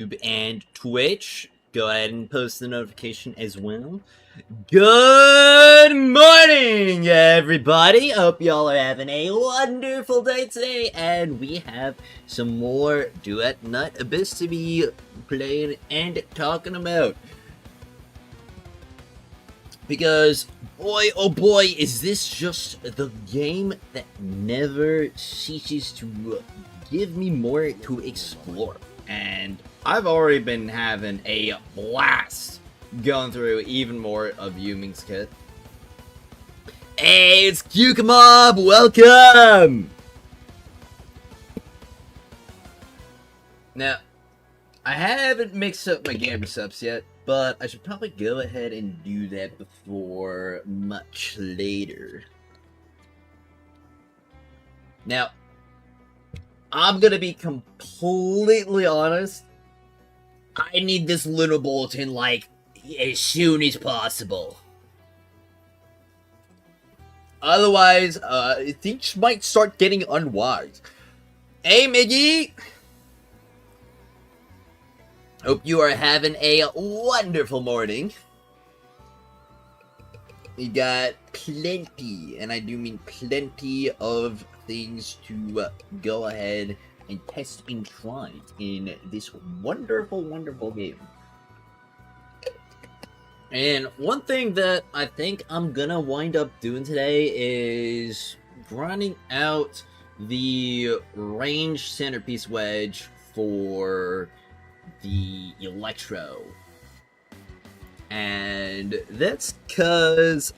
YouTube and Twitch. Go ahead and post the notification as well. Good morning, everybody. Hope y'all are having a wonderful day today. And we have some more Duet Night Abyss to be playing and talking about. Because, boy, oh boy, is this just the game that never ceases to give me more to explore. And I've already been having a blast going through even more of Yuming's kit. Hey, it's Cucamob! Welcome! Now, I haven't mixed up my gamer subs yet, but I should probably go ahead and do that before much later. Now, I'm gonna be completely honest. I need this LUNO bulletin, like, as soon as possible. Otherwise, things might start getting unwise. Hey, Miggy! Hope you are having a wonderful morning. We got plenty, and I do mean plenty of things to go ahead and test and try in this wonderful, wonderful game. And one thing that I think I'm gonna wind up doing today is grinding out the ranged centerpiece wedge for the Electro. And that's because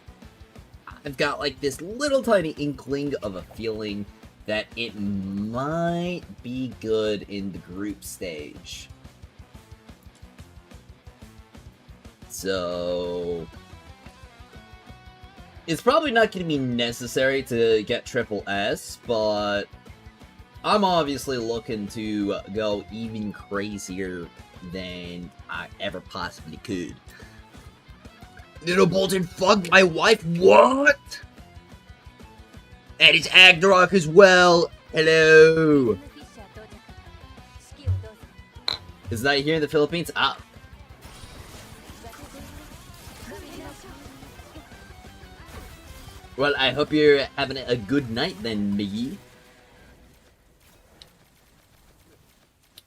I've got like this little tiny inkling of a feeling that it might be good in the group stage. So it's probably not going to be necessary to get triple S, but I'm obviously looking to go even crazier than I ever possibly could. Little Bolton fucked my wife? What? And it's Agdarok as well. Hello. Is that here in the Philippines? Ah. Well, I hope you're having a good night then, Miggy.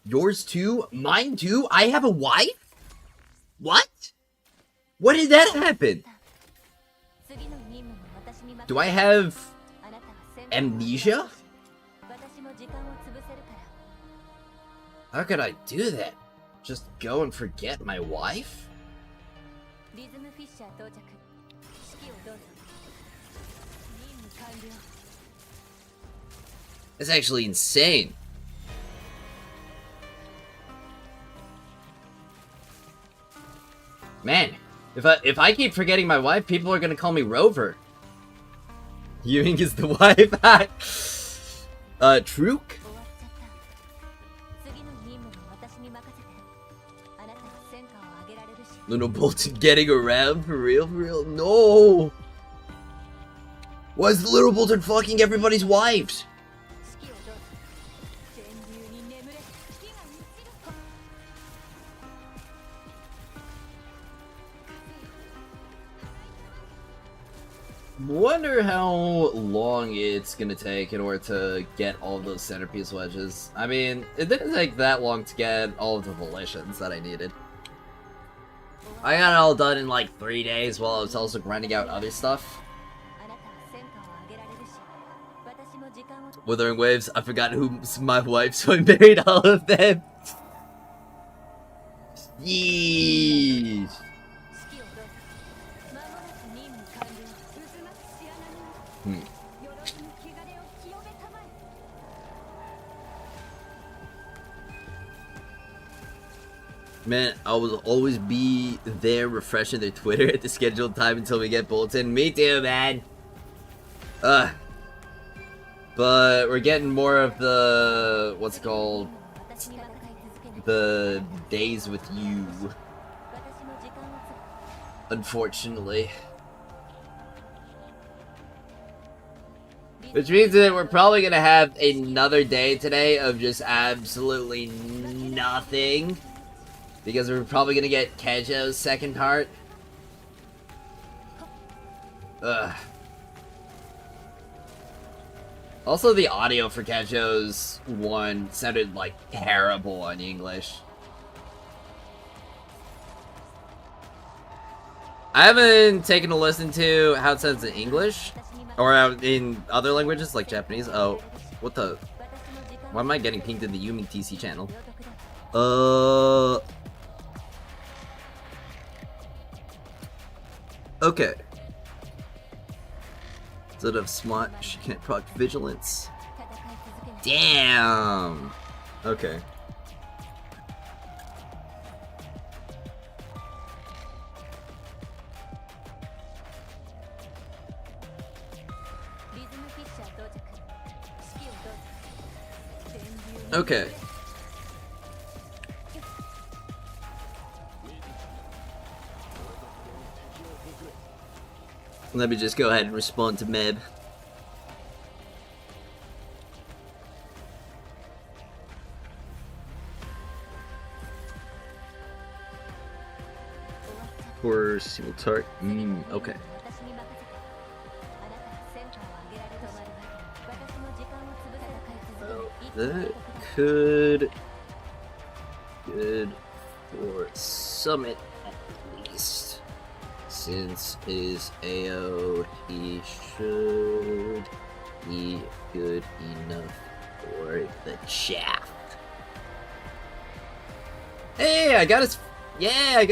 Yours too? Mine too? I have a wife? What? What did that happen? Do I have amnesia? How could I do that? Just go and forget my wife? That's actually insane. Man, if I keep forgetting my wife, people are gonna call me Rover. Ewing is the wife. Truk? Little Bolton getting around for real, No! Why is the Little Bolton fucking everybody's wives? Wonder how long it's gonna take in order to get all those centerpiece wedges. I mean, it didn't take that long to get all of the volitions that I needed. I got it all done in like 3 days while I was also grinding out other stuff. Withering Waves, I forgot who's my wife, so I married all of them. Yeesh. Man, I will always be there refreshing their Twitter at the scheduled time until we get Bulletin. Me too, man. But we're getting more of the, what's it called? The days with you. Unfortunately. Which means that we're probably gonna have another day today of just absolutely nothing. Because we're probably gonna get Kejo's second part. Ugh. Also, the audio for Kejo's one sounded like terrible in English. I haven't taken a listen to how it sounds in English or in other languages like Japanese. Oh, what the? Why am I getting pinged in the Yumi TC channel? Okay. Instead of smart, she can't proc vigilance. Damn. Okay. Okay. Let me just go ahead and respond to Meb. For simultart. Okay. That could good for Summit at least. Since his AO, he should be good enough for the shaft. Hey, I got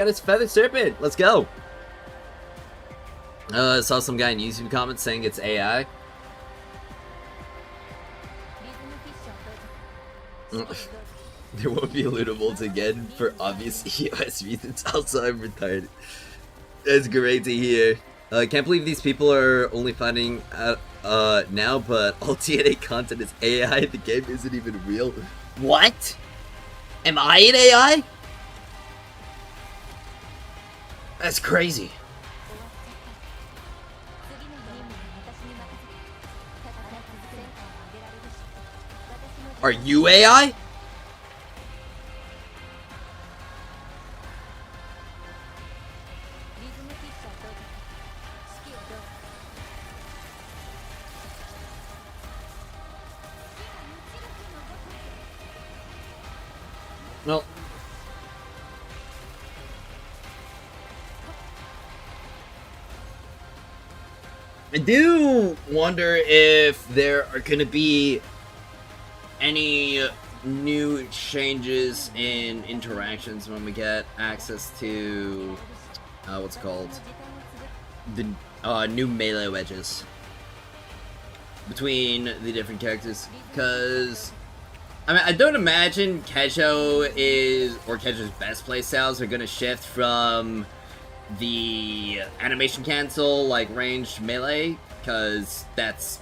his feather serpent. Let's go. I saw some guy in YouTube comments saying it's AI. There won't be lootables again for obvious EOS reasons. Also, I'm retarded. That's great to hear. I can't believe these people are only finding out now, but all TNA content is AI. The game isn't even real. What? Am I an AI? That's crazy. Are you AI? Well, I do wonder if there are going to be any new changes in interactions when we get access to what's it called, the new melee wedges between the different characters, because I mean, I don't imagine Kejo's best playstyles are gonna shift from the animation cancel, like, ranged melee, because that's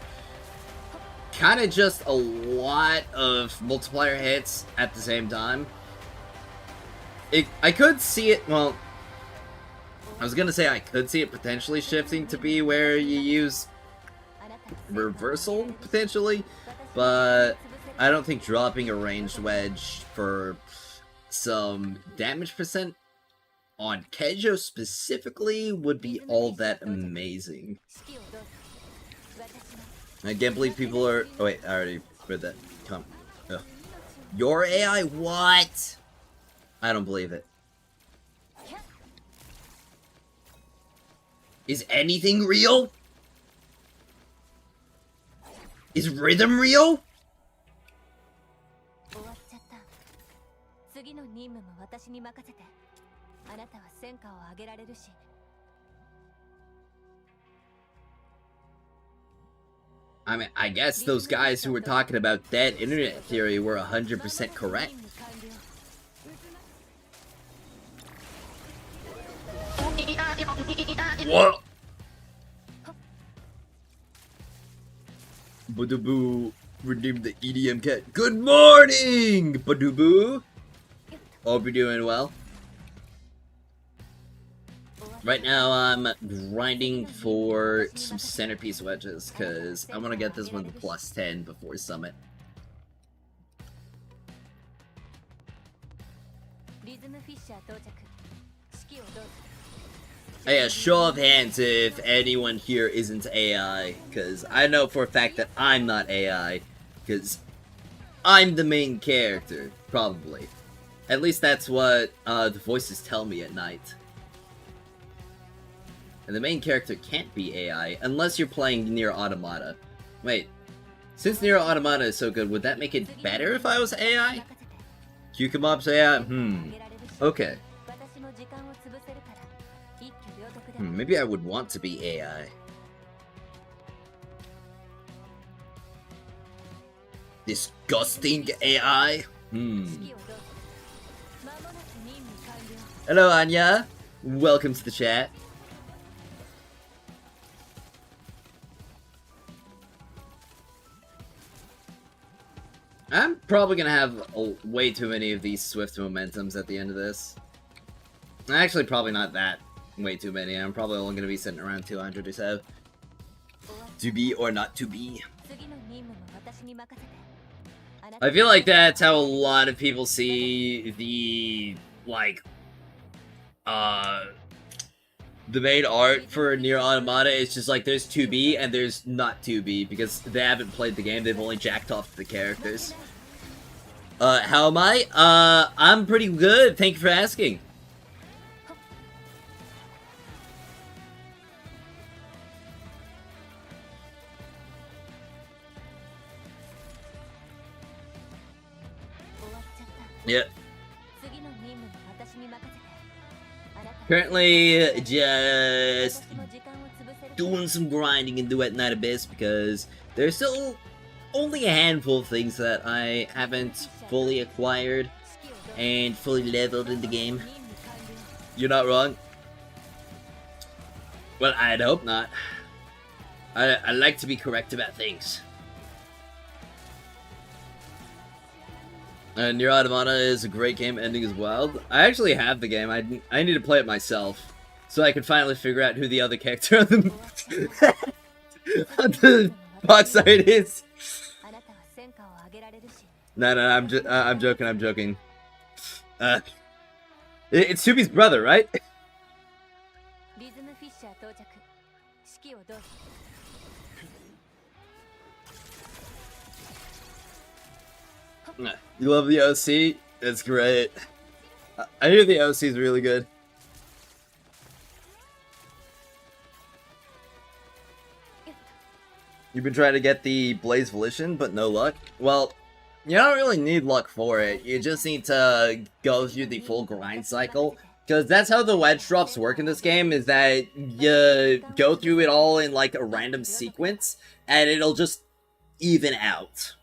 kind of just a lot of multiplier hits at the same time. I could see it, well, I was gonna say I could see it potentially shifting to be where you use reversal, potentially, but I don't think dropping a ranged wedge for some damage percent on Kejo specifically would be all that amazing. I can't believe people are... Oh wait, I already read that. Come. Ugh. Your AI? What? I don't believe it. Is anything real? Is rhythm real? I mean, I guess those guys who were talking about that internet theory were 100% correct. What? Badaboo redeemed the EDM cat. Good morning, Badaboo. Hope you're doing well. Right now, I'm grinding for some centerpiece wedges, because I want to get this one to plus 10 before Summit. Hey, a show of hands if anyone here isn't AI, because I know for a fact that I'm not AI, because I'm the main character, probably. At least that's what the voices tell me at night. And the main character can't be AI, unless you're playing Nier Automata. Wait, since Nier Automata is so good, would that make it better if I was AI? Cucumop's AI? Okay. Maybe I would want to be AI. Disgusting AI? Hello, Anya. Welcome to the chat. I'm probably gonna have way too many of these swift momentums at the end of this. Actually, probably not that way too many. I'm probably only gonna be sitting around 200 or so. To be or not to be. I feel like that's how a lot of people see the, like, the main art for Nier Automata. It's just like there's 2B and there's not 2B because they haven't played the game, they've only jacked off the characters. How am I? I'm pretty good, thank you for asking. Yeah. Currently, just doing some grinding in Duet Night Abyss because there's still only a handful of things that I haven't fully acquired and fully leveled in the game. You're not wrong. Well, I'd hope not. I like to be correct about things. Nier Automata is a great game, ending is wild. I actually have the game. I need to play it myself, so I can finally figure out who the other character on the on the box art is. No, I'm joking. I'm joking. It's Subi's brother, right? You love the OC? It's great. I hear the OC is really good. You've been trying to get the Blaze Volition, but no luck? Well, you don't really need luck for it. You just need to go through the full grind cycle. Because that's how the wedge drops work in this game, is that you go through it all in like a random sequence, and it'll just even out.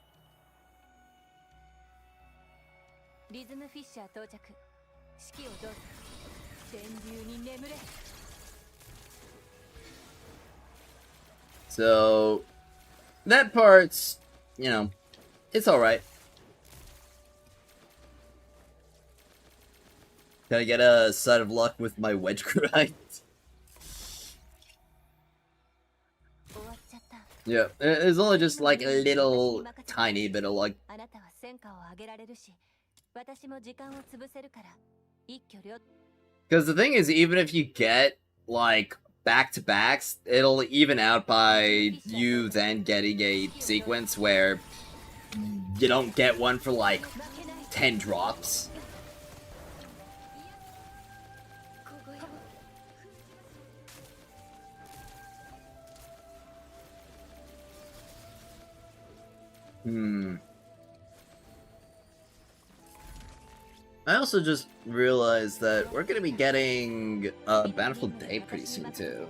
So, that part's, you know, it's alright. Can I get a side of luck with my wedge grind? Yeah, there's only just like a little tiny bit of luck. Because the thing is, even if you get, like, back-to-backs, it'll even out by you then getting a sequence where you don't get one for, like, 10 drops. I also just realized that we're gonna be getting a Bountiful Day pretty soon too.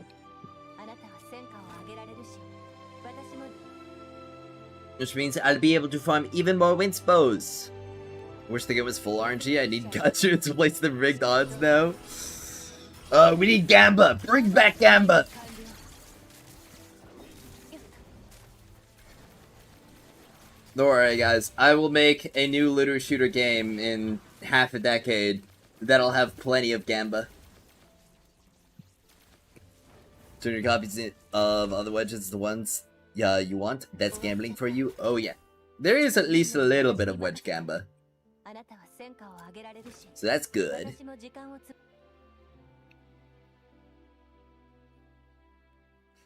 Which means I'll be able to farm even more Winspos. Wish the game was full RNG. I need Gacha to place the rigged odds now. We need Gamba. Bring back Gamba. Don't worry, guys. I will make a new looter shooter game in half a decade that'll have plenty of Gamba. Turn your copies of other wedges, the ones you want. That's gambling for you. Oh yeah, there is at least a little bit of wedge Gamba. So that's good.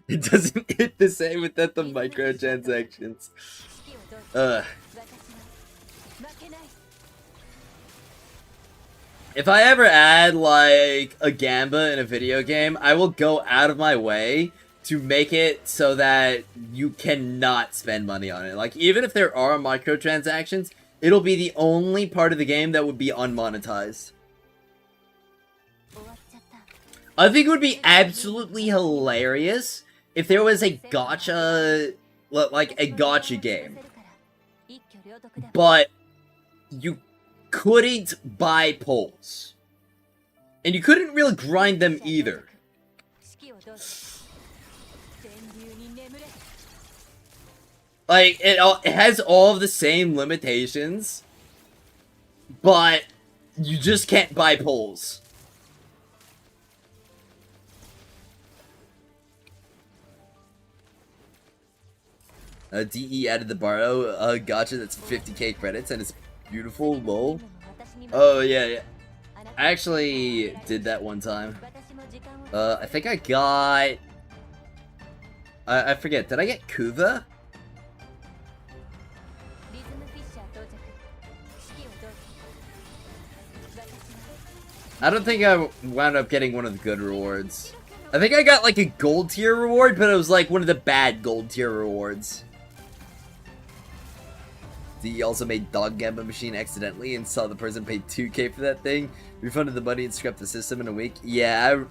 It doesn't hit the same without the microtransactions. If I ever add, like, a Gamba in a video game, I will go out of my way to make it so that you cannot spend money on it. Like, even if there are microtransactions, it'll be the only part of the game that would be unmonetized. I think it would be absolutely hilarious if there was a gacha, like a gacha game, but you couldn't buy poles, and you couldn't really grind them either. Like, it has all of the same limitations, but you just can't buy poles. DE added the borrow gacha that's 50k credits and it's beautiful, lol. Oh yeah. I actually did that one time. I think I got... I forget, did I get Kuva? I don't think I wound up getting one of the good rewards. I think I got like a gold tier reward, but it was like one of the bad gold tier rewards. He also made Dog Gamba Machine accidentally and saw the person paid 2k for that thing. Refunded the money and scrapped the system in a week. Yeah,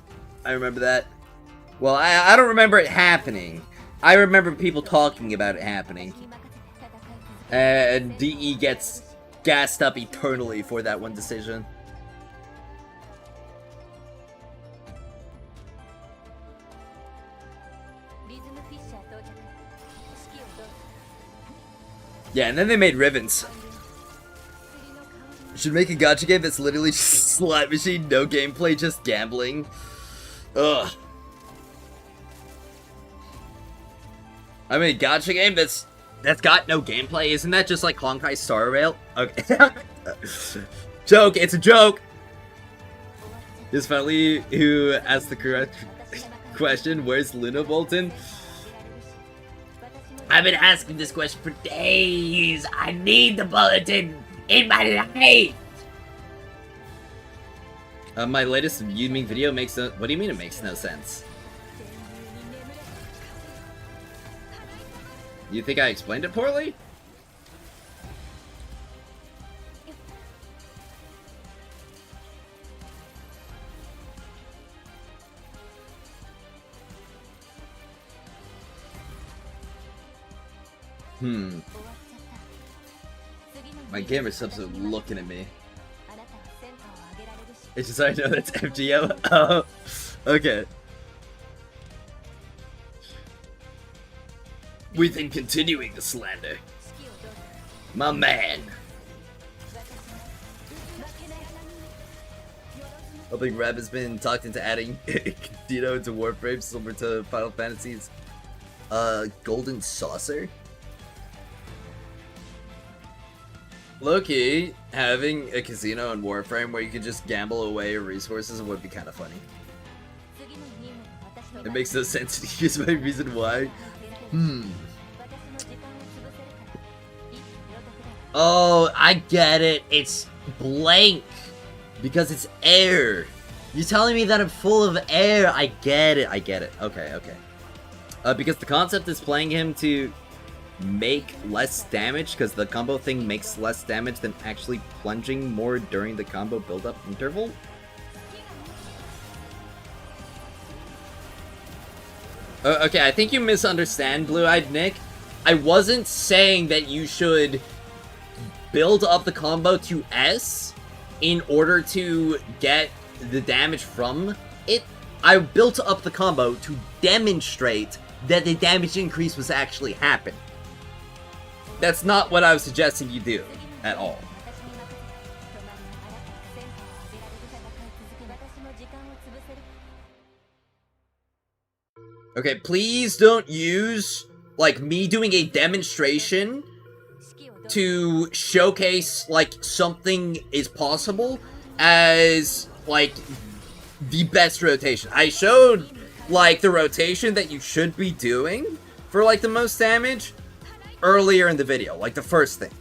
I remember that. Well, I don't remember it happening. I remember people talking about it happening. And DE gets gassed up eternally for that one decision. Yeah, and then they made Ribbons. Should make a gacha game that's literally just slot machine, no gameplay, just gambling. Ugh. I mean, gacha game that's got no gameplay. Isn't that just like Honkai Star Rail? Okay. Joke. It's a joke. This finally who asked the correct question. Where's LUNO BULLETIN? I've been asking this question for days. I need the bulletin in my life. My latest Yuming video makes no... What do you mean it makes no sense? You think I explained it poorly? My gamer subs are looking at me. It's just I know that's FGO. Oh, okay. We've been continuing the slander. My man. I think Rab has been talked into adding Casino into Warframe similar to Final Fantasy's Golden Saucer. Low-key, having a casino in Warframe where you can just gamble away your resources would be kind of funny. It makes no sense to use my reason why. Oh, I get it. It's blank. Because it's air. You're telling me that I'm full of air. I get it. I get it. Okay, okay. Because the concept is playing him to make less damage, because the combo thing makes less damage than actually plunging more during the combo build-up interval. Okay, I think you misunderstand, Blue-Eyed Nick. I wasn't saying that you should build up the combo to S in order to get the damage from it. I built up the combo to demonstrate that the damage increase was actually happening. That's not what I was suggesting you do at all. Okay, please don't use, like, me doing a demonstration to showcase, like, something is possible as, like, the best rotation. I showed, like, the rotation that you should be doing for, like, the most damage earlier in the video, like, the first thing.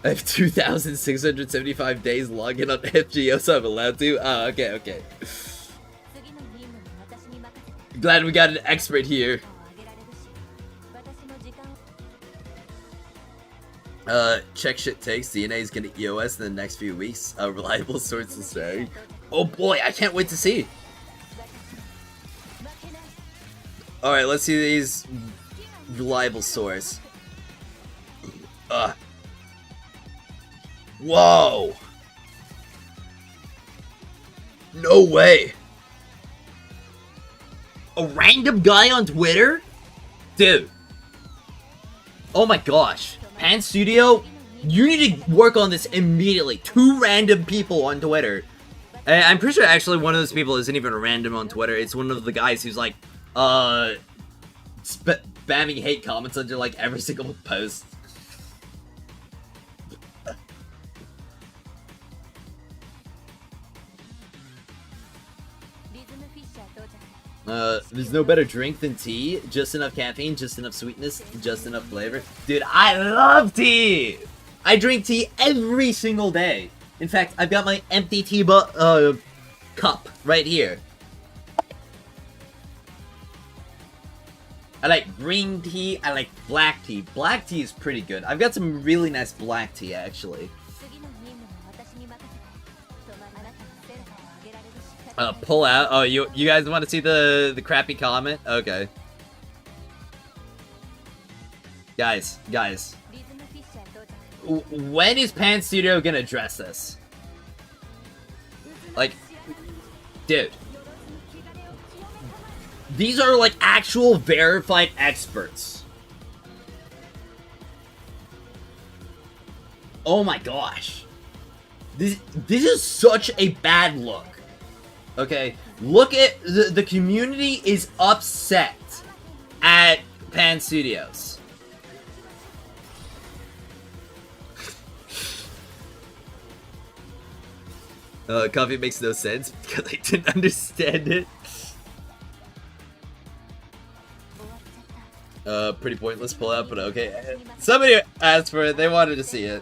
I have 2,675 days logging on FGO, so I'm allowed to? Oh, okay. Glad we got an expert here. Check shit takes. DNA is gonna EOS in the next few weeks. Reliable sources say. Oh boy, I can't wait to see. Alright, let's see these reliable source. Whoa! No way! A random guy on Twitter? Dude. Oh my gosh. Pan Studio, you need to work on this immediately. 2 random people on Twitter. I'm pretty sure actually one of those people isn't even random on Twitter. It's one of the guys who's like, spamming hate comments under like every single post. There's no better drink than tea. Just enough caffeine, just enough sweetness, just enough flavor. Dude, I love tea! I drink tea every single day. In fact, I've got my empty tea cup right here. I like green tea, I like black tea. Black tea is pretty good. I've got some really nice black tea, actually. Pull out. Oh, you guys want to see the crappy comment? Okay. Guys. When is Pan Studio gonna address this? Like, dude. These are like actual verified experts. Oh my gosh. This is such a bad look. Okay, look at the community is upset at Pan Studios. Coffee makes no sense because I didn't understand it. Pretty pointless pull out, but okay. Somebody asked for it, they wanted to see it.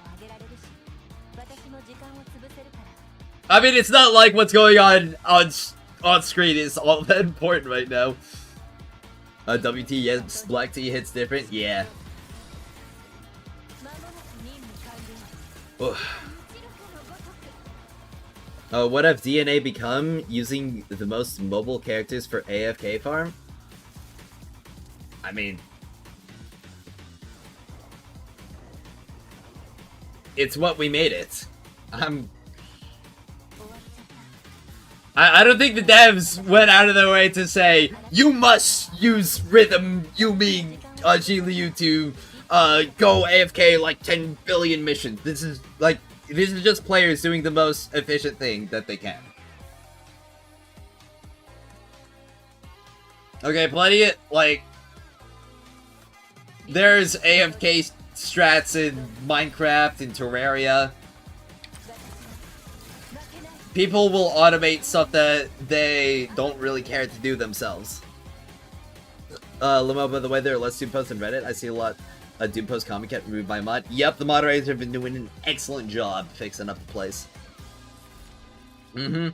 I mean, it's not like what's going on screen is all that important right now. WT, yes, black tea hits different, yeah. What have DNA become using the most mobile characters for AFK farm? I mean, it's what we made it. I don't think the devs went out of their way to say, you must use Rhythm, Yumi, Liu to go AFK like 10 billion missions. This is just players doing the most efficient thing that they can. Okay, plenty of, like, there's AFK strats in Minecraft and Terraria. People will automate stuff that they don't really care to do themselves. Limo, by the way, there are less Doom posts on Reddit. I see a lot of Doom post comment get removed by mod. Yep, the moderators have been doing an excellent job fixing up the place. Yep,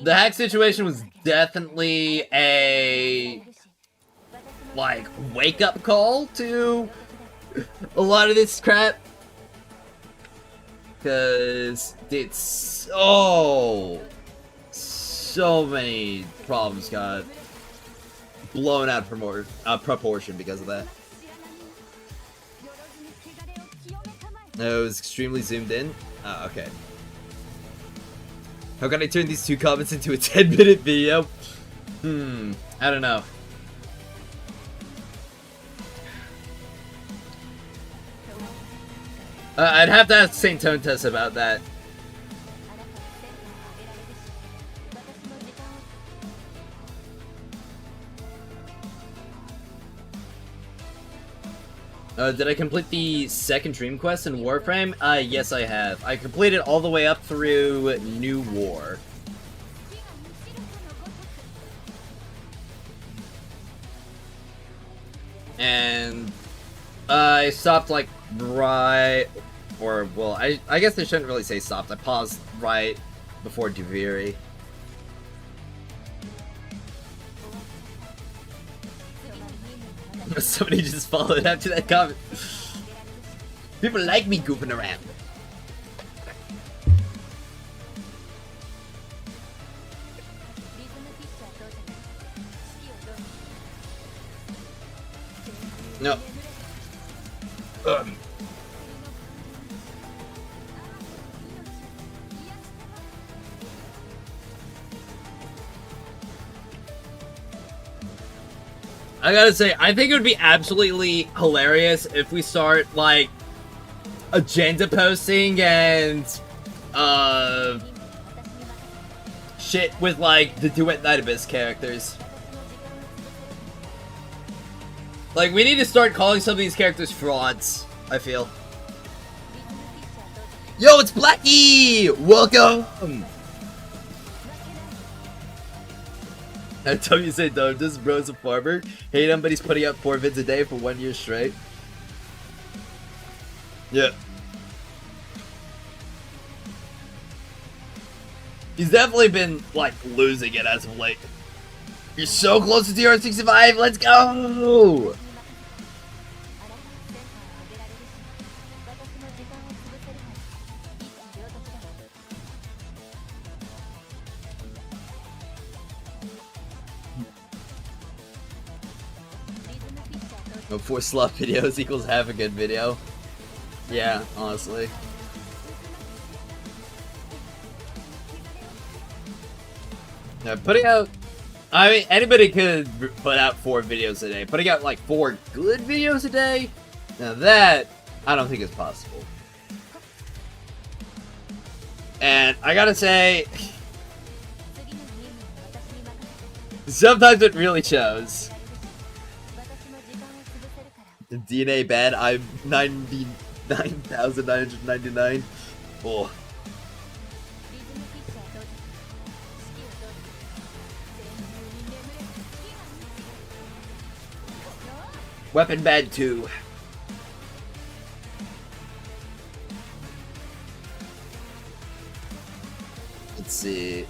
the hack situation was definitely a, like, wake-up call to a lot of this crap. Because it's so many problems got blown out from proportion because of that. It was extremely zoomed in. Okay. How can I turn these 2 comments into a 10-minute video? I don't know. I'd have to ask St. Tone Test about that. Did I complete the second dream quest in Warframe? Yes I have. I completed all the way up through New War. And I stopped like right, or well, I guess I shouldn't really say stopped. I paused right before Duviri. Somebody just followed after that comment. People like me goofing around. No. I gotta say, I think it would be absolutely hilarious if we start, like, agenda posting and, shit with, like, the Duet Night Abyss characters. Like, we need to start calling some of these characters frauds, I feel. Yo, it's Blackie! Welcome! I tell you say, though, this bro's a farmer. Hate him, but he's putting out 4 vids a day for 1 year straight. Yeah. He's definitely been, like, losing it as of late. You're so close to TR65, let's go! No, 4 sloth videos equals half a good video. Yeah, honestly. Yeah, putting out... I mean, anybody could put out 4 videos a day. Putting out, like, 4 good videos a day? Now that, I don't think is possible. And I gotta say... sometimes it really shows. The DNA bad, I'm 99,999. Oh. Weapon bad too. Let's see.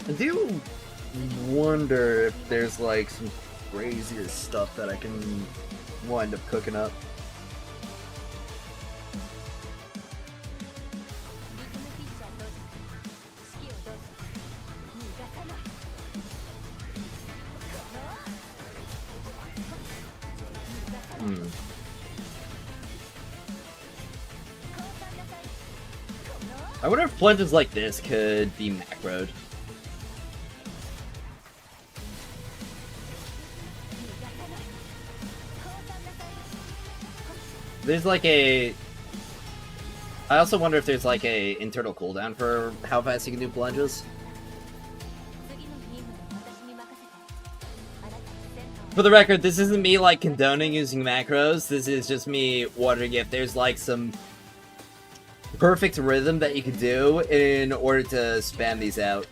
I do wonder if there's like some crazier stuff that I can wind up cooking up. I wonder if plunges like this could be macroed. There's like a... I also wonder if there's like a internal cooldown for how fast you can do plunges. For the record, this isn't me like condoning using macros. This is just me wondering if there's like some perfect rhythm that you could do in order to spam these out.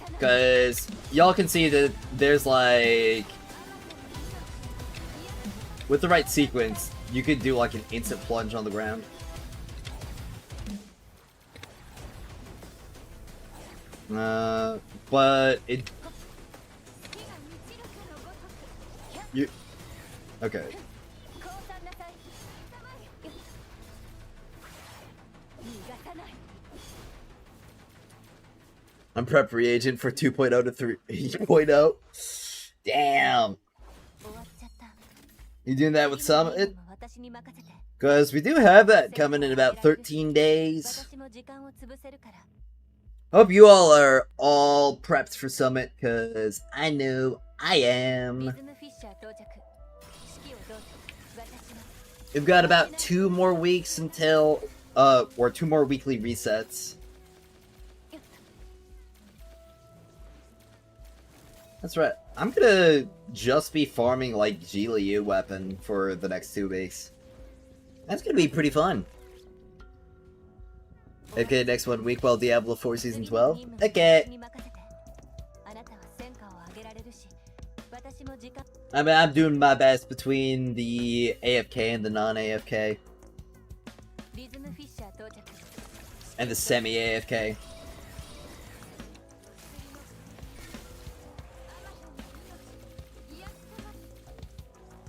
Because y'all can see that there's like... with the right sequence, you could do like an instant plunge on the ground. But it... you... okay. I'm prep reagent for 2.0 to 3.0. Damn. You doing that with Summit? Because we do have that coming in about 13 days. Hope you all are all prepped for Summit, because I know I am. We've got about 2 more weeks until, or 2 more weekly resets. That's right. I'm gonna just be farming like G Liu weapon for the next 2 weeks. That's gonna be pretty fun. Okay, next 1 week while Diablo 4 Season 12. Okay. I mean, I'm doing my best between the AFK and the non-AFK. And the semi-AFK.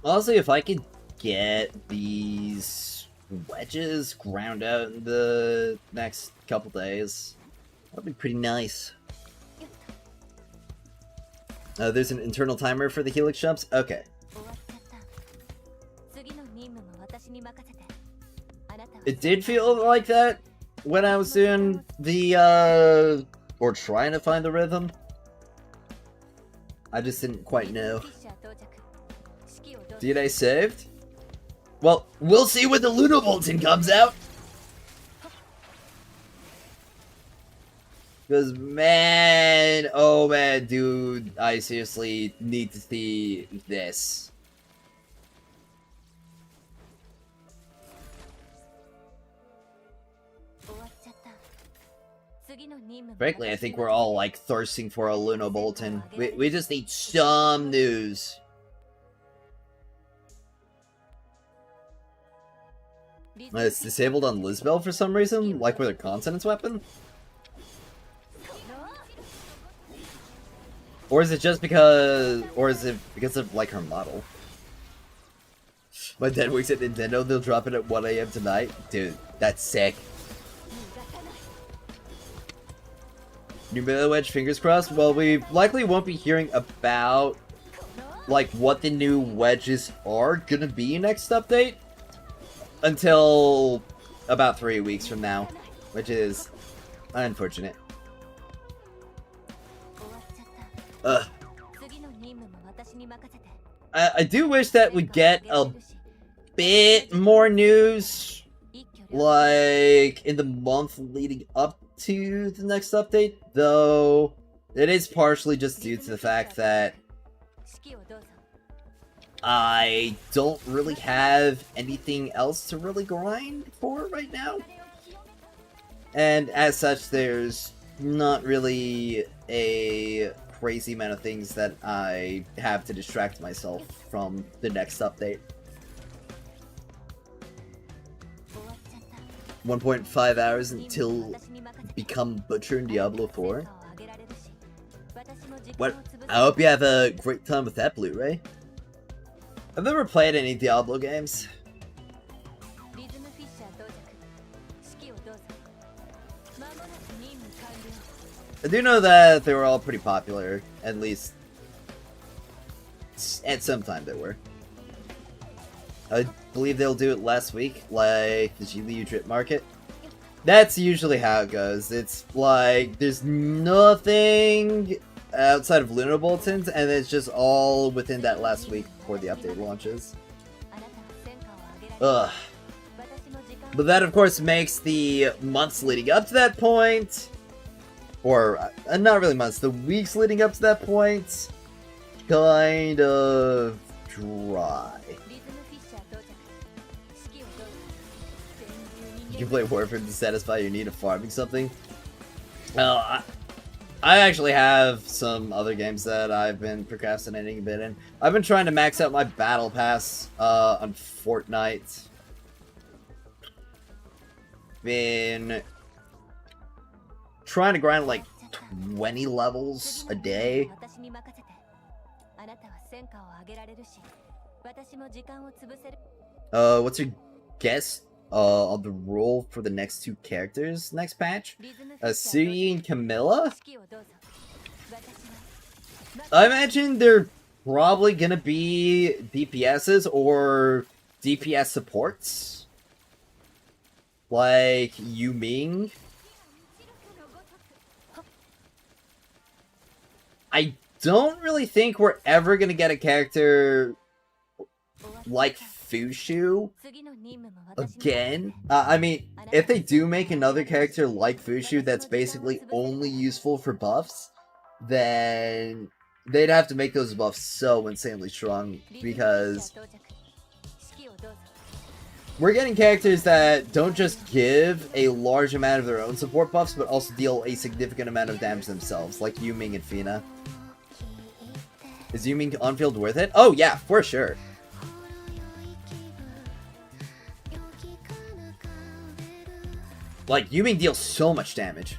Also, if I could get these wedges ground out in the next couple days, that'd be pretty nice. There's an internal timer for the Helix jumps? Okay. It did feel like that when I was doing the, or trying to find the rhythm. I just didn't quite know. DNA saved? Well, we'll see when the LUNO Bulletin comes out! Because, man, oh man, dude, I seriously need to see this. Frankly, I think we're all, like, thirsting for a LUNO Bulletin. We just need some news. It's disabled on Lisbel for some reason, like with her consonance weapon? Or is it just because, or is it because of, like, her model? My dad works at Nintendo, they'll drop it at 1 AM tonight? Dude, that's sick. New Melee Wedge, fingers crossed? Well, we likely won't be hearing about, like, what the new wedges are gonna be next update until about 3 weeks from now, which is unfortunate. I do wish that we'd get a bit more news, like, in the month leading up to the next update, though it is partially just due to the fact that I don't really have anything else to really grind for right now. And as such, there's not really a crazy amount of things that I have to distract myself from the next update. 1.5 hours until become Butcher in Diablo 4. What? I hope you have a great time with that Blu-ray. I've never played any Diablo games. I do know that they were all pretty popular, at least at some time they were. I believe they'll do it last week, like the GLU Drip Market. That's usually how it goes. It's like, there's nothing outside of LUNO Bulletins, and it's just all within that last week before the update launches. Ugh. But that, of course, makes the months leading up to that point, or not really months, the weeks leading up to that point, kind of dry. You can play Warfare to satisfy your need of farming something. Well, I actually have some other games that I've been procrastinating a bit in. I've been trying to max out my battle pass on Fortnite. Been trying to grind like 20 levels a day. What's your guess on the role for the next 2 characters next patch? Sui and Camilla? I imagine they're probably gonna be DPSs or DPS supports. Like Yu Ming. I don't really think we're ever gonna get a character like Fushu again. I mean, if they do make another character like Fushu that's basically only useful for buffs, then they'd have to make those buffs so insanely strong, because we're getting characters that don't just give a large amount of their own support buffs, but also deal a significant amount of damage themselves, like Yuming and Fina. Is Yuming on-field worth it? Oh yeah, for sure. Like, Yuming deals so much damage.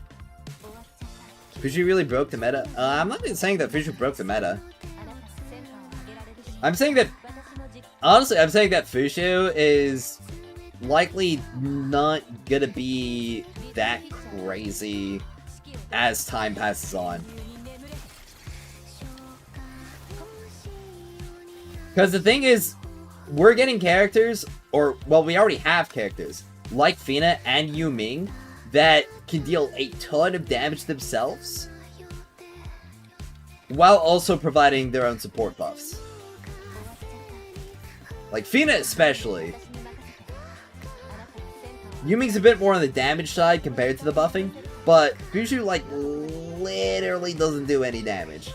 Fushu really broke the meta? I'm not even saying that Fushu broke the meta. I'm saying that... Honestly, I'm saying that Fushu is likely not gonna be that crazy as time passes on. Because the thing is, we're getting characters, or, well, we already have characters, like Fina and Yuming, that can deal a ton of damage themselves, while also providing their own support buffs. Like Fina especially. Yuming's a bit more on the damage side compared to the buffing, but Fushu, like, literally doesn't do any damage.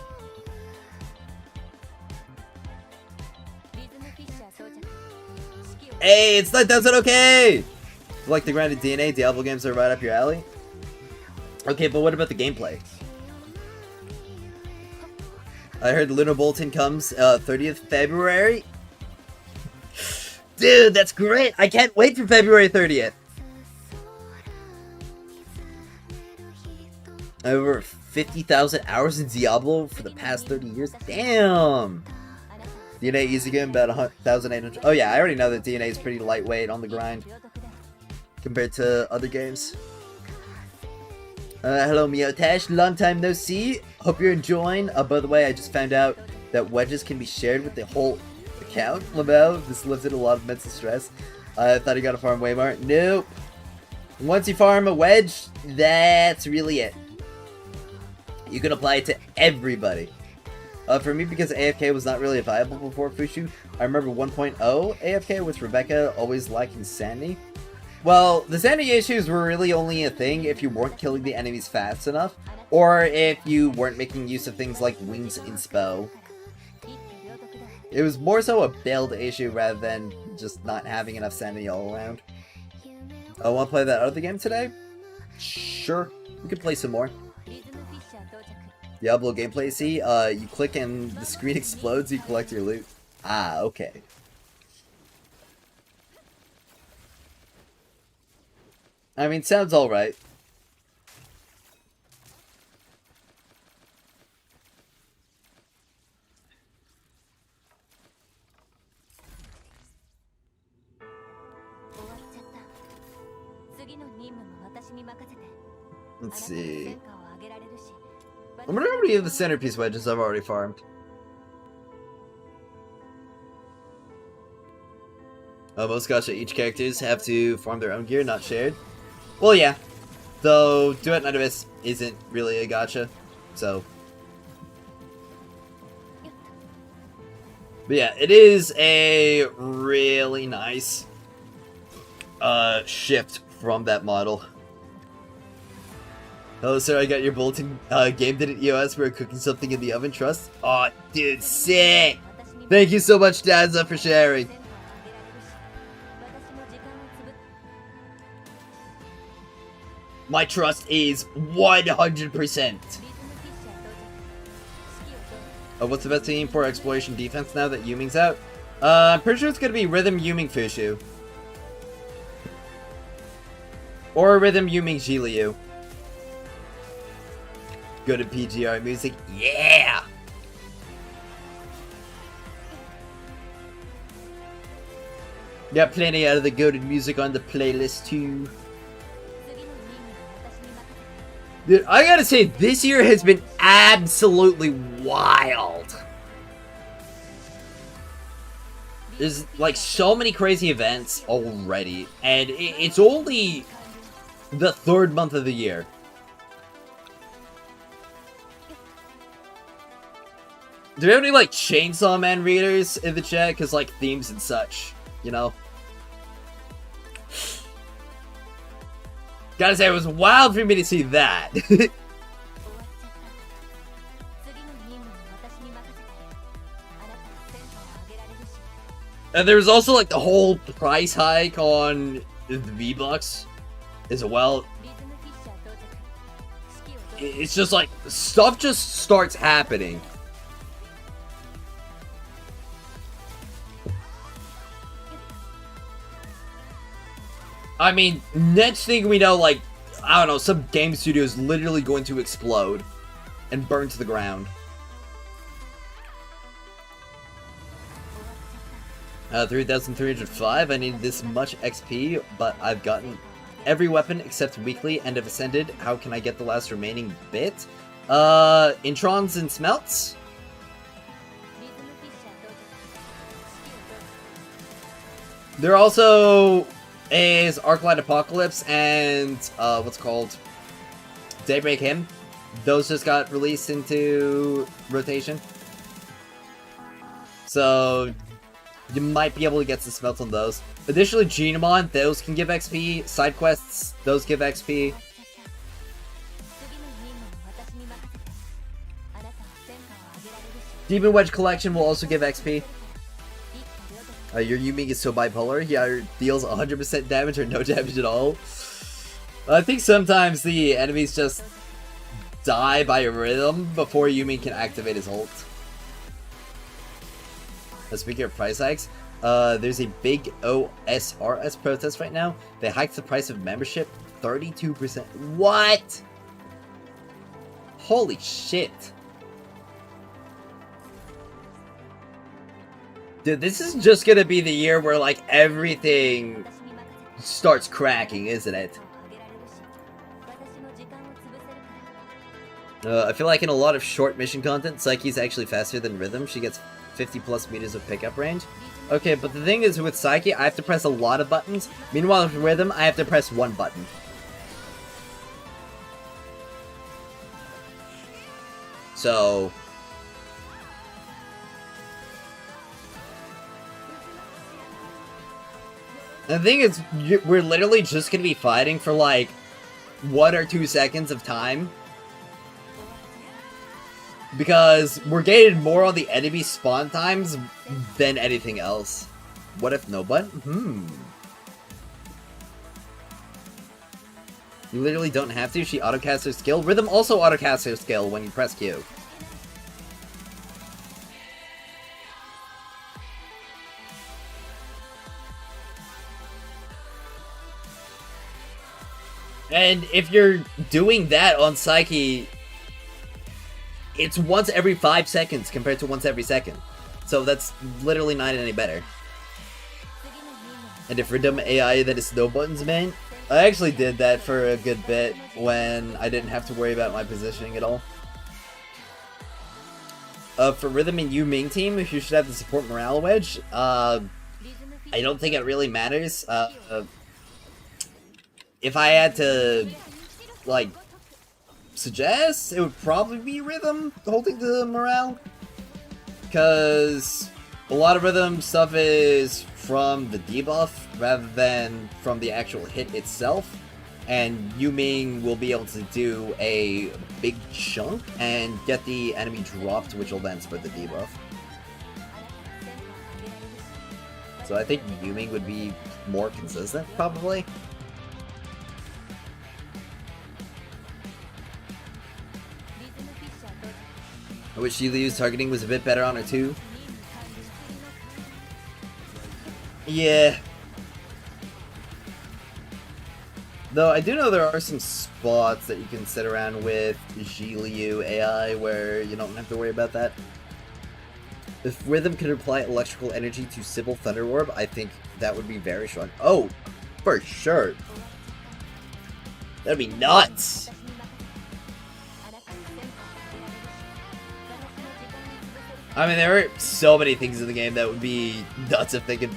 Hey, it's not, that's it, okay! Like the grounded DNA, Diablo games are right up your alley. Okay, but what about the gameplay? I heard the LUNO Bulletin comes 30th February. Dude, that's great! I can't wait for February 30th. Over 50,000 hours in Diablo for the past 30 years. Damn! DNA easy game, about 1,800. Oh yeah, I already know that DNA is pretty lightweight on the grind compared to other games. Hello Miotash, long time no see. Hope you're enjoying. By the way, I just found out that wedges can be shared with the whole account. Lamel, this lifted a lot of mental stress. I thought you got to farm way more. Nope. Once you farm a wedge, that's really it. You can apply it to everybody. For me, because AFK was not really viable before Fushu, I remember 1.0 AFK with Rebecca always lacking sanity. Well, the sanity issues were really only a thing if you weren't killing the enemies fast enough, or if you weren't making use of things like Wings Inspo. It was more so a build issue rather than just not having enough sanity all around. I want to play that other game today? Sure, we could play some more. Diablo gameplay, see? You click and the screen explodes, you collect your loot. Ah, okay. I mean, sounds alright. Let's see. I wonder how many of the centerpiece wedges I've already farmed. Most gacha, each characters have to farm their own gear, not shared. Well, yeah. Though, Duet Night Abyss isn't really a gacha, so... But yeah, it is a really nice shift from that model. Hello, sir, I got your bulletin. Game did at EOS. We're cooking something in the oven, trust? Aw, dude, sick! Thank you so much, Danza, for sharing. My trust is 100%. What's the best team for exploration defense now that Yuming's out? I'm pretty sure it's gonna be Rhythm Yuming Fushu. Or Rhythm Yuming Jiliu. Good at PGR music. Yeah! Got plenty out of the goated music on the playlist too. Dude, I gotta say, this year has been absolutely wild. There's like so many crazy events already, and it's only the 3rd month of the year. Do we have any, like, Chainsaw Man readers in the chat? Because, like, themes and such, you know? Gotta say, it was wild for me to see that. And there's also like the whole price hike on the V-Bucks as well. It's just like stuff just starts happening. I mean, next thing we know, like, I don't know, some game studio is literally going to explode and burn to the ground. 3,305, I need this much XP, but I've gotten every weapon except weekly and have ascended. How can I get the last remaining bit? Introns and smelts? There also is Arclight Apocalypse and, what's called? Daybreak Hymn. Those just got released into rotation. So, you might be able to get some smelts on those. Additionally, Genomon, those can give XP. Side quests, those give XP. Demon Wedge Collection will also give XP. Your Yumi is so bipolar. He either deals 100% damage or no damage at all. I think sometimes the enemies just die by a rhythm before Yumi can activate his ult. Speaking of price hikes, there's a big OSRS protest right now. They hiked the price of membership 32%. What? Holy shit. Dude, this is just gonna be the year where, like, everything starts cracking, isn't it? I feel like in a lot of short mission content, Psyche's actually faster than Rhythm. She gets 50 plus meters of pickup range. Okay, but the thing is with Psyche, I have to press a lot of buttons. Meanwhile, with Rhythm, I have to press one button. So... the thing is, we're literally just gonna be fighting for like 1 or 2 seconds of time. Because we're gated more on the enemy spawn times than anything else. What if no button? You literally don't have to. She autocasts her skill. Rhythm also autocasts her skill when you press Q. And if you're doing that on Psyche, it's once every 5 seconds compared to once every second. So that's literally not any better. And if Rhythm AI that is no buttons main, I actually did that for a good bit when I didn't have to worry about my positioning at all. For Rhythm and Yu Ming team, if you should have the support morale wedge, I don't think it really matters. If I had to, like, suggest, it would probably be Rhythm holding the morale. Because a lot of Rhythm stuff is from the debuff rather than from the actual hit itself. And Yu Ming will be able to do a big chunk and get the enemy dropped, which will then spread the debuff. So I think Yu Ming would be more consistent, probably. I wish Yuliu's targeting was a bit better on her too. Yeah. Though I do know there are some spots that you can sit around with Zhiliu AI where you don't have to worry about that. If Rhythm could apply electrical energy to Sybil Thunder Orb, I think that would be very strong. Oh, for sure. That'd be nuts. I mean, there are so many things in the game that would be nuts if they could,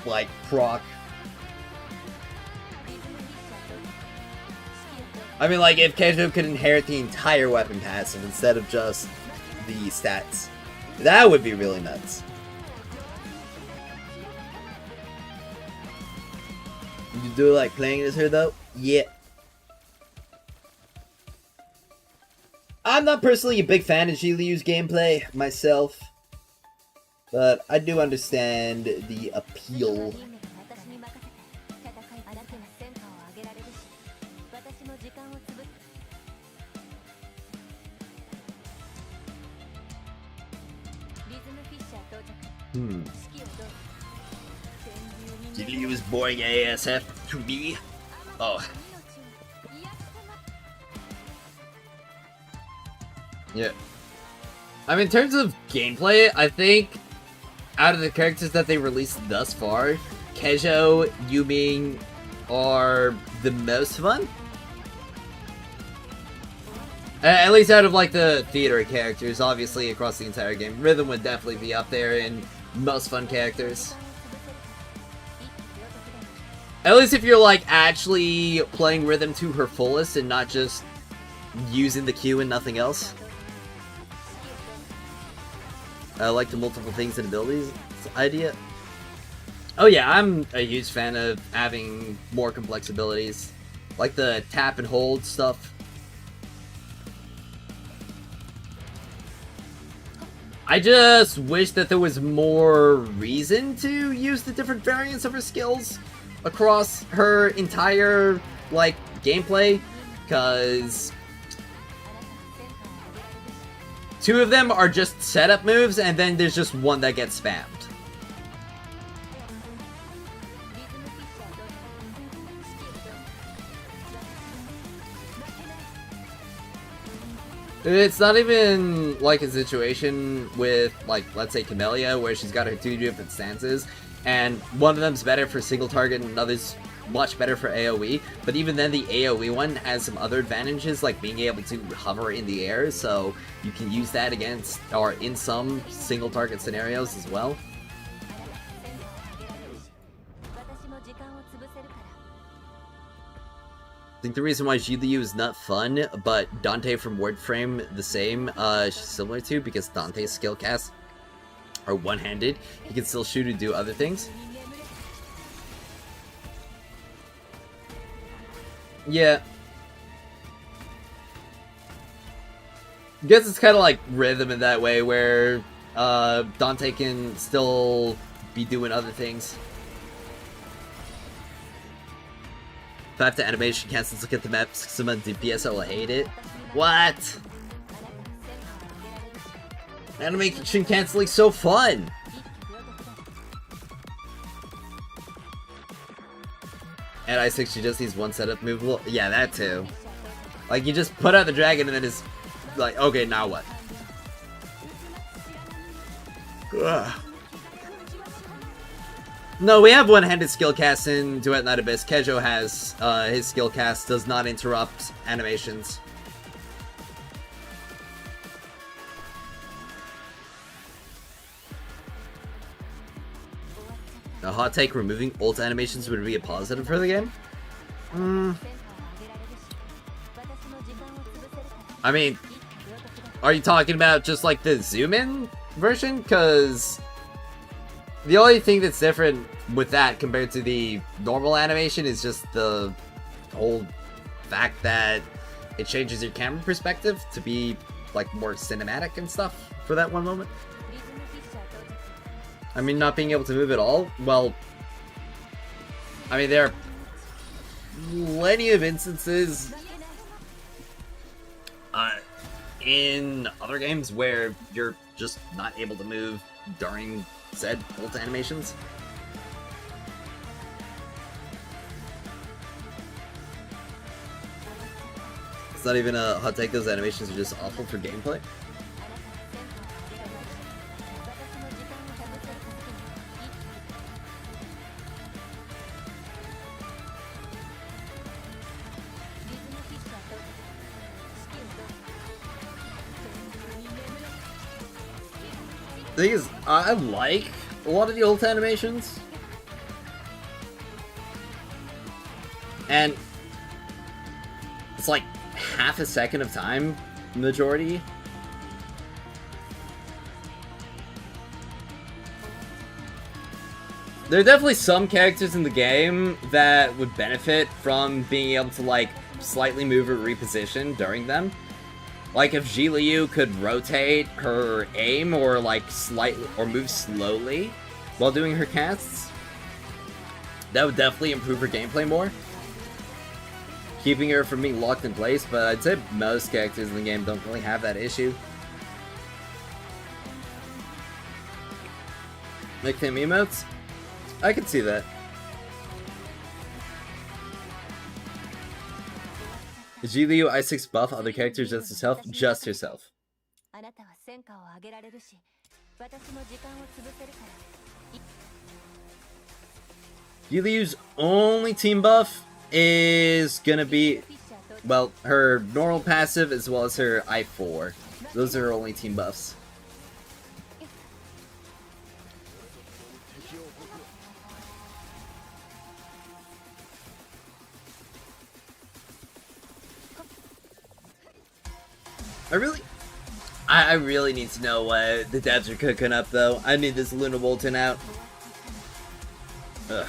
like, proc. I mean, like, if Keiju could inherit the entire weapon passive instead of just the stats. That would be really nuts. You do like playing as her, though? Yeah. I'm not personally a big fan of Zhiliu's gameplay, myself. But I do understand the appeal. Did you use boring ASF to me? Oh. Yeah. I mean, in terms of gameplay, I think out of the characters that they released thus far, Keijo, Yuming are the most fun. At least out of like the theater characters, obviously across the entire game. Rhythm would definitely be up there in most fun characters. At least if you're like actually playing Rhythm to her fullest and not just using the Q and nothing else. I like the multiple things and abilities idea. Oh yeah, I'm a huge fan of having more complex abilities. Like the tap and hold stuff. I just wish that there was more reason to use the different variants of her skills across her entire, like, gameplay, because two of them are just setup moves, and then there's just one that gets spammed. It's not even like a situation with, like, let's say Camellia, where she's got her two different stances, and one of them's better for single target and another's much better for AoE, but even then the AoE one has some other advantages, like being able to hover in the air, so you can use that against, or in some single target scenarios as well. I think the reason why Jiryu is not fun, but Dante from Wordframe the same, she's similar to, because Dante's skill casts are one-handed. He can still shoot and do other things. Yeah. I guess it's kind of like Rhythm in that way, where Dante can still be doing other things. 5 to animation cancels, look at the map, some DPS will hate it. What? Animation canceling so fun! And I6 just needs one setup move. Well, yeah, that too. Like, you just put out the dragon and then it's like, okay, now what? Ugh. No, we have one-handed skill cast in Duet Night Abyss. Keijo has, his skill cast does not interrupt animations. A hot take, removing ult animations would be a positive for the game? I mean, are you talking about just like the zoom-in version? Because the only thing that's different with that compared to the normal animation is just the whole fact that it changes your camera perspective to be like more cinematic and stuff for that one moment. I mean, not being able to move at all, well, I mean, there are plenty of instances in other games where you're just not able to move during said ult animations. It's not even a hot take, those animations are just awful for gameplay. The thing is, I like a lot of the ult animations. And it's like half a second of time, majority. There are definitely some characters in the game that would benefit from being able to, like, slightly move or reposition during them. Like if Liu could rotate her aim or like slightly or move slowly while doing her casts, that would definitely improve her gameplay more, keeping her from being locked in place. But I'd say most characters in the game don't really have that issue. Make them emotes? I can see that. Liu I6 buff other characters just herself? Just herself. Liu's only team buff is gonna be, well, her normal passive as well as her I4. Those are her only team buffs. I really need to know what the devs are cooking up, though. I need this LUNO Bulletin out. Ugh.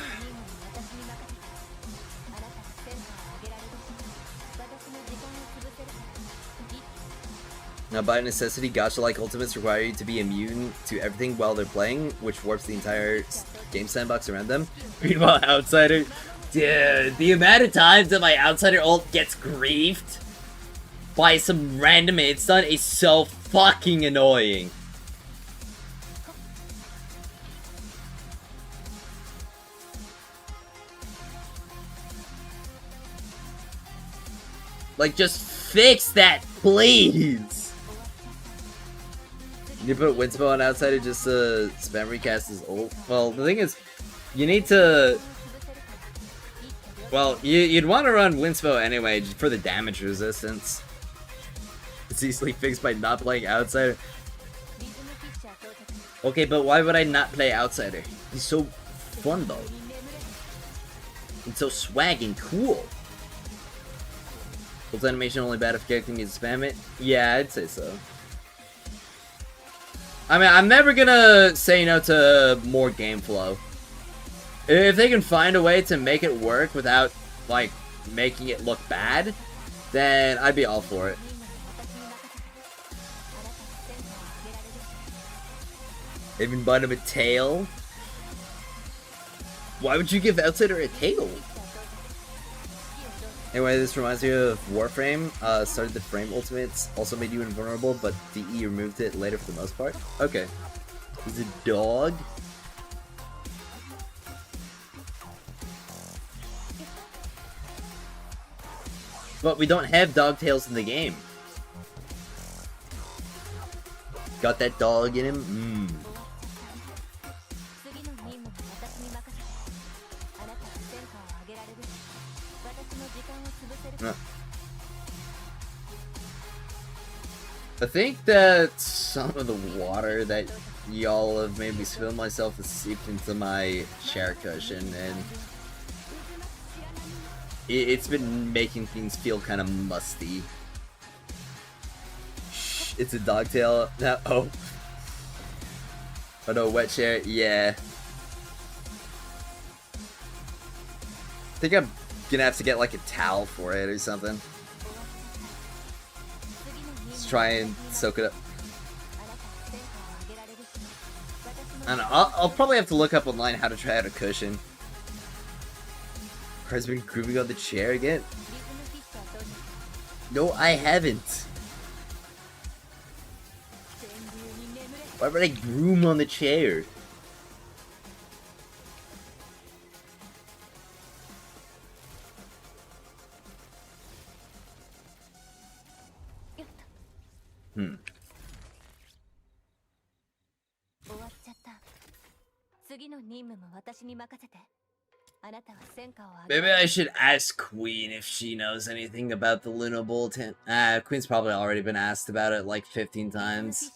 Now, by necessity, gacha-like ultimates require you to be immune to everything while they're playing, which warps the entire game sandbox around them. Meanwhile, Outsider... Dude, the amount of times that my Outsider ult gets griefed by some random hit-stun is so fucking annoying. Like, just fix that, please! You put Winspo on Outsider just to spam recast his ult? Well, the thing is, you need to... Well, you'd want to run Winspo anyway, just for the damage resistance. It's easily fixed by not playing Outsider. Okay, but why would I not play Outsider? He's so fun, though. He's so swag and cool. Ult animation only bad if character needs to spam it? Yeah, I'd say so. I mean, I'm never gonna say no to more game flow. If they can find a way to make it work without, like, making it look bad, then I'd be all for it. Even bought him a tail? Why would you give Outsider a tail? Anyway, this reminds me of Warframe. Started the Frame Ultimates, also made you invulnerable, but DE removed it later for the most part. Okay. He's a dog? But we don't have dog tails in the game. Got that dog in him? I think that some of the water that y'all have made me spill myself has seeped into my chair cushion, and it's been making things feel kind of musty. Shh, it's a dog tail. Oh. Oh no, wet chair. Yeah. I think I'm gonna have to get like a towel for it or something. Let's try and soak it up. I don't know, I'll probably have to look up online how to try out a cushion. Has been grooving on the chair again? No, I haven't. Why would I groom on the chair? Maybe I should ask Queen if she knows anything about the LUNO Bulletin. Queen's probably already been asked about it like 15 times.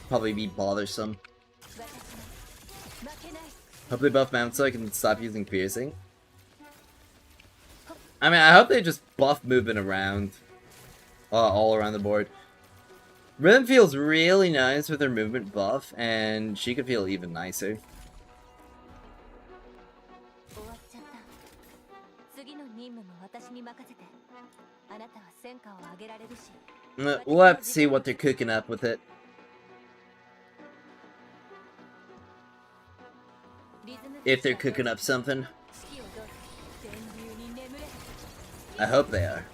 Probably be bothersome. Hope they buff mount so I can stop using piercing. I mean, I hope they just buff movement around. All around the board. Rhythm feels really nice with her movement buff, and she could feel even nicer. We'll have to see what they're cooking up with it. If they're cooking up something. I hope they are.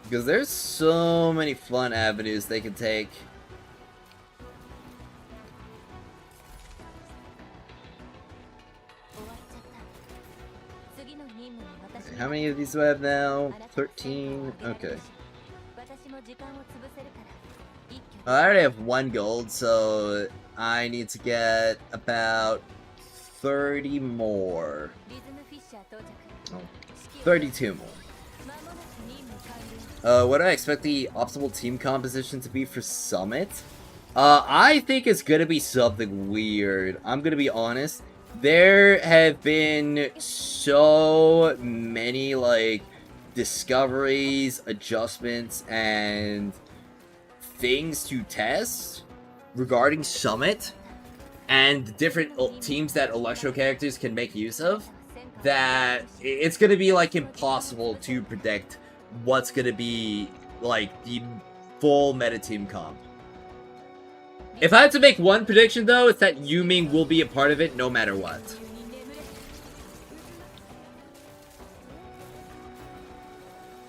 Because there's so many fun avenues they can take. How many of these do I have now? 13? Okay. I already have 1 gold, so I need to get about 30 more. Oh, 32 more. What do I expect the optimal team composition to be for Summit? I think it's gonna be something weird. I'm gonna be honest. There have been so many, like, discoveries, adjustments, and things to test regarding Summit and different teams that Electro characters can make use of, that it's gonna be, like, impossible to predict what's gonna be, like, the full meta team comp. If I had to make one prediction, though, it's that Yuming will be a part of it no matter what.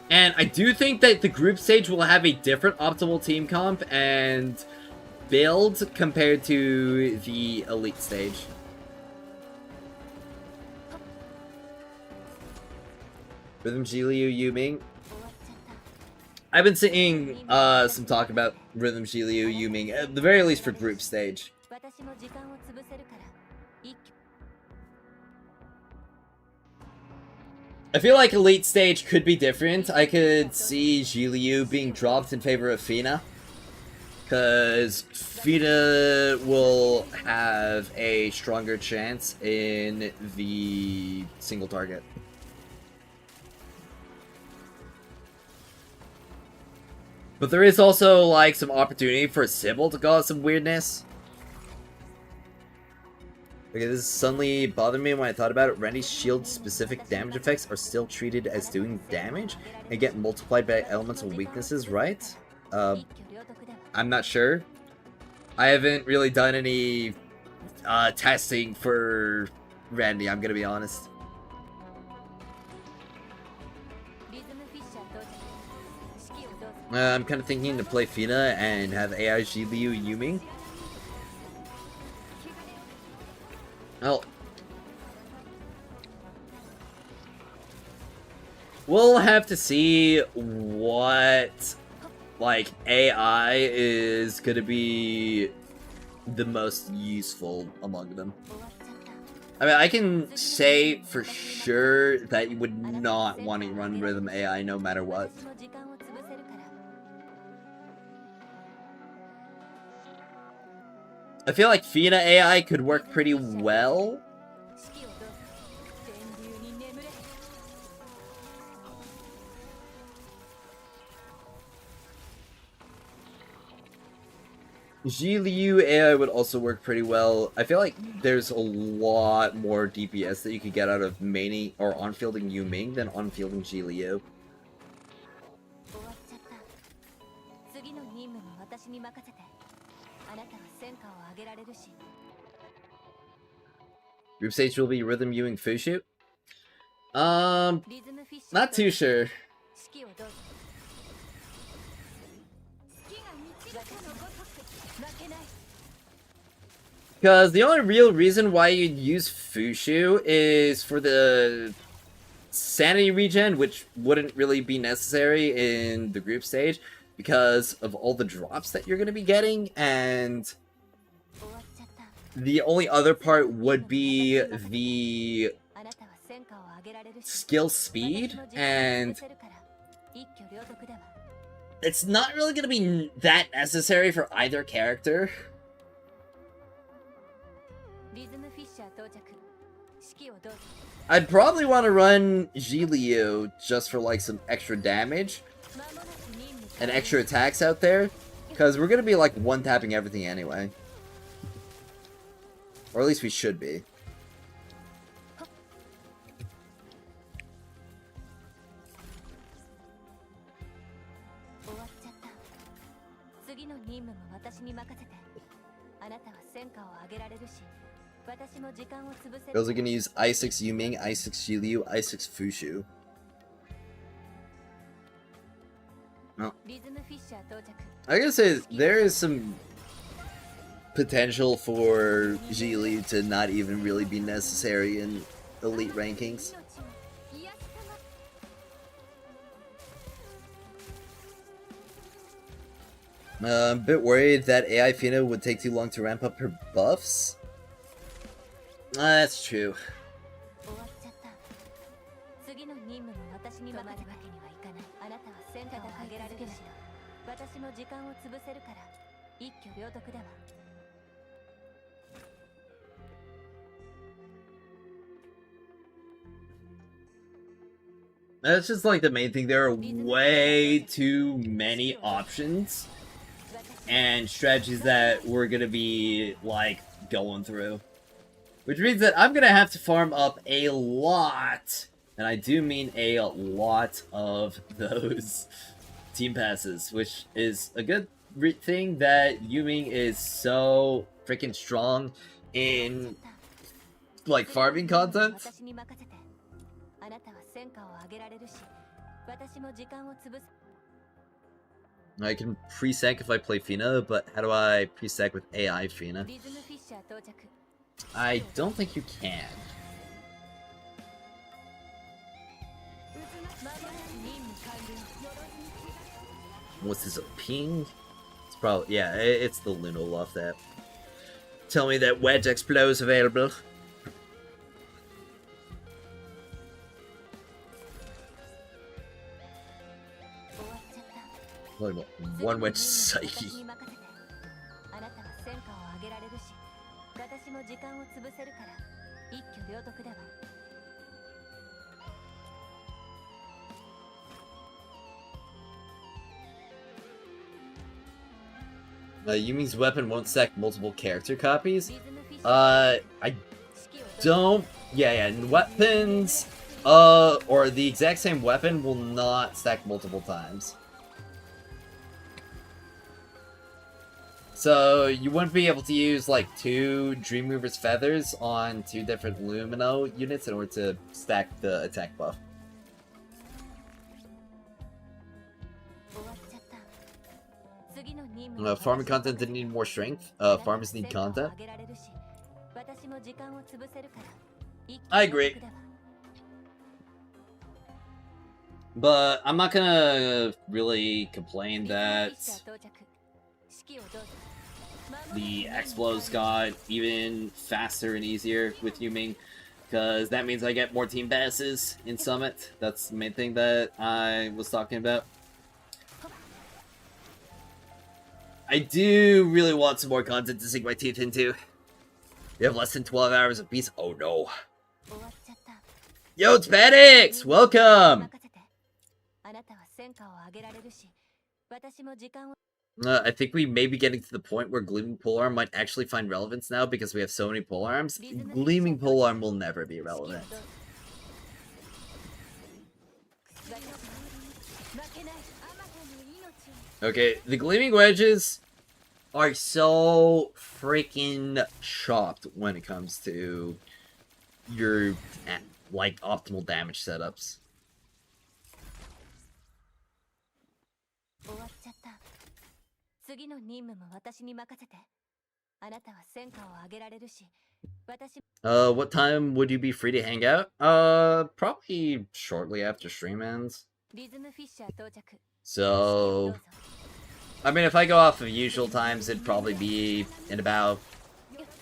And I do think that the group stage will have a different optimal team comp and build compared to the elite stage. Rhythm Shiryu Yuming. I've been seeing some talk about Rhythm Shiryu Yuming, at the very least for group stage. I feel like elite stage could be different. I could see Shiryu being dropped in favor of Fina, because Fina will have a stronger chance in the single target. But there is also, like, some opportunity for Sybil to cause some weirdness. Okay, this is suddenly bothering me when I thought about it. Randy's shield-specific damage effects are still treated as doing damage and get multiplied by elemental weaknesses, right? I'm not sure. I haven't really done any testing for Randy, I'm gonna be honest. I'm kind of thinking to play Fina and have AI Shiryu Yuming. Well, we'll have to see what, like, AI is gonna be the most useful among them. I mean, I can say for sure that you would not want to run Rhythm AI no matter what. I feel like Fina AI could work pretty well. Shiryu AI would also work pretty well. I feel like there's a lot more DPS that you could get out of maining or on-fielding Yuming than on-fielding Shiryu. Group stage will be Rhythm Yuming Fushu. Not too sure. Because the only real reason why you'd use Fushu is for the sanity regen, which wouldn't really be necessary in the group stage because of all the drops that you're going to be getting, and the only other part would be the skill speed, and it's not really going to be that necessary for either character. I'd probably want to run Shiryu just for, like, some extra damage and extra attacks out there, because we're going to be, like, one-tapping everything anyway. Or at least we should be. I was gonna use I6 Yuming, I6 Shiliu, I6 Fushu. No. I gotta say, there is some potential for Shiliu to not even really be necessary in elite rankings. I'm a bit worried that AI Fina would take too long to ramp up her buffs. That's true. That's just like the main thing. There are way too many options and strategies that we're gonna be like going through. Which means that I'm gonna have to farm up a lot, and I do mean a lot of those team passes, which is a good thing that Yuming is so freaking strong in like farming content. I can pre-sec if I play Fina, but how do I pre-sec with AI Fina? I don't think you can. What's this, a ping? It's probably, yeah, it's the LUNO loft app. Tell me that Wedge Explo is available. One Wedge Psyche. Yuming's weapon won't stack multiple character copies. I don't. Yeah. Weapons, or the exact same weapon will not stack multiple times. So you wouldn't be able to use like 2 Dreamweaver's Feathers on 2 different LUNO units in order to stack the attack buff. Farming content didn't need more strength. Farmers need content. I agree. But I'm not gonna really complain that the Explos got even faster and easier with Yuming, because that means I get more team passes in Summit. That's the main thing that I was talking about. I do really want some more content to sink my teeth into. You have less than 12 hours of peace? Oh no. Yo, it's Paddox! Welcome! I think we may be getting to the point where Gleaming Polearm might actually find relevance now because we have so many polearms. Gleaming Polearm will never be relevant. Okay, the Gleaming Wedges are so freaking chopped when it comes to your, like, optimal damage setups. What time would you be free to hang out? Probably shortly after stream ends. So, I mean, if I go off of usual times, it'd probably be in about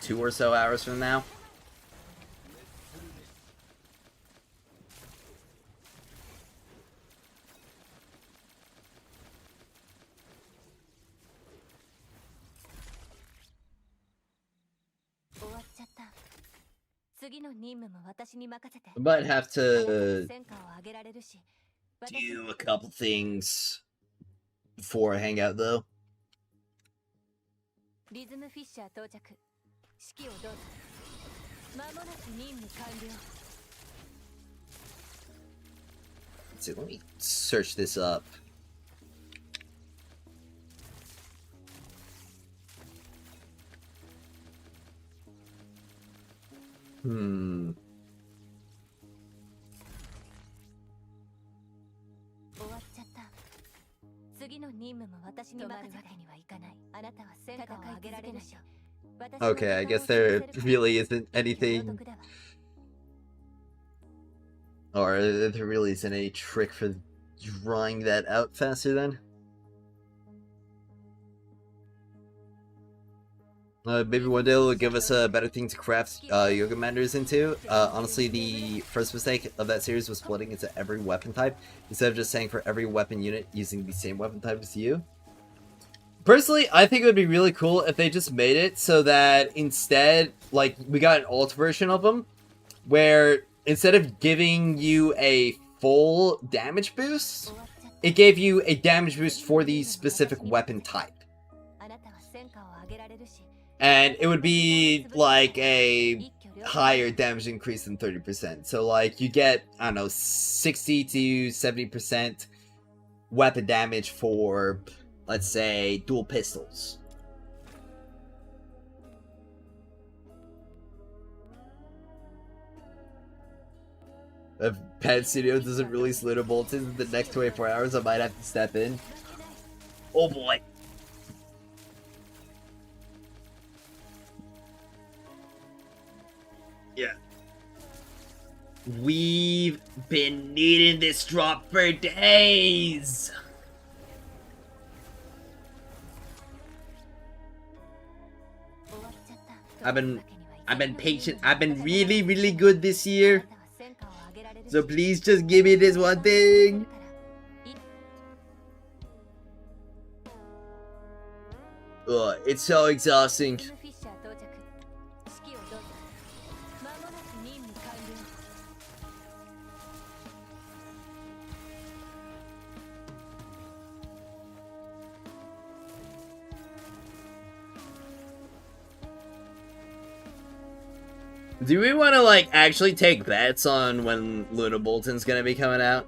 2 or so hours from now. I might have to do a couple things before I hang out, though. Let's see, let me search this up. Okay, I guess there really isn't anything, or there really isn't any trick for drawing that out faster then. Maybe one day it'll give us a better thing to craft yoga manders into. Honestly, the first mistake of that series was splitting into every weapon type, instead of just saying for every weapon unit using the same weapon type as you. Personally, I think it would be really cool if they just made it so that instead, like, we got an alt version of them, where instead of giving you a full damage boost, it gave you a damage boost for the specific weapon type. And it would be like a higher damage increase than 30%. So like you get, I don't know, 60 to 70% weapon damage for, let's say, dual pistols. If Pan Studio doesn't release LUNO Bulletins in the next 24 hours, I might have to step in. Oh boy. Yeah. We've been needing this drop for days. I've been patient. I've been really good this year. So please just give me this one thing. Ugh, it's so exhausting. Do we want to, like, actually take bets on when LUNO Bulletin's gonna be coming out?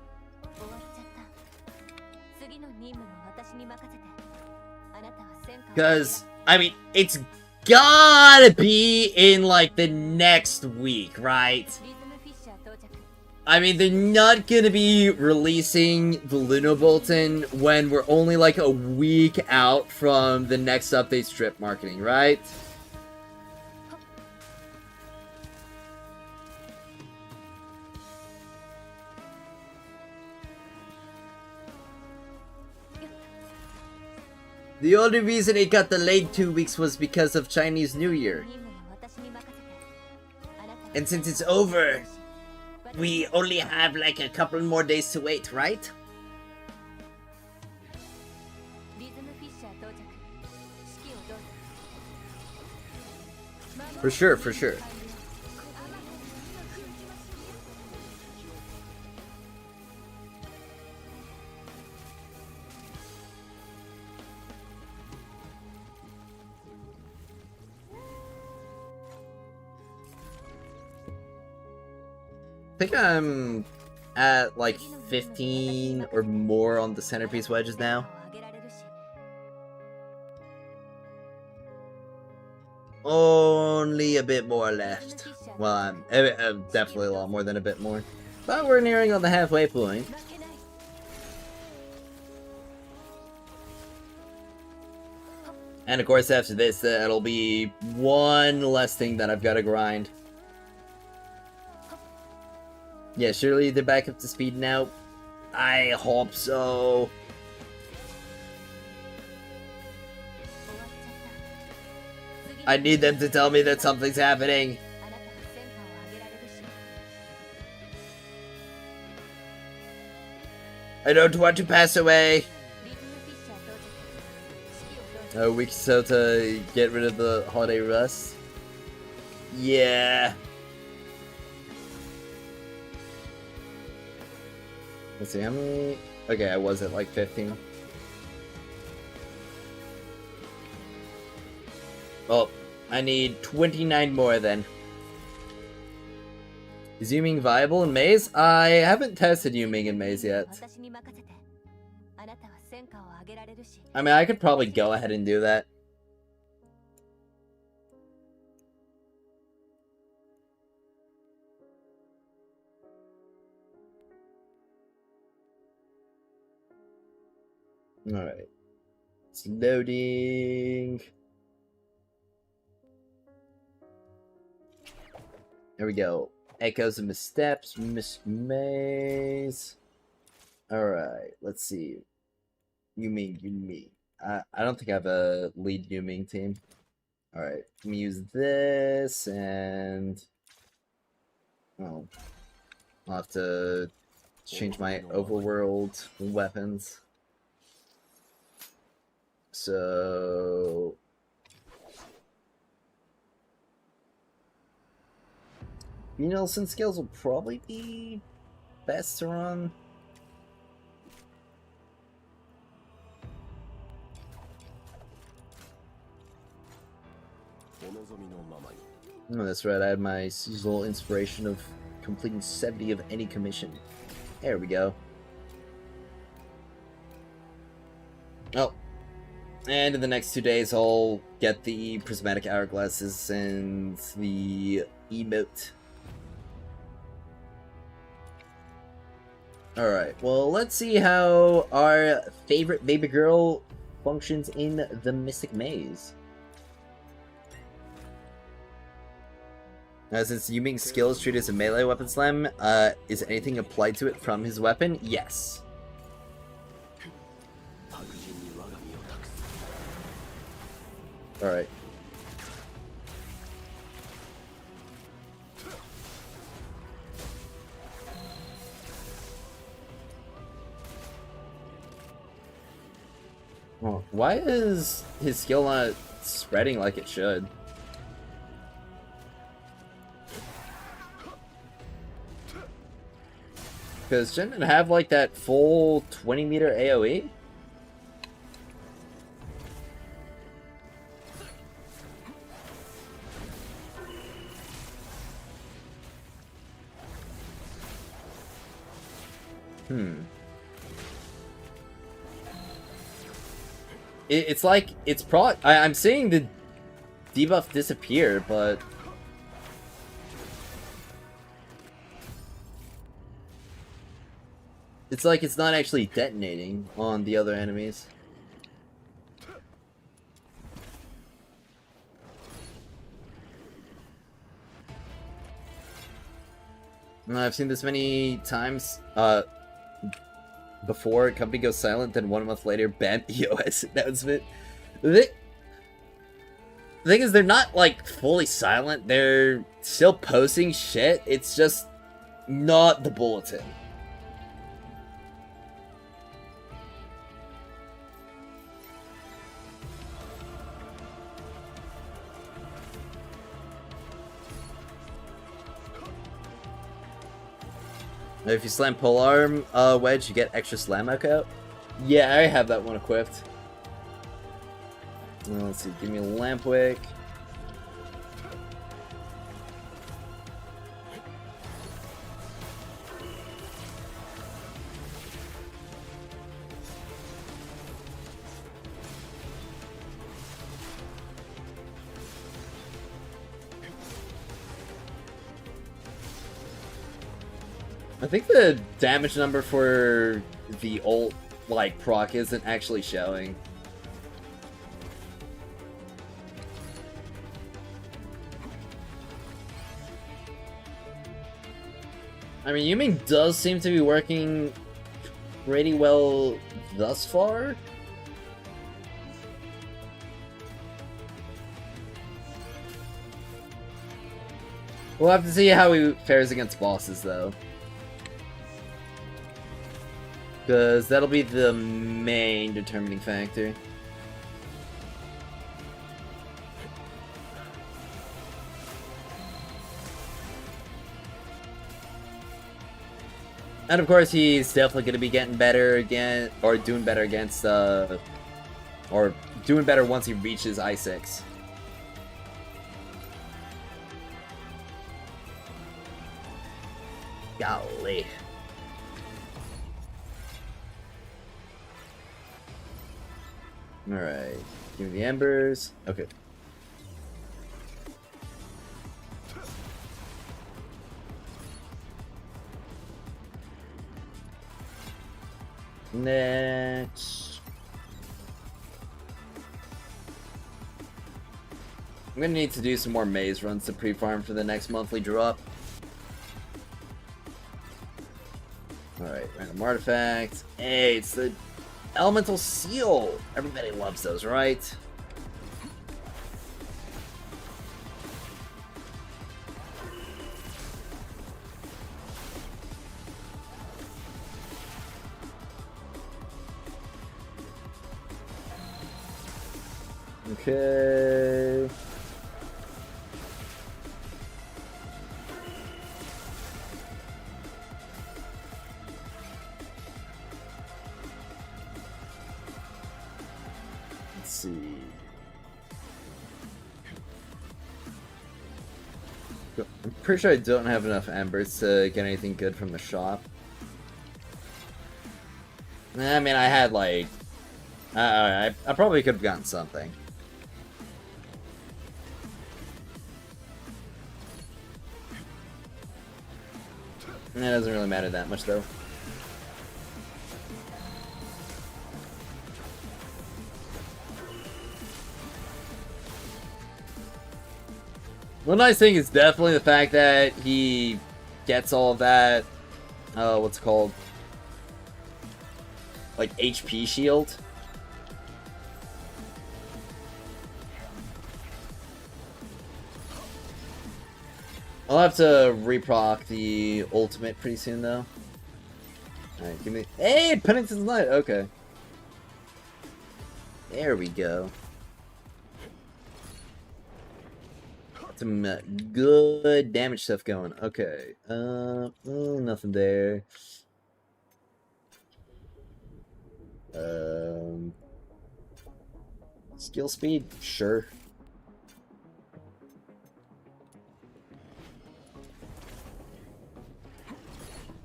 Because, I mean, it's gotta be in, like, the next week, right? I mean, they're not gonna be releasing the LUNO Bulletin when we're only, like, a week out from the next update strip marketing, right? The only reason it got delayed 2 weeks was because of Chinese New Year. And since it's over, we only have like a couple more days to wait, right? For sure, for sure. I think I'm at like 15 or more on the centerpiece wedges now. Only a bit more left. Well, I'm definitely a lot more than a bit more. But we're nearing on the halfway point. And of course after this, that'll be one less thing that I've got to grind. Yeah, surely they're back up to speed now. I hope so. I need them to tell me that something's happening. I don't want to pass away. A week or so to get rid of the holiday rust. Yeah. Let's see, how many? Okay, I was at like 15. Well, I need 29 more then. Is Yuming viable in Maze? I haven't tested Yuming in Maze yet. I mean, I could probably go ahead and do that. Alright. It's loading. There we go. Echoes of missteps, Miss Maze. Alright, let's see. Yuming. I don't think I have a lead Yuming team. Alright, let me use this and... Oh. I'll have to change my overworld weapons. So... Nelson skills will probably be best to run. Oh, that's right, I had my seasonal inspiration of completing 70 of any commission. There we go. Oh. And in the next 2 days, I'll get the prismatic hourglasses and the emote. Alright, well, let's see how our favorite baby girl functions in the Mystic Maze. Since Yuming's skill is treated as a melee weapon slam, is anything applied to it from his weapon? Yes. Alright. Oh, why is his skill not spreading like it should? Because shouldn't it have like that full 20-meter AoE? It's like, it's I'm seeing the debuff disappear, but... It's like it's not actually detonating on the other enemies. I've seen this many times, before a company goes silent, then 1 month later, bam, EOS announcement. The thing is, they're not, like, fully silent. They're still posting shit. It's just not the bulletin. If you slam polearm wedge, you get extra slam knockout. Yeah, I have that one equipped. Let's see, give me a Lampwick. I think the damage number for the ult, like, proc isn't actually showing. I mean, Yuming does seem to be working pretty well thus far. We'll have to see how he fares against bosses, though. Because that'll be the main determining factor. And of course, he's definitely going to be getting better again, or doing better against, or doing better once he reaches I6. Golly. Alright. Give me the embers. Okay. Next. I'm gonna need to do some more maze runs to pre-farm for the next monthly drop. Alright, random artifact. Hey, it's the elemental seal. Everybody loves those, right? Okay. Let's see. I'm pretty sure I don't have enough embers to get anything good from the shop. I mean, I had like... I probably could have gotten something. It doesn't really matter that much, though. One nice thing is definitely the fact that he gets all of that, what's it called? Like, HP shield. I'll have to reproc the ultimate pretty soon, though. Alright, give me... Hey! Penitent's Light! Okay. There we go. Some good damage stuff going. Okay. Nothing there. Skill speed? Sure.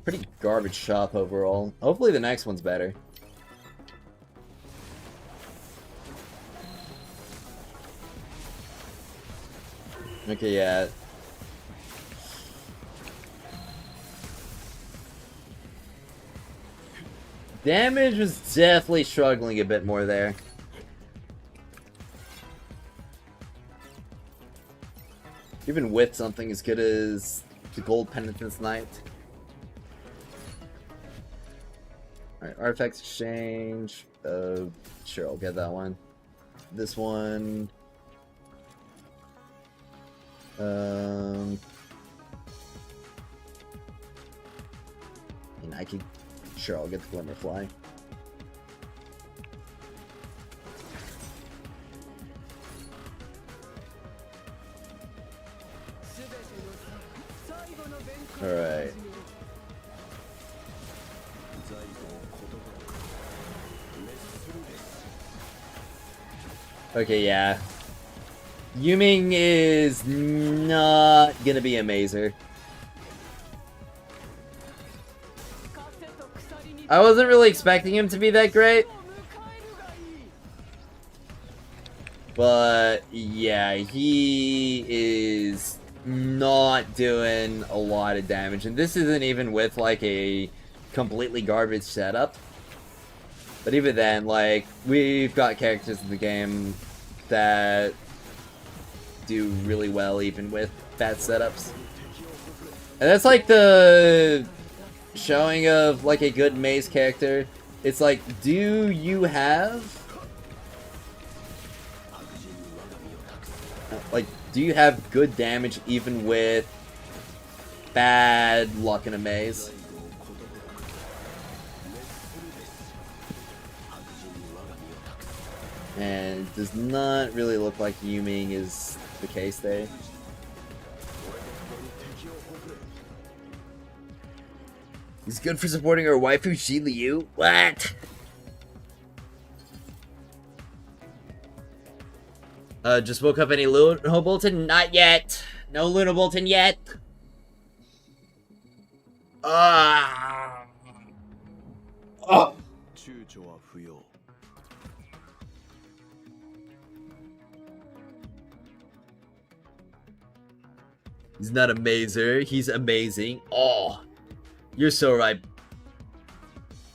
Pretty garbage shop overall. Hopefully the next one's better. Okay, yeah. Damage was definitely struggling a bit more there. Even with something as good as the Gold Penitent's Knight. Alright, Artifacts Exchange. Sure, I'll get that one. This one. And I can... Sure, I'll get the Glimmerfly. Alright. Okay, yeah. Yuming is not gonna be a mazer. I wasn't really expecting him to be that great. But yeah, he is not doing a lot of damage. And this isn't even with like a completely garbage setup. But even then, like, we've got characters in the game that do really well even with bad setups. And that's like the showing of like a good maze character. It's like, do you have good damage even with bad luck in a maze? And it does not really look like Yuming is the case there. He's good for supporting our waifu Xi Liu? What? Just woke up. Any LUNO bulletin? Not yet. No LUNO bulletin yet. Ah. Oh. He's not a mazer. He's amazing. Oh, you're so right.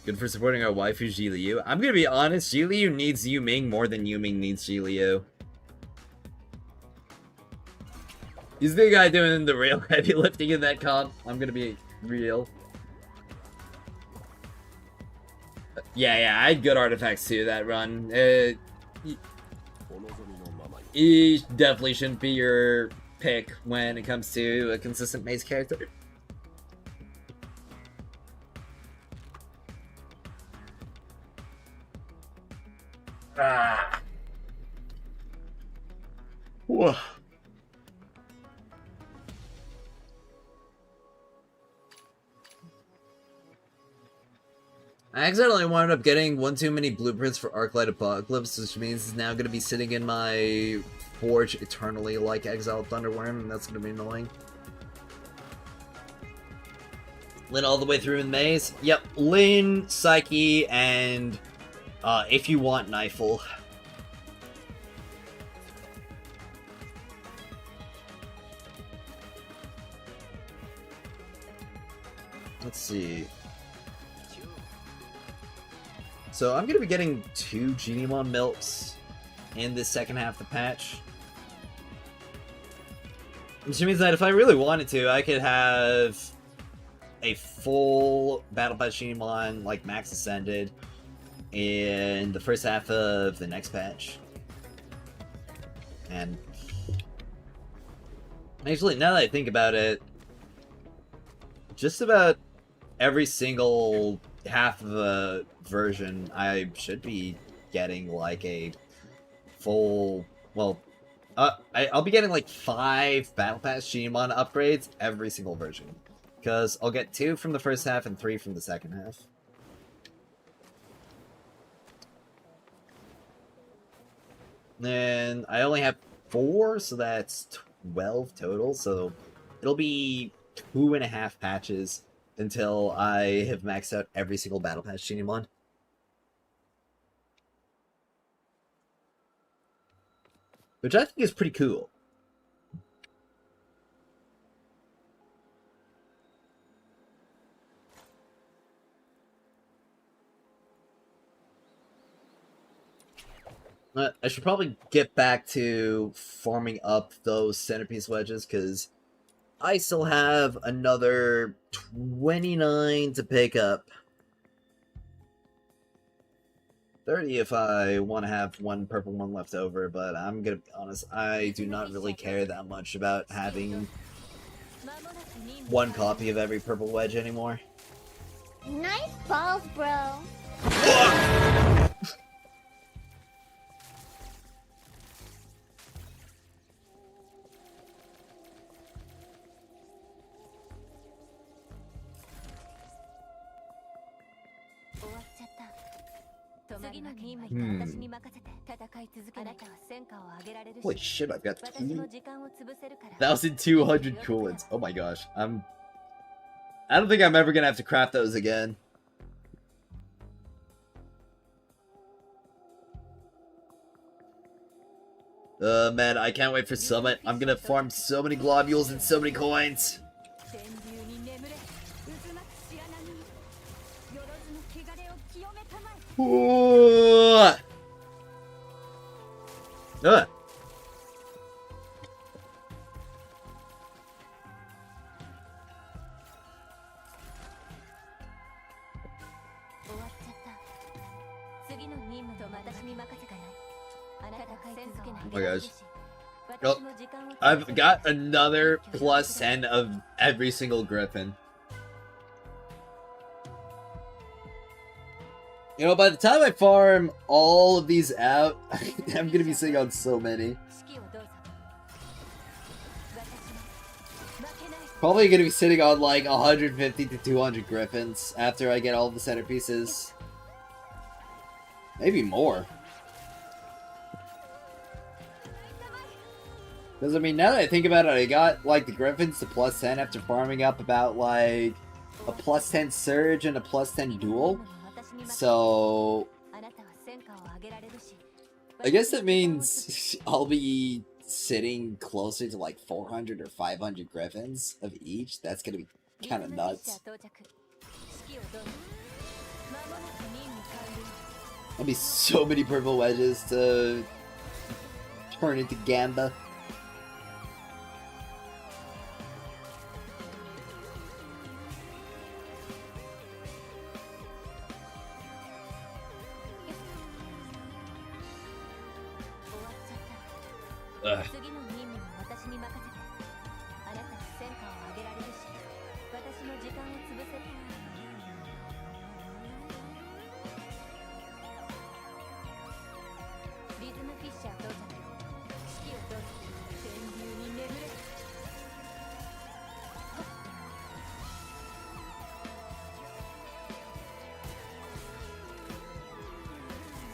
Good for supporting our waifu Jiliu. I'm gonna be honest, Jiliu needs Yuming more than Yuming needs Jiliu. He's the guy doing the real heavy lifting in that comp. I'm gonna be real. Yeah, I had good artifacts too that run. He definitely shouldn't be your pick when it comes to a consistent maze character. Whoa. I accidentally wound up getting one too many blueprints for Arclight Apocalypse, which means it's now going to be sitting in my forge eternally like Exiled Thunderworm, and that's going to be annoying. Lin all the way through in the maze? Yep, Lin, Psyche, and if you want, Knifel. Let's see. So I'm going to be getting 2 Genimon Milks in this second half of the patch. Which means that if I really wanted to, I could have a full Battle Pass Genimon, like Max Ascended, in the first half of the next patch. And actually, now that I think about it, just about every single half of a version, I should be getting like a full, well, I'll be getting like 5 Battle Pass Genimon upgrades every single version. Because I'll get 2 from the first half and 3 from the second half. And I only have 4, so that's 12 total, so it'll be 2.5 patches until I have maxed out every single Battle Pass Genimon. Which I think is pretty cool. I should probably get back to farming up those centerpiece wedges, because I still have another 29 to pick up. 30 if I want to have one purple one left over, but I'm gonna be honest, I do not really care that much about having one copy of every purple wedge anymore. Nice balls, bro. Holy shit, I've got 2,200 coolants. Oh my gosh. I don't think I'm ever gonna have to craft those again. Man, I can't wait for Summit. I'm gonna farm so many globules and so many coins. Ooh. Oh my gosh. Well, I've got another plus 10 of every single Griffin. You know, by the time I farm all of these out, I'm gonna be sitting on so many. Probably gonna be sitting on like 150 to 200 Griffins after I get all the centerpieces. Maybe more. Because, I mean, now that I think about it, I got, like, the Griffins to plus 10 after farming up about, like, a +10 surge and a +10 duel. So I guess that means I'll be sitting closer to like 400 or 500 griffins of each. That's gonna be kind of nuts. There'll be so many purple wedges to turn into Gamba. Ugh.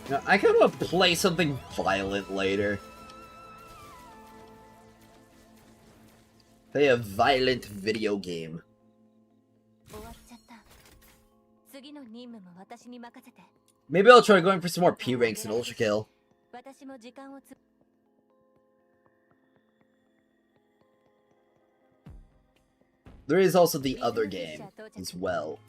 Now, I kind of want to play something violent later. Play a violent video game. Maybe I'll try going for some more P ranks and Ultra Kill. There is also the other game as well.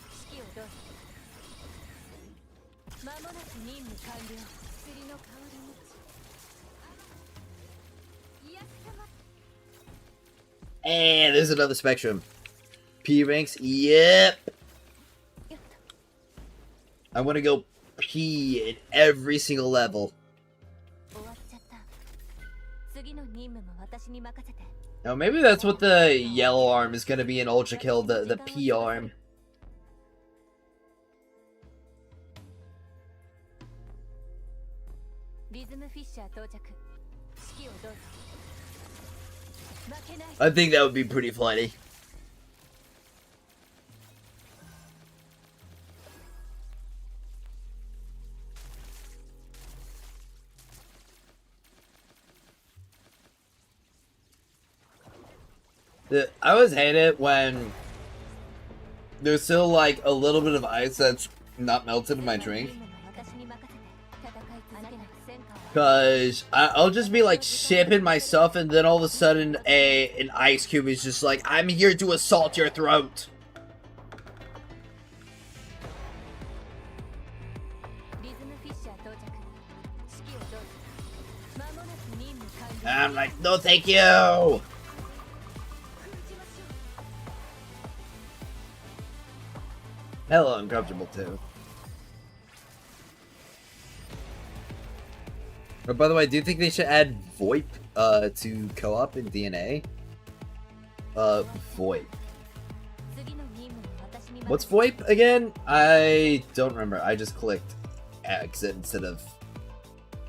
And there's another spectrum. P ranks, yep. I want to go P in every single level. Now maybe that's what the yellow arm is going to be in Ultra Kill, the P arm. I think that would be pretty funny. I always hate it when there's still like a little bit of ice that's not melted in my drink. Because I'll just be like shipping myself and then all of a sudden an ice cube is just like, I'm here to assault your throat. And I'm like, no thank you. Hella uncomfortable too. But by the way, do you think they should add VoIP to co-op in DNA? VoIP. What's VoIP again? I don't remember. I just clicked exit instead of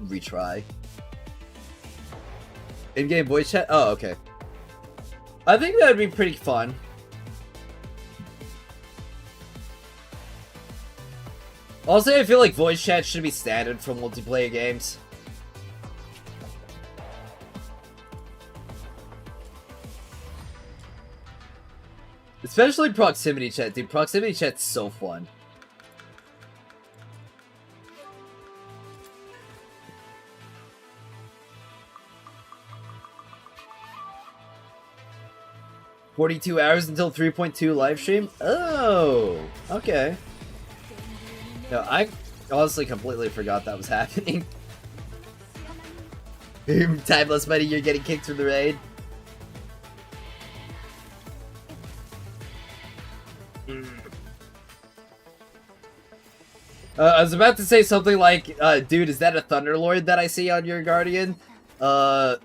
retry. In-game voice chat? Oh, okay. I think that would be pretty fun. Also, I feel like voice chat should be standard for multiplayer games. Especially proximity chat, dude. Proximity chat's so fun. "42 hours until 3.2 live stream." Oh, okay. No, I honestly completely forgot that was happening. Timeless buddy, you're getting kicked from the raid. I was about to say something like, dude, is that a Thunderlord that I see on your Guardian? But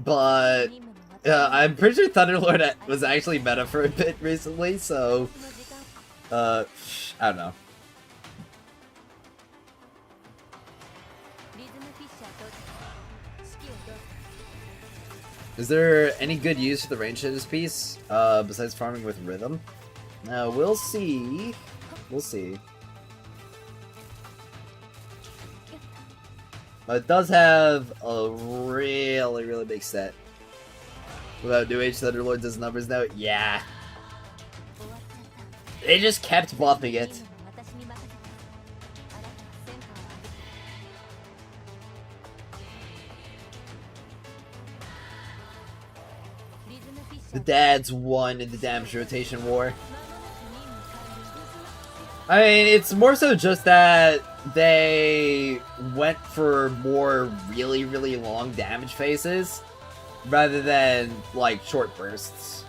I'm pretty sure Thunderlord was actually meta for a bit recently, so I don't know. Is there any good use for the range in this piece, besides farming with rhythm? We'll see. We'll see. But it does have a really, really big set. Without New Age Thunderlord does numbers now? Yeah. They just kept buffing it. The dads won in the damage rotation war. I mean, it's more so just that they went for more really, really long damage phases rather than, like, short bursts.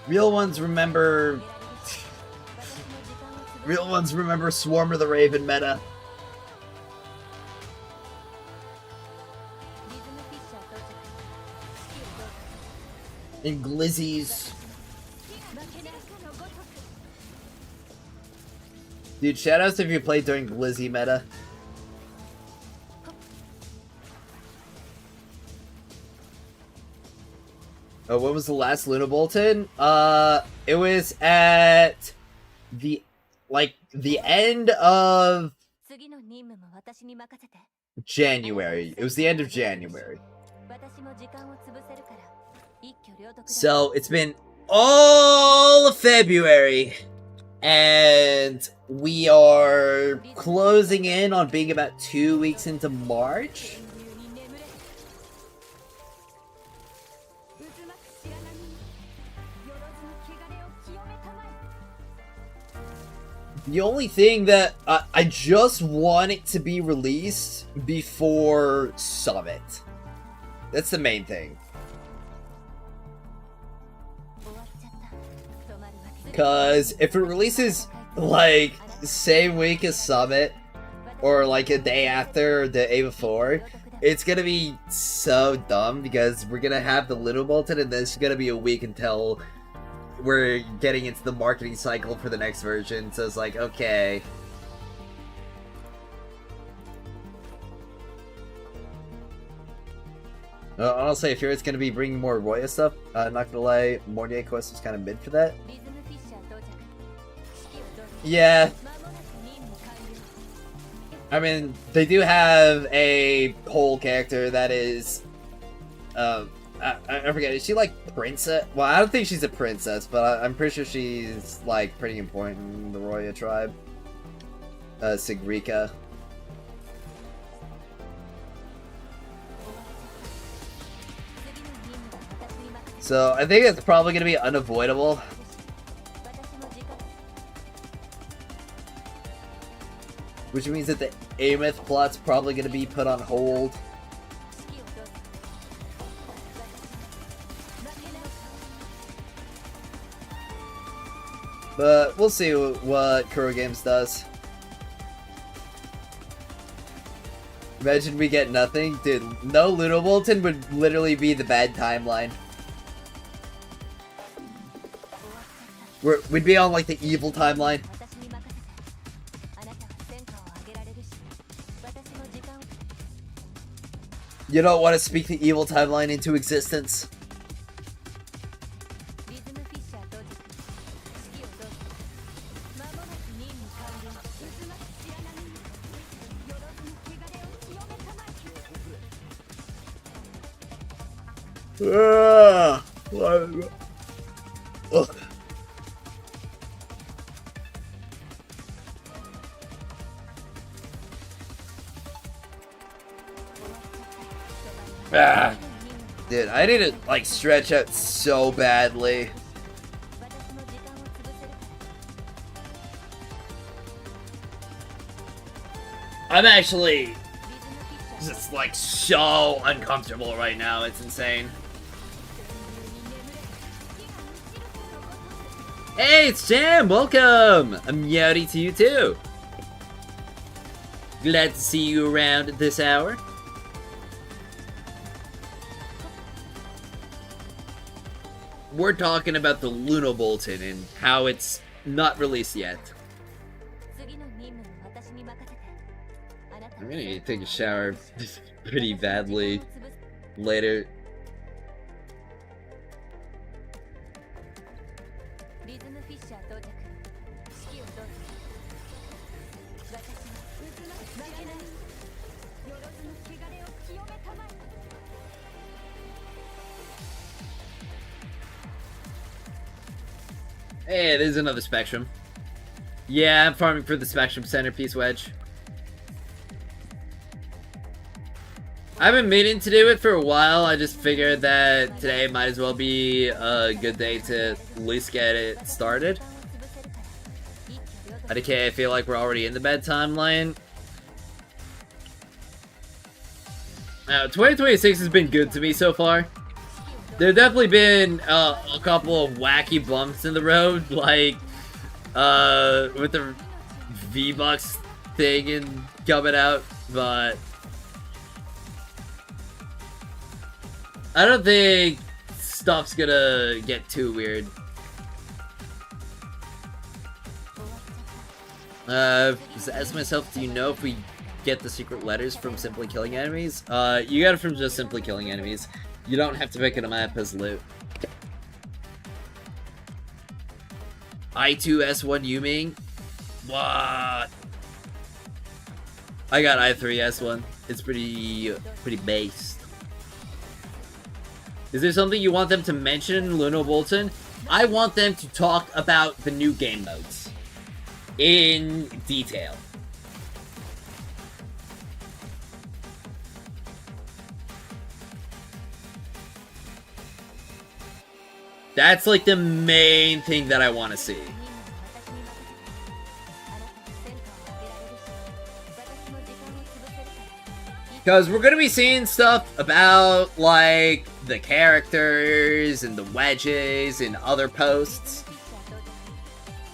Real ones remember Swarmer the Raven meta. And Glizzies. Dude, shoutouts if you played during Glizzy meta. Oh, what was the last LUNO Bulletin? It was at the end of January. It was the end of January. So it's been all of February, and we are closing in on being about 2 weeks into March. The only thing that I just want it to be released before Summit. That's the main thing. Because if it releases, like, the same week as Summit, or, like, a day after, or the day before, it's gonna be so dumb, because we're gonna have the LUNO Bulletin, and then it's gonna be a week until we're getting into the marketing cycle for the next version, so it's like, okay. Honestly, I fear it's gonna be bringing more Roya stuff. Not gonna lie, Mornier quest was kind of mid for that. Yeah. I mean, they do have a whole character that is, I forget, is she like princess? Well, I don't think she's a princess, but I'm pretty sure she's like pretty important in the Roya tribe. Sigrika. So I think it's probably going to be unavoidable. Which means that the Ameth plot's probably going to be put on hold. But we'll see what Kuro Games does. Imagine we get nothing. Dude, no LUNO Bulletin would literally be the bad timeline. We'd be on like the evil timeline. You don't want to speak the evil timeline into existence. Ugh. Ah. Dude, I need to like stretch out so badly. I'm actually just like so uncomfortable right now, it's insane. Hey, it's Jam! Welcome! I'm meowdy to you too. Glad to see you around this hour. We're talking about the LUNO Bulletin and how it's not released yet. I'm gonna need to take a shower pretty badly later. Hey, there's another Spectrum. Yeah, I'm farming for the Spectrum Centerpiece Wedge. I've been meaning to do it for a while. I just figured that today might as well be a good day to at least get it started. Okay, I feel like we're already in the bed timeline. Now, 2026 has been good to me so far. There have definitely been a couple of wacky bumps in the road, like with the V-Bucks thing and coming out, but I don't think stuff's gonna get too weird. Just ask myself, do you know if we get the secret letters from simply killing enemies? You got it from just simply killing enemies. You don't have to pick it a map as loot. I2S1 Yuming? What? I got I3S1. It's pretty based. Is there something you want them to mention in LUNO Bulletin? I want them to talk about the new game modes in detail. That's like the main thing that I want to see. Because we're going to be seeing stuff about, like, the characters and the wedges and other posts.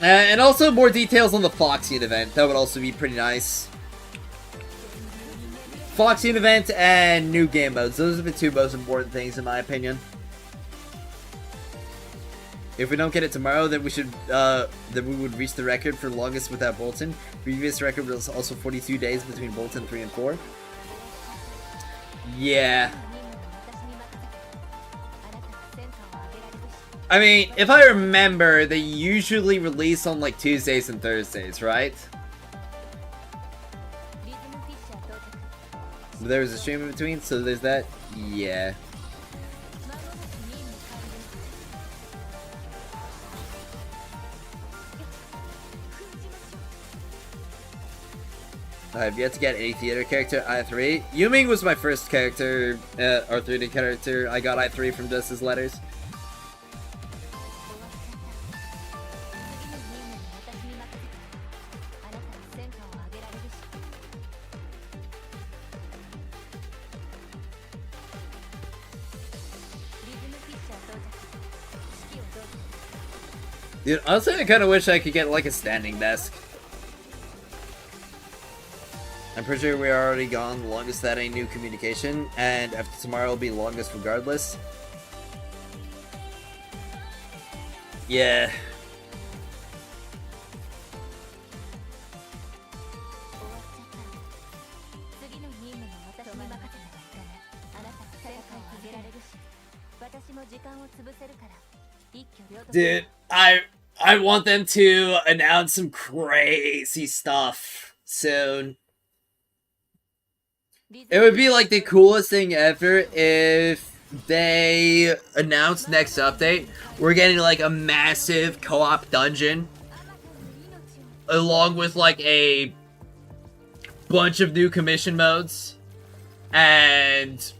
And also more details on the Foxian event. That would also be pretty nice. Foxian event and new game modes. Those are the two most important things in my opinion. If we don't get it tomorrow, then we should, then we would reach the record for longest without Bulletin. Previous record was also 42 days between Bulletin 3 and 4. Yeah. I mean, if I remember, they usually release on, like, Tuesdays and Thursdays, right? There was a stream in between, so there's that. Yeah. I've yet to get any theater character, I3. Yuming was my first character, or 3D character. I got I3 from just his letters. Dude, honestly, I kind of wish I could get, like, a standing desk. I'm pretty sure we're already gone longest that ain't new communication, and after tomorrow will be longest regardless. Yeah. Dude, I want them to announce some crazy stuff soon. It would be like the coolest thing ever if they announced next update we're getting like a massive co-op dungeon along with like a bunch of new commission modes, and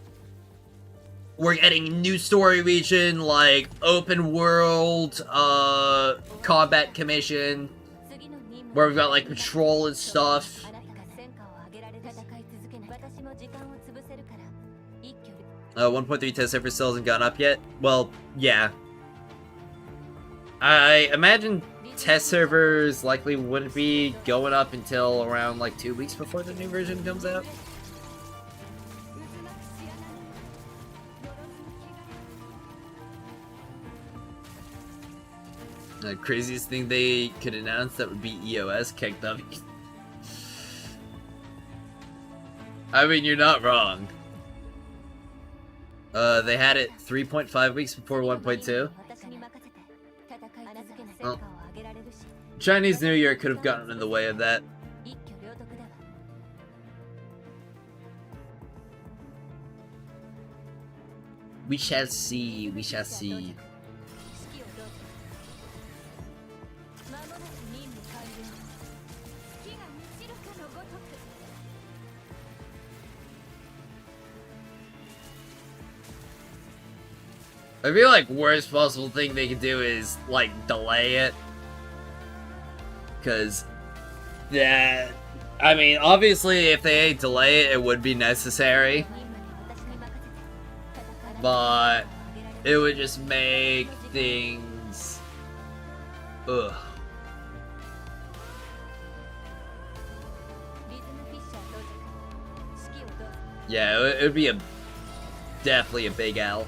we're getting new story region, like open world combat commission where we've got like patrol and stuff. 1.3 test server still hasn't gone up yet. Well, yeah. I imagine test servers likely wouldn't be going up until around like 2 weeks before the new version comes out. The craziest thing they could announce that would be EOS kicked up. I mean, you're not wrong. They had it 3.5 weeks before 1.2. Well, Chinese New Year could have gotten in the way of that. We shall see, we shall see. I feel like worst possible thing they could do is, like, delay it. Because, yeah, I mean, obviously if they delay it, it would be necessary. But it would just make things... ugh. Yeah, it would be definitely a big L.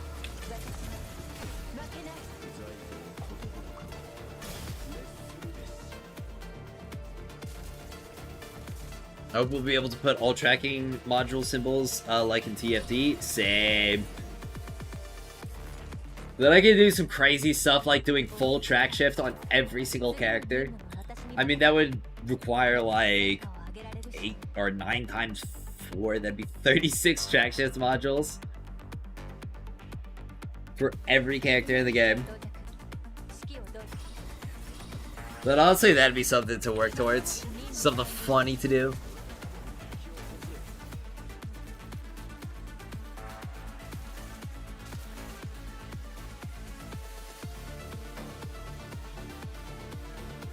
I hope we'll be able to put all tracking module symbols like in TFD. Same. Then I can do some crazy stuff like doing full track shift on every single character. I mean, that would require like 8 or 9 times 4. That'd be 36 track shift modules for every character in the game. But honestly, that'd be something to work towards. Something funny to do.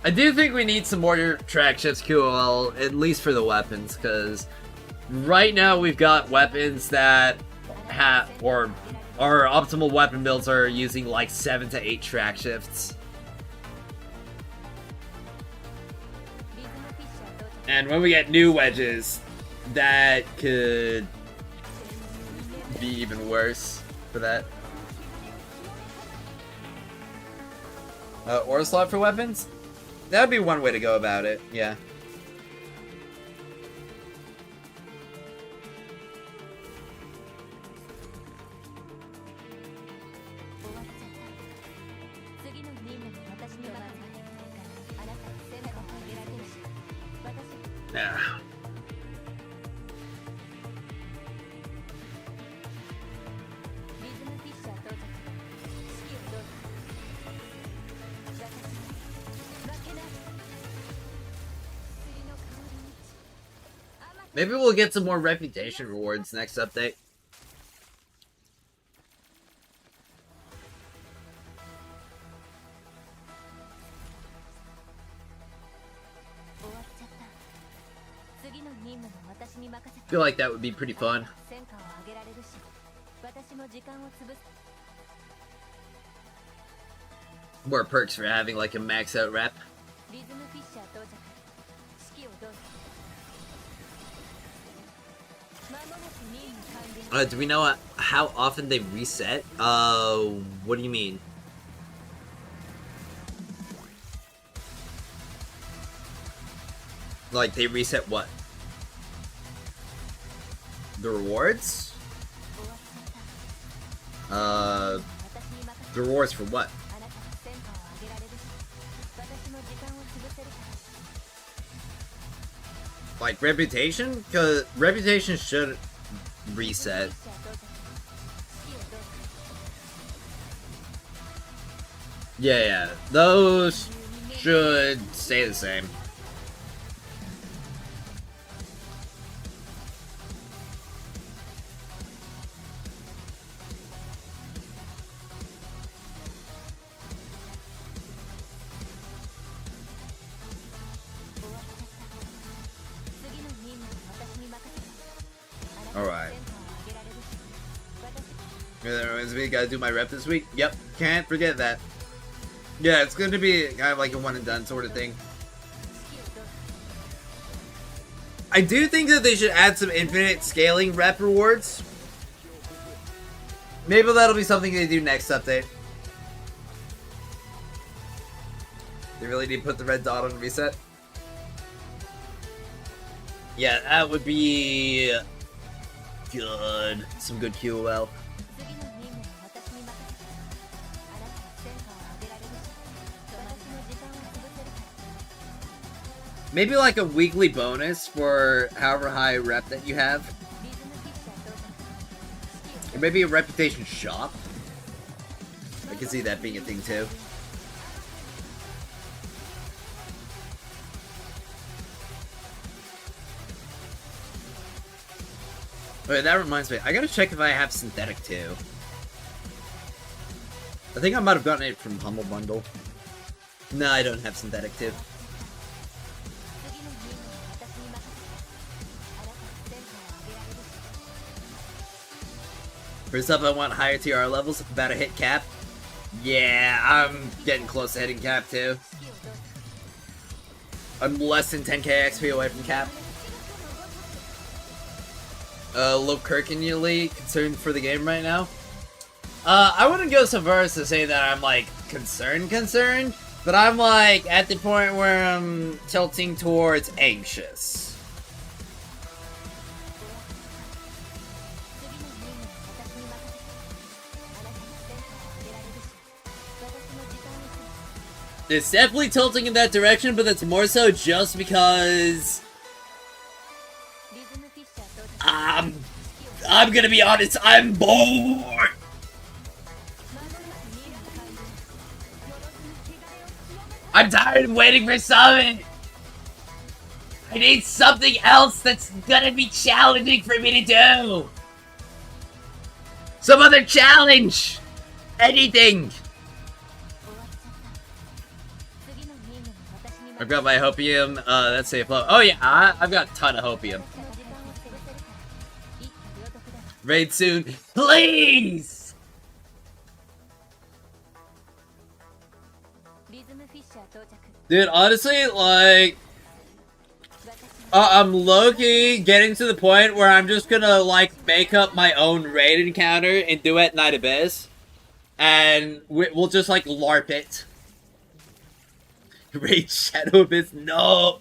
I do think we need some more track shifts QOL, at least for the weapons, because right now we've got weapons that have, or our optimal weapon builds are using like 7 to 8 track shifts. And when we get new wedges, that could be even worse for that. Aura slot for weapons? That would be one way to go about it, yeah. Yeah. Maybe we'll get some more reputation rewards next update. I feel like that would be pretty fun. More perks for having like a max out rep. Do we know how often they reset? What do you mean? Like, they reset what? The rewards? The rewards for what? Like, reputation? Because reputation should reset. Yeah, those should stay the same. Alright. That reminds me, gotta do my rep this week. Yep, can't forget that. Yeah, it's gonna be kind of like a one and done sort of thing. I do think that they should add some infinite scaling rep rewards. Maybe that'll be something they do next update. They really need to put the red dot on reset. Yeah, that would be good. Some good QOL. Maybe like a weekly bonus for however high rep that you have. Or maybe a reputation shop. I can see that being a thing too. Okay, that reminds me. I gotta check if I have synthetic too. I think I might have gotten it from Humble Bundle. No, I don't have synthetic too. First up, I want higher TR levels, about to hit cap. Yeah, I'm getting close to hitting cap too. I'm less than 10k XP away from cap. Low Kirkinly concerned for the game right now. I wouldn't go so far as to say that I'm like concerned, but I'm like at the point where I'm tilting towards anxious. It's definitely tilting in that direction, but that's more so just because I'm gonna be honest, I'm bored. I'm tired of waiting for something. I need something else that's gonna be challenging for me to do. Some other challenge. Anything. I've got my hopium, that's safe low. Oh yeah, I've got a ton of hopium. Raid soon. Please! Dude, honestly, like, I'm low-key getting to the point where I'm just gonna, like, make up my own raid encounter in Duet Night Abyss. And we'll just, like, LARP it. Raid Shadow Abyss, no!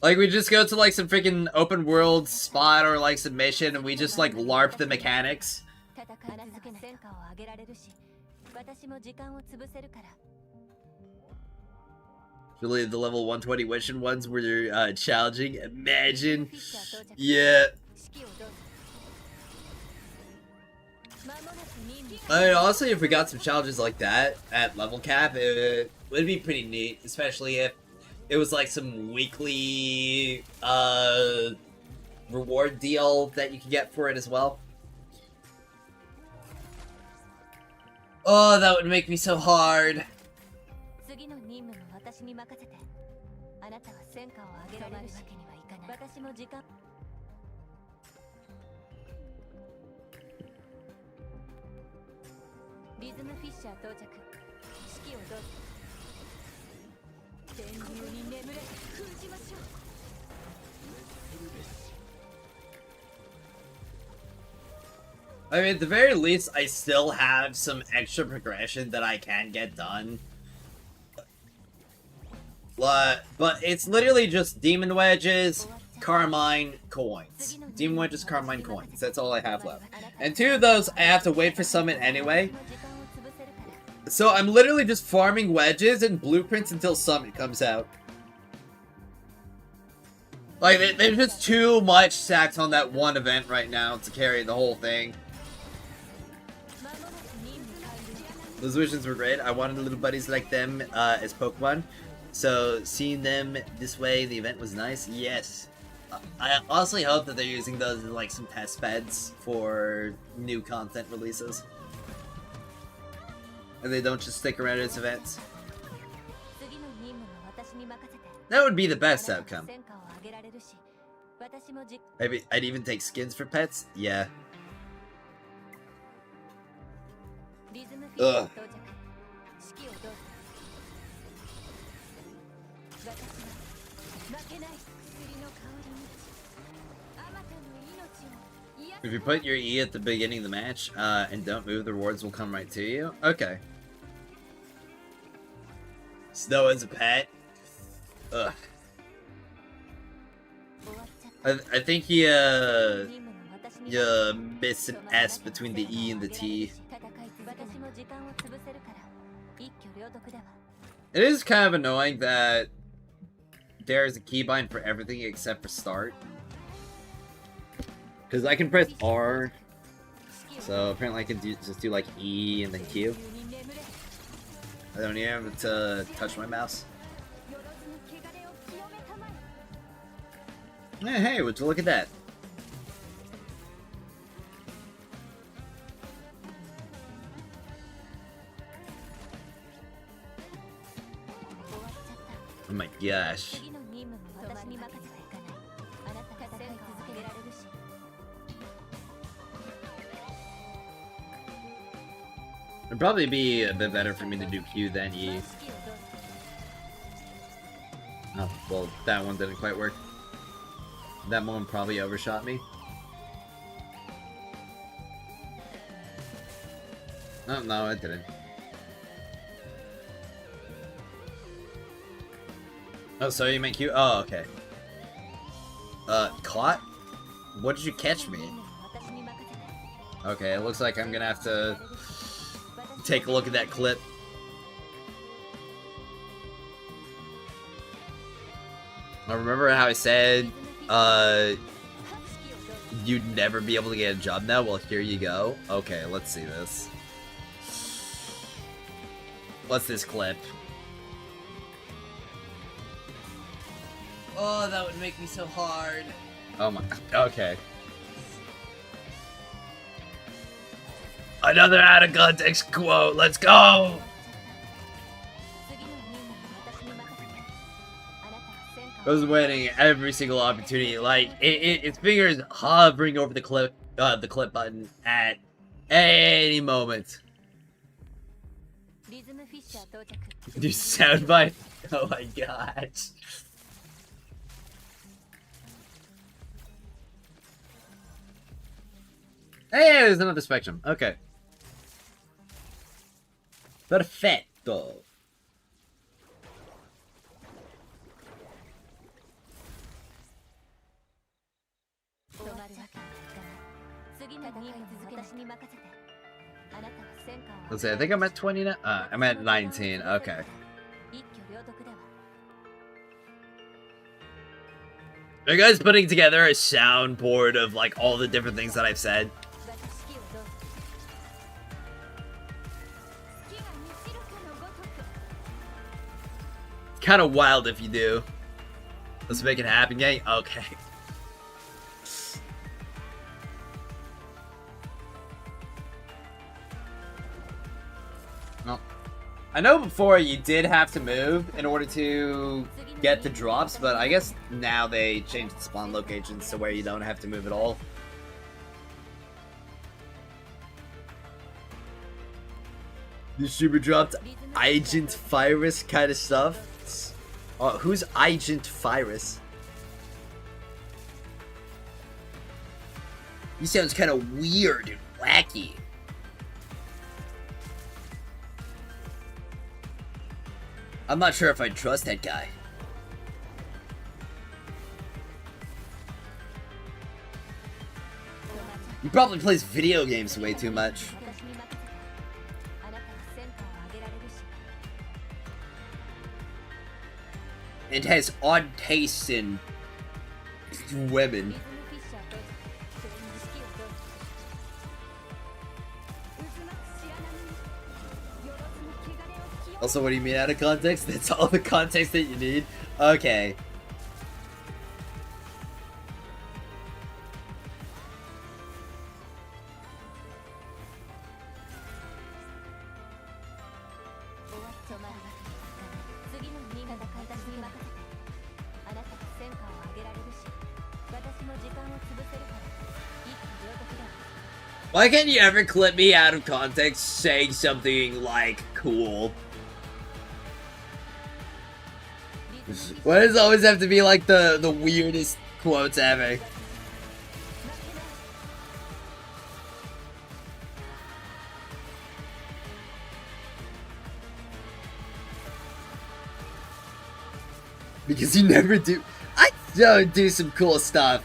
Like, we just go to, like, some freaking open world spot or, like, some mission, and we just, like, LARP the mechanics. Really, the level 120 Wishing ones were challenging. Imagine. Yeah. I mean, honestly, if we got some challenges like that at level cap, it would be pretty neat, especially if it was like some weekly reward deal that you could get for it as well. Oh, that would make me so hard. I mean, at the very least, I still have some extra progression that I can get done. But it's literally just Demon Wedges, Carmine, coins. Demon Wedges, Carmine, coins. That's all I have left. And 2 of those, I have to wait for Summit anyway. So I'm literally just farming wedges and blueprints until Summit comes out. Like, there's just too much stacks on that one event right now to carry the whole thing. Those visions were great. I wanted little buddies like them as Pokemon. So seeing them this way, the event was nice. Yes. I honestly hope that they're using those as like some test beds for new content releases. And they don't just stick around at its events. That would be the best outcome. Maybe I'd even take skins for pets? Yeah. Ugh. If you put your E at the beginning of the match, and don't move, the rewards will come right to you. Okay. Snow as a pet? Ugh. I think you miss an S between the E and the T. It is kind of annoying that there is a keybind for everything except for start. Because I can press R, so apparently I can just do like E and then Q. I don't even have to touch my mouse. Hey, would you look at that? gosh. It'd probably be a bit better for me to do Q than E. Oh, well, that one didn't quite work. That one probably overshot me. Oh, no, it didn't. Oh, so you meant Q? Oh, okay. Caught? What did you catch me? Okay, it looks like I'm gonna have to take a look at that clip. I remember how I said, you'd never be able to get a job now? Well, here you go. Okay, let's see this. What's this clip? Oh, that would make me so hard. Oh my, okay. Another out of context quote, let's go! I was waiting every single opportunity, like, its fingers hovering over the clip button at any moment. Do soundbite? Oh my gosh. Hey, there's another spectrum. Okay. Perfetto. Let's see, I think I'm at 20 now. I'm at 19. Okay. Are you guys putting together a soundboard of like all the different things that I've said? Kind of wild if you do. Let's make it happen, gang. Okay. Well, I know before you did have to move in order to get the drops, but I guess now they changed the spawn locations to where you don't have to move at all. The super dropped Agent Virus kind of stuff. Oh, who's Agent Virus? He sounds kind of weird and wacky. I'm not sure if I trust that guy. He probably plays video games way too much. And has odd tastes in women. Also, what do you mean out of context? That's all the context that you need? Okay. Why can't you ever clip me out of context saying something like cool? Why does it always have to be like the weirdest quotes ever? Because you never do. I don't do some cool stuff.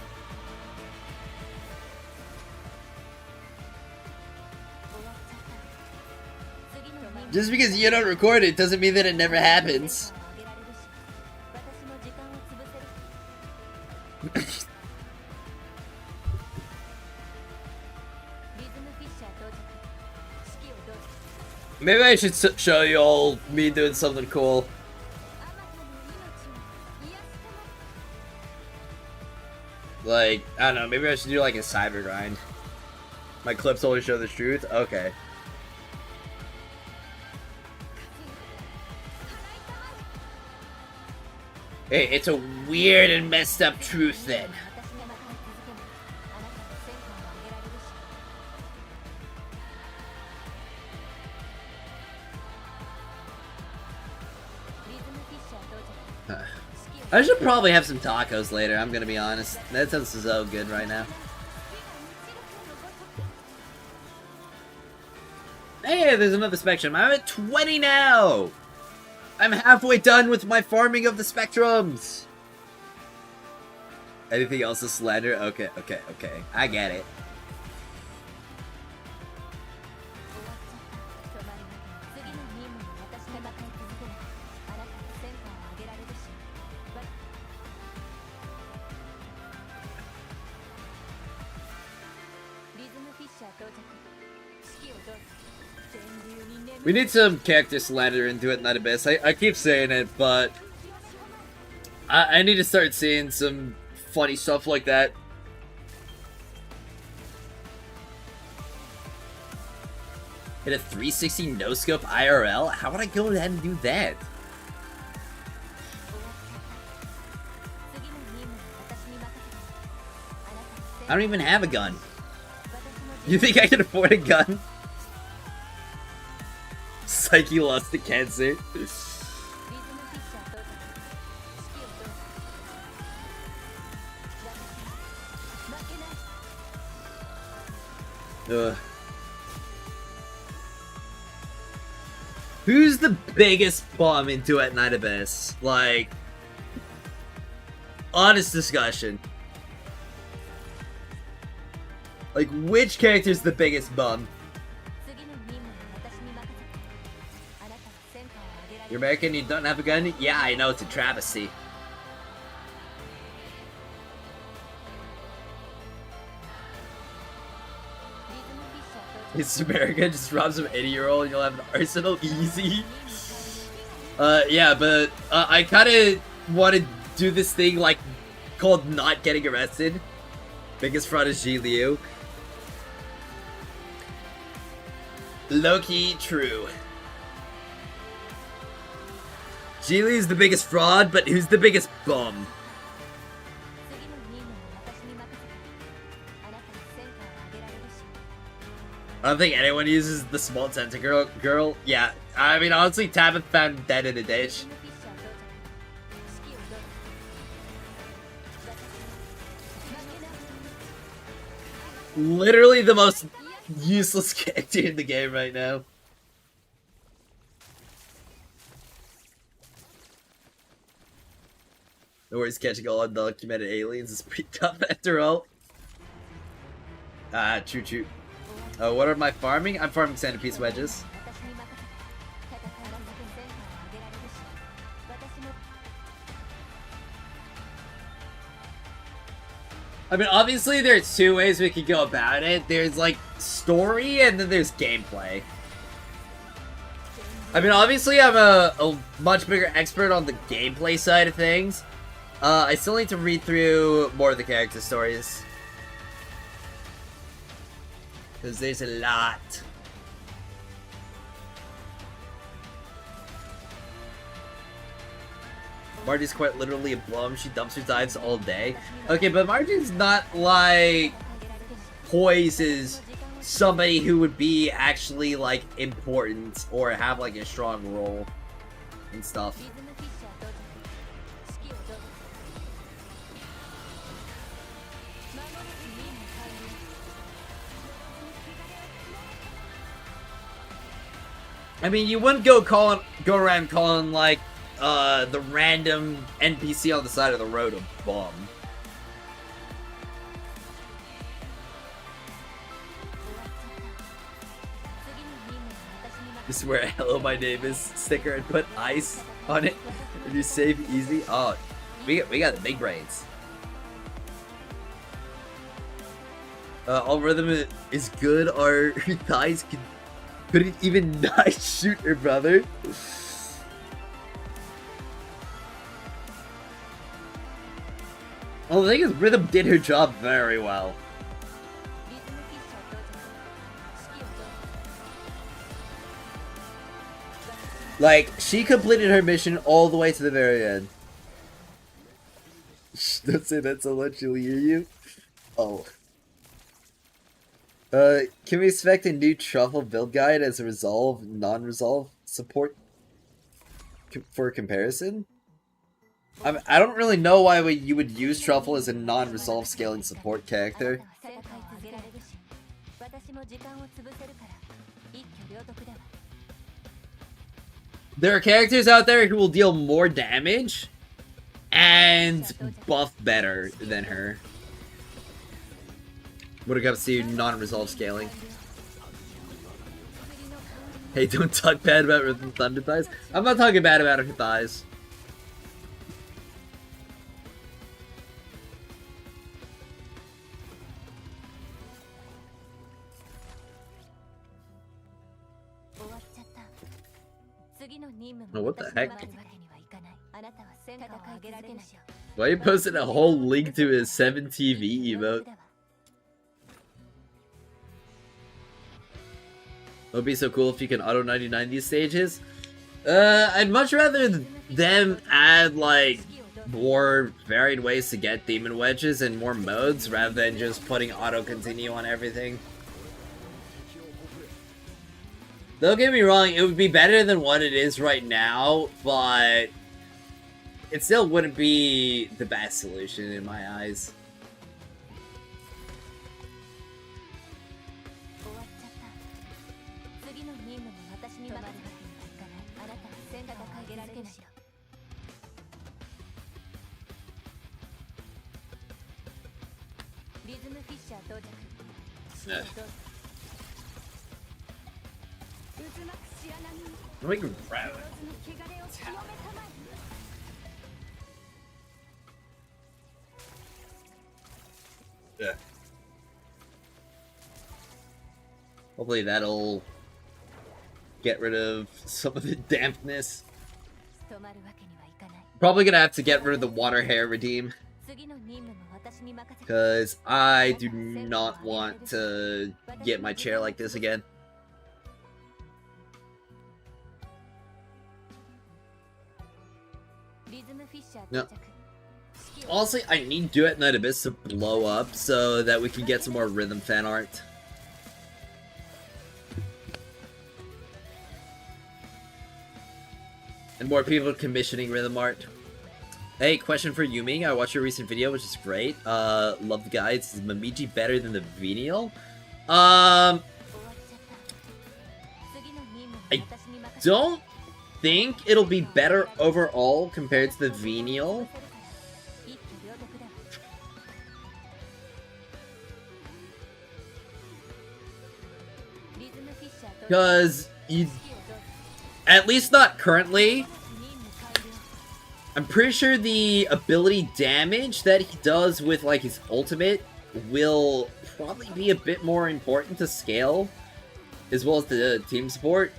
Just because you don't record it doesn't mean that it never happens. Maybe I should show you all me doing something cool. Like, I don't know, maybe I should do like a cyber grind. My clips always show the truth? Okay. Hey, it's a weird and messed up truth then. I should probably have some tacos later, I'm gonna be honest. That sounds so good right now. Hey, there's another spectrum. I'm at 20 now! I'm halfway done with my farming of the spectrums! Anything else is slander? Okay. I get it. We need some character slander in Duet Night Abyss. I keep saying it, but I need to start seeing some funny stuff like that. Hit a 360 no-scope IRL? How would I go ahead and do that? I don't even have a gun. You think I can afford a gun? Psyche lost to cancer. Who's the biggest bum in Duet Night Abyss? Like, honest discussion. Like, which character's the biggest bum? You're American, you don't have a gun? Yeah, I know, it's a travesty. It's America, just rob some 80-year-old and you'll have an arsenal easy. Yeah, but I kinda want to do this thing, like, called not getting arrested. Biggest fraud is Ji Liu. Low-key true. Ji Liu's the biggest fraud, but who's the biggest bum? I don't think anyone uses the small tentacle girl. Yeah, I mean, honestly, Tabitha found dead in a ditch. Literally the most useless character in the game right now. The worst catching all undocumented aliens is pretty tough after all. Ah, true. Oh, what am I farming? I'm farming centerpiece wedges. I mean, obviously there's two ways we could go about it. There's, like, story, and then there's gameplay. I mean, obviously I'm a much bigger expert on the gameplay side of things. I still need to read through more of the character stories. Because there's a lot. Margie's quite literally a blum. She dumpster dives all day. Okay, but Margie's not like Poise is somebody who would be actually like important or have like a strong role and stuff. I mean, you wouldn't go around calling like the random NPC on the side of the road a bum. Just wear a "Hello, my name is" sticker and put ice on it. If you save easy, oh, we got the big brains. Algorithm is good. Our thighs couldn't even not shoot her brother. Well, the thing is, Rhythm did her job very well. Like, she completed her mission all the way to the very end. Don't say that so much, she'll hear you. Oh. Can we expect a new truffle build guide as a resolve, non-resolve support for comparison? I don't really know why you would use truffle as a non-resolve scaling support character. There are characters out there who will deal more damage and buff better than her when it comes to non-resolve scaling. Hey, don't talk bad about Rhythm Thunder Thighs. I'm not talking bad about her thighs. Oh, what the heck? Why you posted a whole link to his 7TV emote? It would be so cool if you can auto 99 these stages. I'd much rather them add like more varied ways to get demon wedges and more modes rather than just putting auto continue on everything. Don't get me wrong, it would be better than what it is right now, but it still wouldn't be the best solution in my eyes. Make him proud. Yeah. Hopefully that'll get rid of some of the dampness. Probably gonna have to get rid of the water hair redeem, because I do not want to get my chair like this again. No. Honestly, I need Duet Night Abyss to blow up so that we can get some more rhythm fan art. And more people commissioning rhythm art. Hey, question for Yumi. I watched your recent video, which is great. Love the guides. Is Momiji better than the Venial? I don't think it'll be better overall compared to the Venial. Because you, at least not currently, I'm pretty sure the ability damage that he does with like his ultimate will probably be a bit more important to scale, as well as the team support.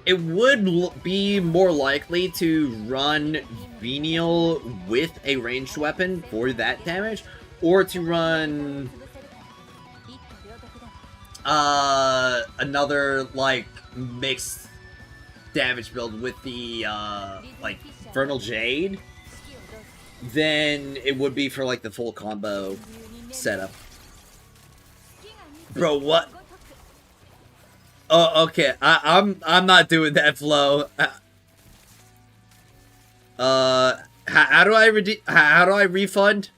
It would be more likely to run Venial with a ranged weapon for that damage, or to run another like mixed damage build with the like Vernal Jade, then it would be for like the full combo setup. Bro, what? Oh, okay. I'm not doing that flow. How do I redeem? How do I refund?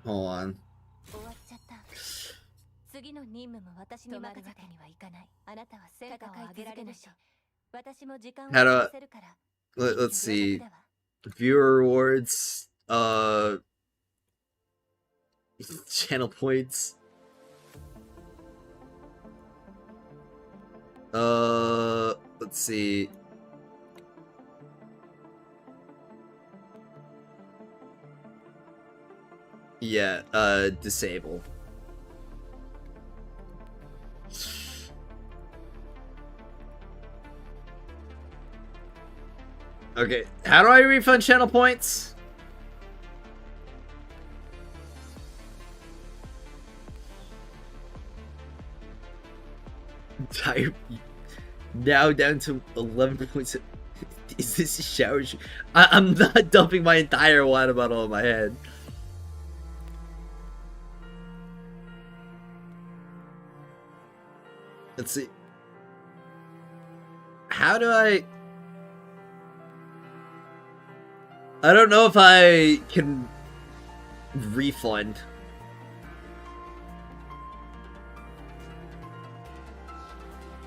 Hold on. How do let's see. Viewer rewards. Channel points. Let's see. Yeah, disable. Okay, how do I refund channel points? tire now down to 11 points. Is this a shower? I'm not dumping my entire water bottle on my head. Let's see. How do I don't know if I can refund.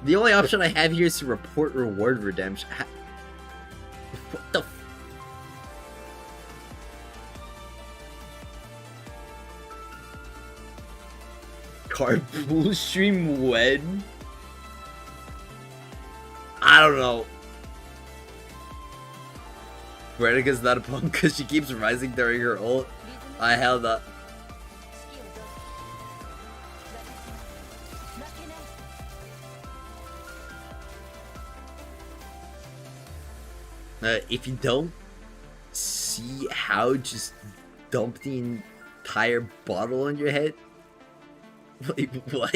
The only option I have here is to report reward redemption. What the carpool stream when? I don't know. Veronica's not a punk because she keeps rising during her ult. I held up. If you don't see how, just dump the entire bottle on your head. Wait, what?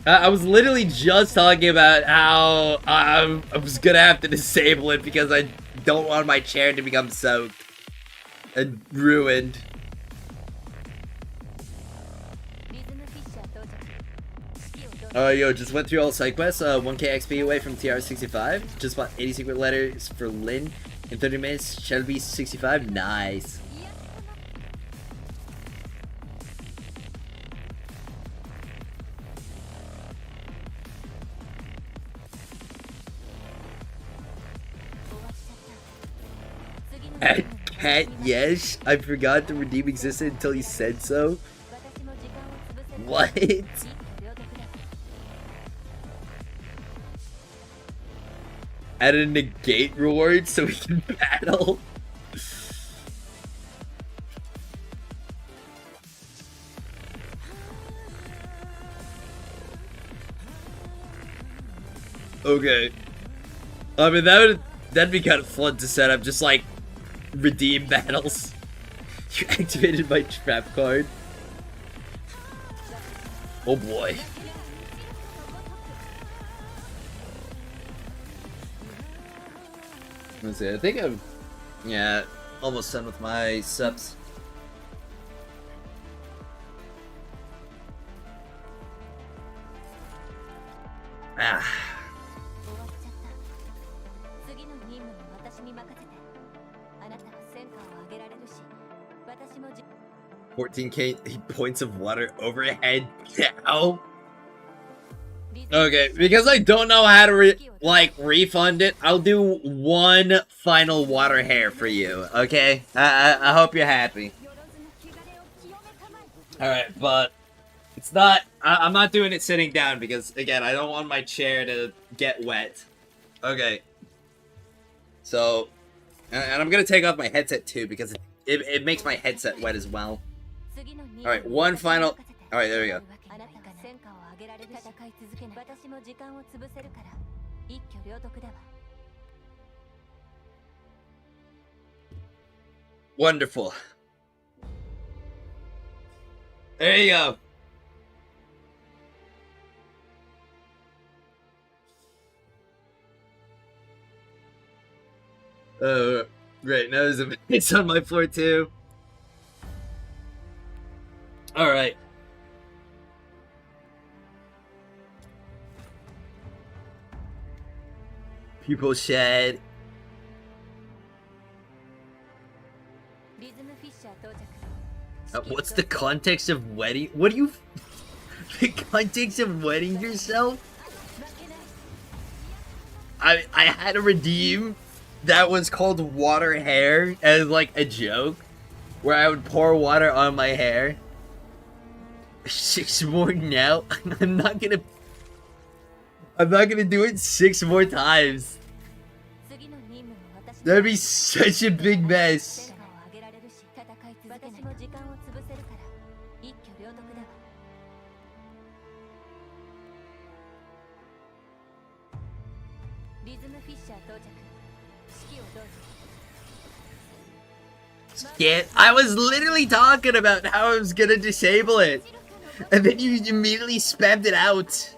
I was literally just talking about how I was gonna have to disable it because I don't want my chair to become soaked and ruined. Yo, just went through all side quests, 1k XP away from TR65. Just bought 80 secret letters for Lynn in 30 minutes. Shelby 65, nice. Cat, yes, I forgot the redeem existed until you said so. What? Add a negate reward so we can battle. Okay. I mean that'd be kind of fun to set up, just like redeem battles. You activated my trap card. Oh boy. Let's see, I think I'm, yeah, almost done with my subs. Ah. 14k points of water overhead now. Okay, because I don't know how to refund it, I'll do one final water hair for you. Okay, I hope you're happy. All right, but it's not. I'm not doing it sitting down because again, I don't want my chair to get wet. Okay. So, and I'm gonna take off my headset too because it makes my headset wet as well. All right, one final. All right, there we go. Wonderful. There you go. Great. Now there's a mix on my floor too. All right. People shed. What's the context of wedding? What do you... the context of wedding yourself? I had a redeem that was called water hair as like a joke, where I would pour water on my hair. 6 more now? I'm not gonna do it 6 more times. That'd be such a big mess. Shit, I was literally talking about how I was gonna disable it. And then you immediately spammed it out.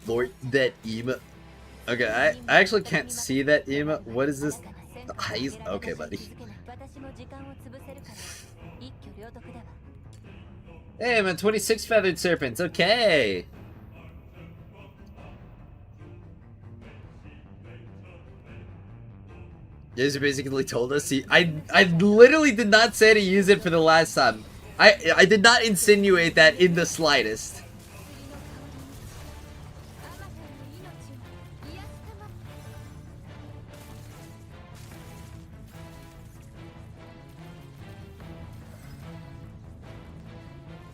Lord, that emote. Okay, I actually can't see that emote. What is this? The eyes? Okay, buddy. Hey, I'm a 26 feathered serpents. Okay. You guys basically told us I literally did not say to use it for the last time. I did not insinuate that in the slightest.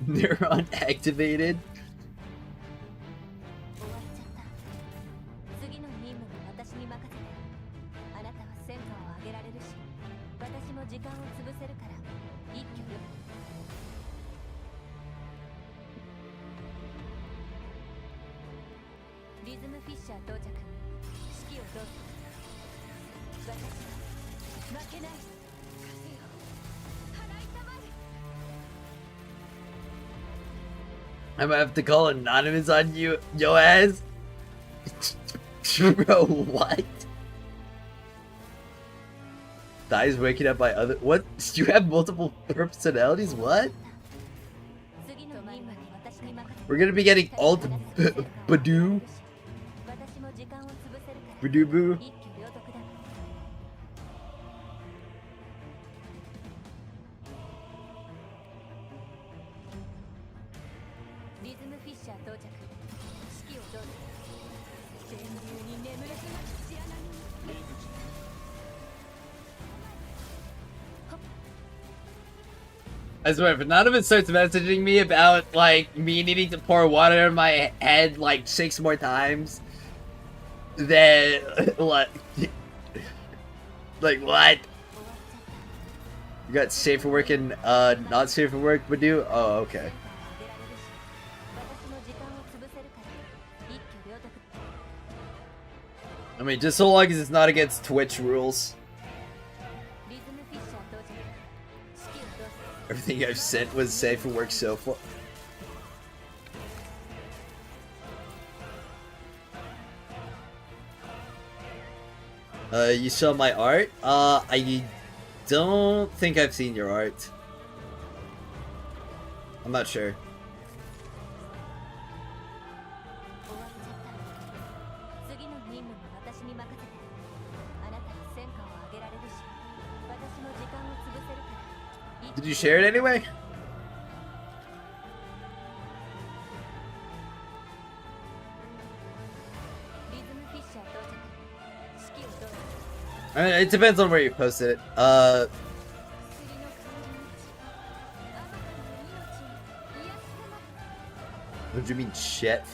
Neuron activated. I'm gonna have to call anonymous on you, yo ass. Bro, what? Dies waking up by other. What? You have multiple personalities? What? We're gonna be getting alt Badoo. Badoo boo. I swear, if Anonymous starts messaging me about, like, me needing to pour water in my head, like, 6 more times, then, like, what? You got safe for work and, not safe for work, Badoo? Oh, okay. I mean, just so long as it's not against Twitch rules. Everything I've sent was safe for work so far. You saw my art? I don't think I've seen your art. I'm not sure. Did you share it anyway? I mean, it depends on where you posted it. What do you mean, shit?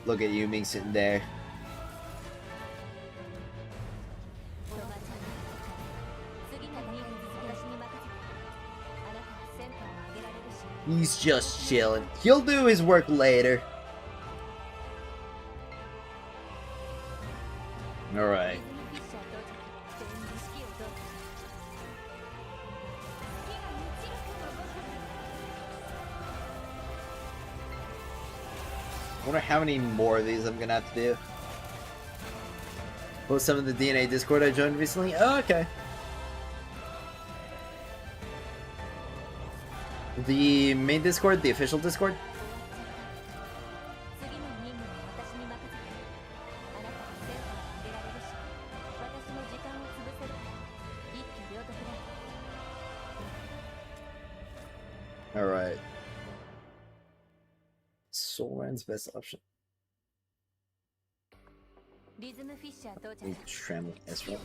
Look at you, Ming, sitting there. He's just chilling. He'll do his work later. Alright. I wonder how many more of these I'm gonna have to do. Post some of the DNA Discord I joined recently. Oh, okay. The main Discord, the official Discord? Alright. Soren's best option. Tram Ezra.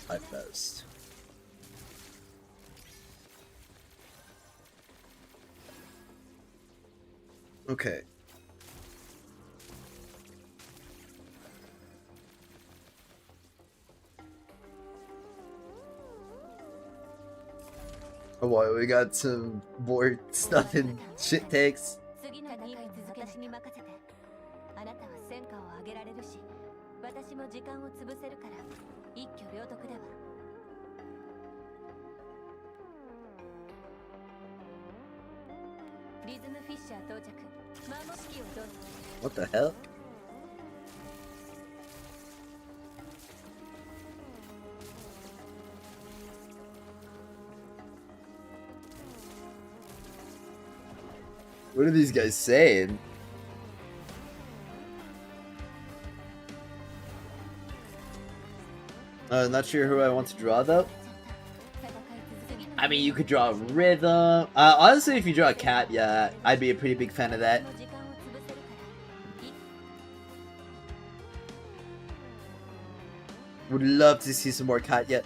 At best. Okay. Oh boy, we got some more stuff in shit takes. 次の任務も私に任せて。あなたは戦果を上げられるし、私も時間を潰せるから一挙両得だわ。リズムフィッシャー到着。魔模式をどうぞ。 What the hell? What are these guys saying? Not sure who I want to draw though. I mean, you could draw Rhythm. Honestly, if you draw a cat, yeah, I'd be a pretty big fan of that. Would love to see some more cat yet.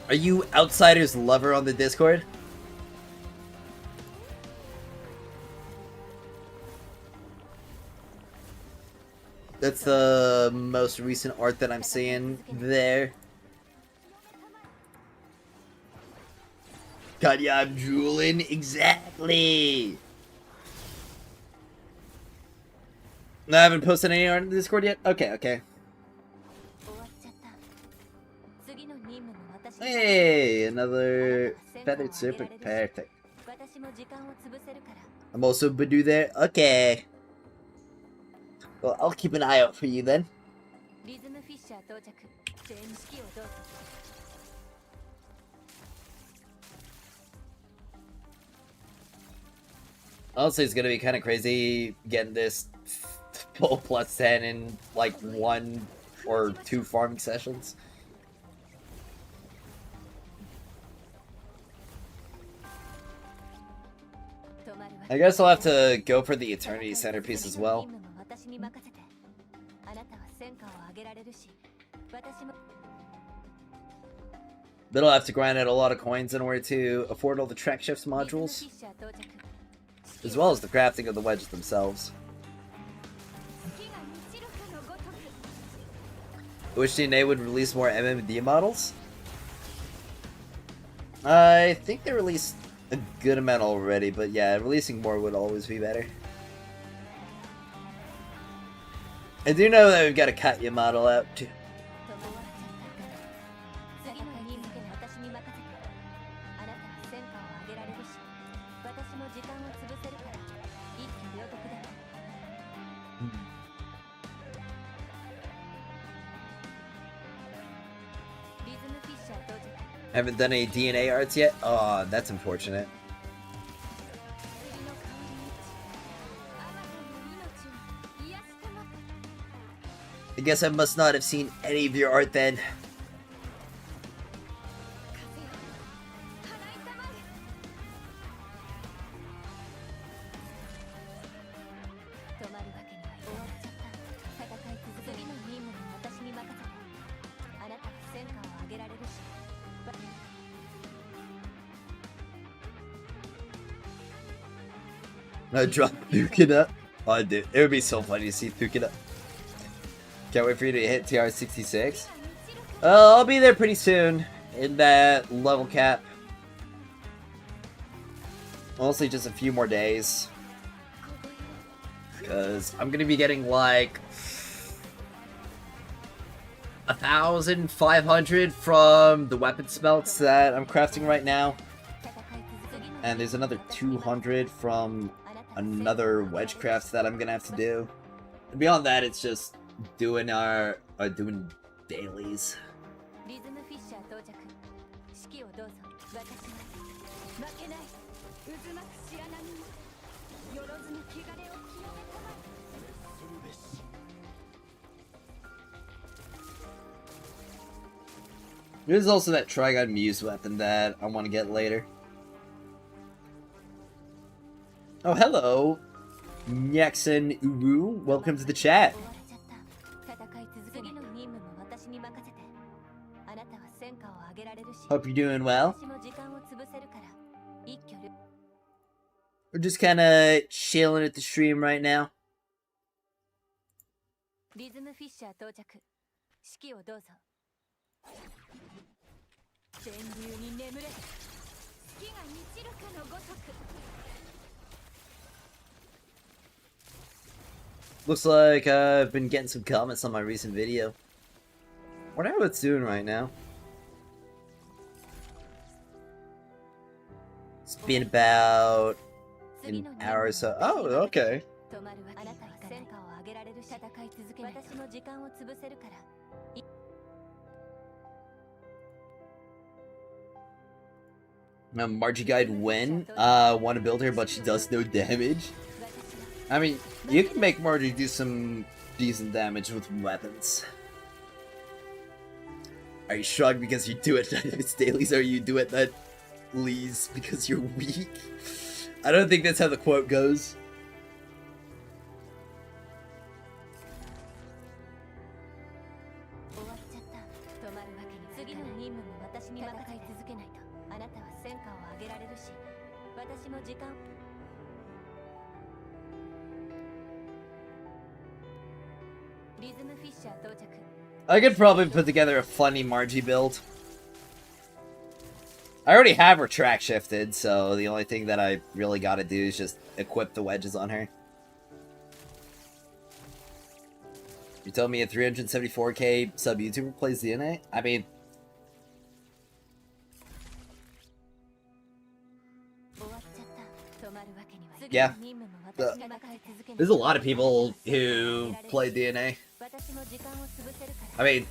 Are you Outsider's lover on the Discord? That's the most recent art that I'm seeing there. God, yeah, I'm drooling. Exactly. I haven't posted any art on the Discord yet? Okay, okay. Hey, another feathered serpent. Perfect. I'm also Badu there. Okay. Well, I'll keep an eye out for you then. Honestly, it's gonna be kind of crazy getting this full plus 10 in like 1 or 2 farming sessions. I guess I'll have to go for the Eternity Centerpiece as well. But I'll have to grind out a lot of coins in order to afford all the track shifts modules, as well as the crafting of the wedges themselves. I wish DNA would release more MMD models. I think they released a good amount already, but yeah, releasing more would always be better. I do know that we've got a Katya model out too. Haven't done any DNA arts yet? Oh, that's unfortunate. I guess I must not have seen any of your art then. I drop Thukina. Oh, dude, it would be so funny to see Thukina. Can't wait for you to hit TR 66. I'll be there pretty soon in that level cap. Mostly just a few more days. Because I'm going to be getting like 1,500 from the weapon smelts that I'm crafting right now. And there's another 200 from another wedge craft that I'm going to have to do. And beyond that, it's just doing doing dailies. There's also that Trigon Muse weapon that I want to get later. Oh, hello, Nyaxen Uru. Welcome to the chat. Hope you're doing well. We're just kind of chilling at the stream right now. リズムフィッシャー到着。指揮をどうぞ。電流に眠れ。月が満ちるかのごとく。 Looks like I've been getting some comments on my recent video. Wonder how it's doing right now. It's been about an hour or so. Oh, okay. Margie Guide when want to build her, but she does no damage. I mean, you can make Margie do some decent damage with weapons. Are you shrugged because you do it Night dailies, or you do it that leaves because you're weak? I don't think that's how the quote goes. I could probably put together a funny Margie build. I already have her track shifted, so the only thing that I really gotta do is just equip the wedges on her. You told me a 374k sub YouTuber plays DNA? I mean... yeah. There's a lot of people who play DNA. I mean,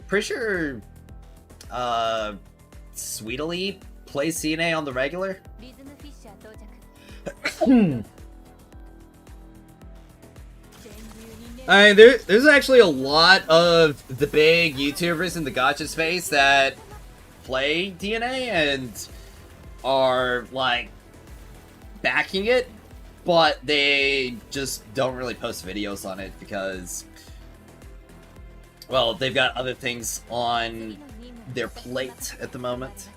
pretty sure Sweetly plays CNA on the regular. I mean, there's actually a lot of the big YouTubers in the gacha space that play DNA and are like backing it, but they just don't really post videos on it because, well, they've got other things on their plate at the moment.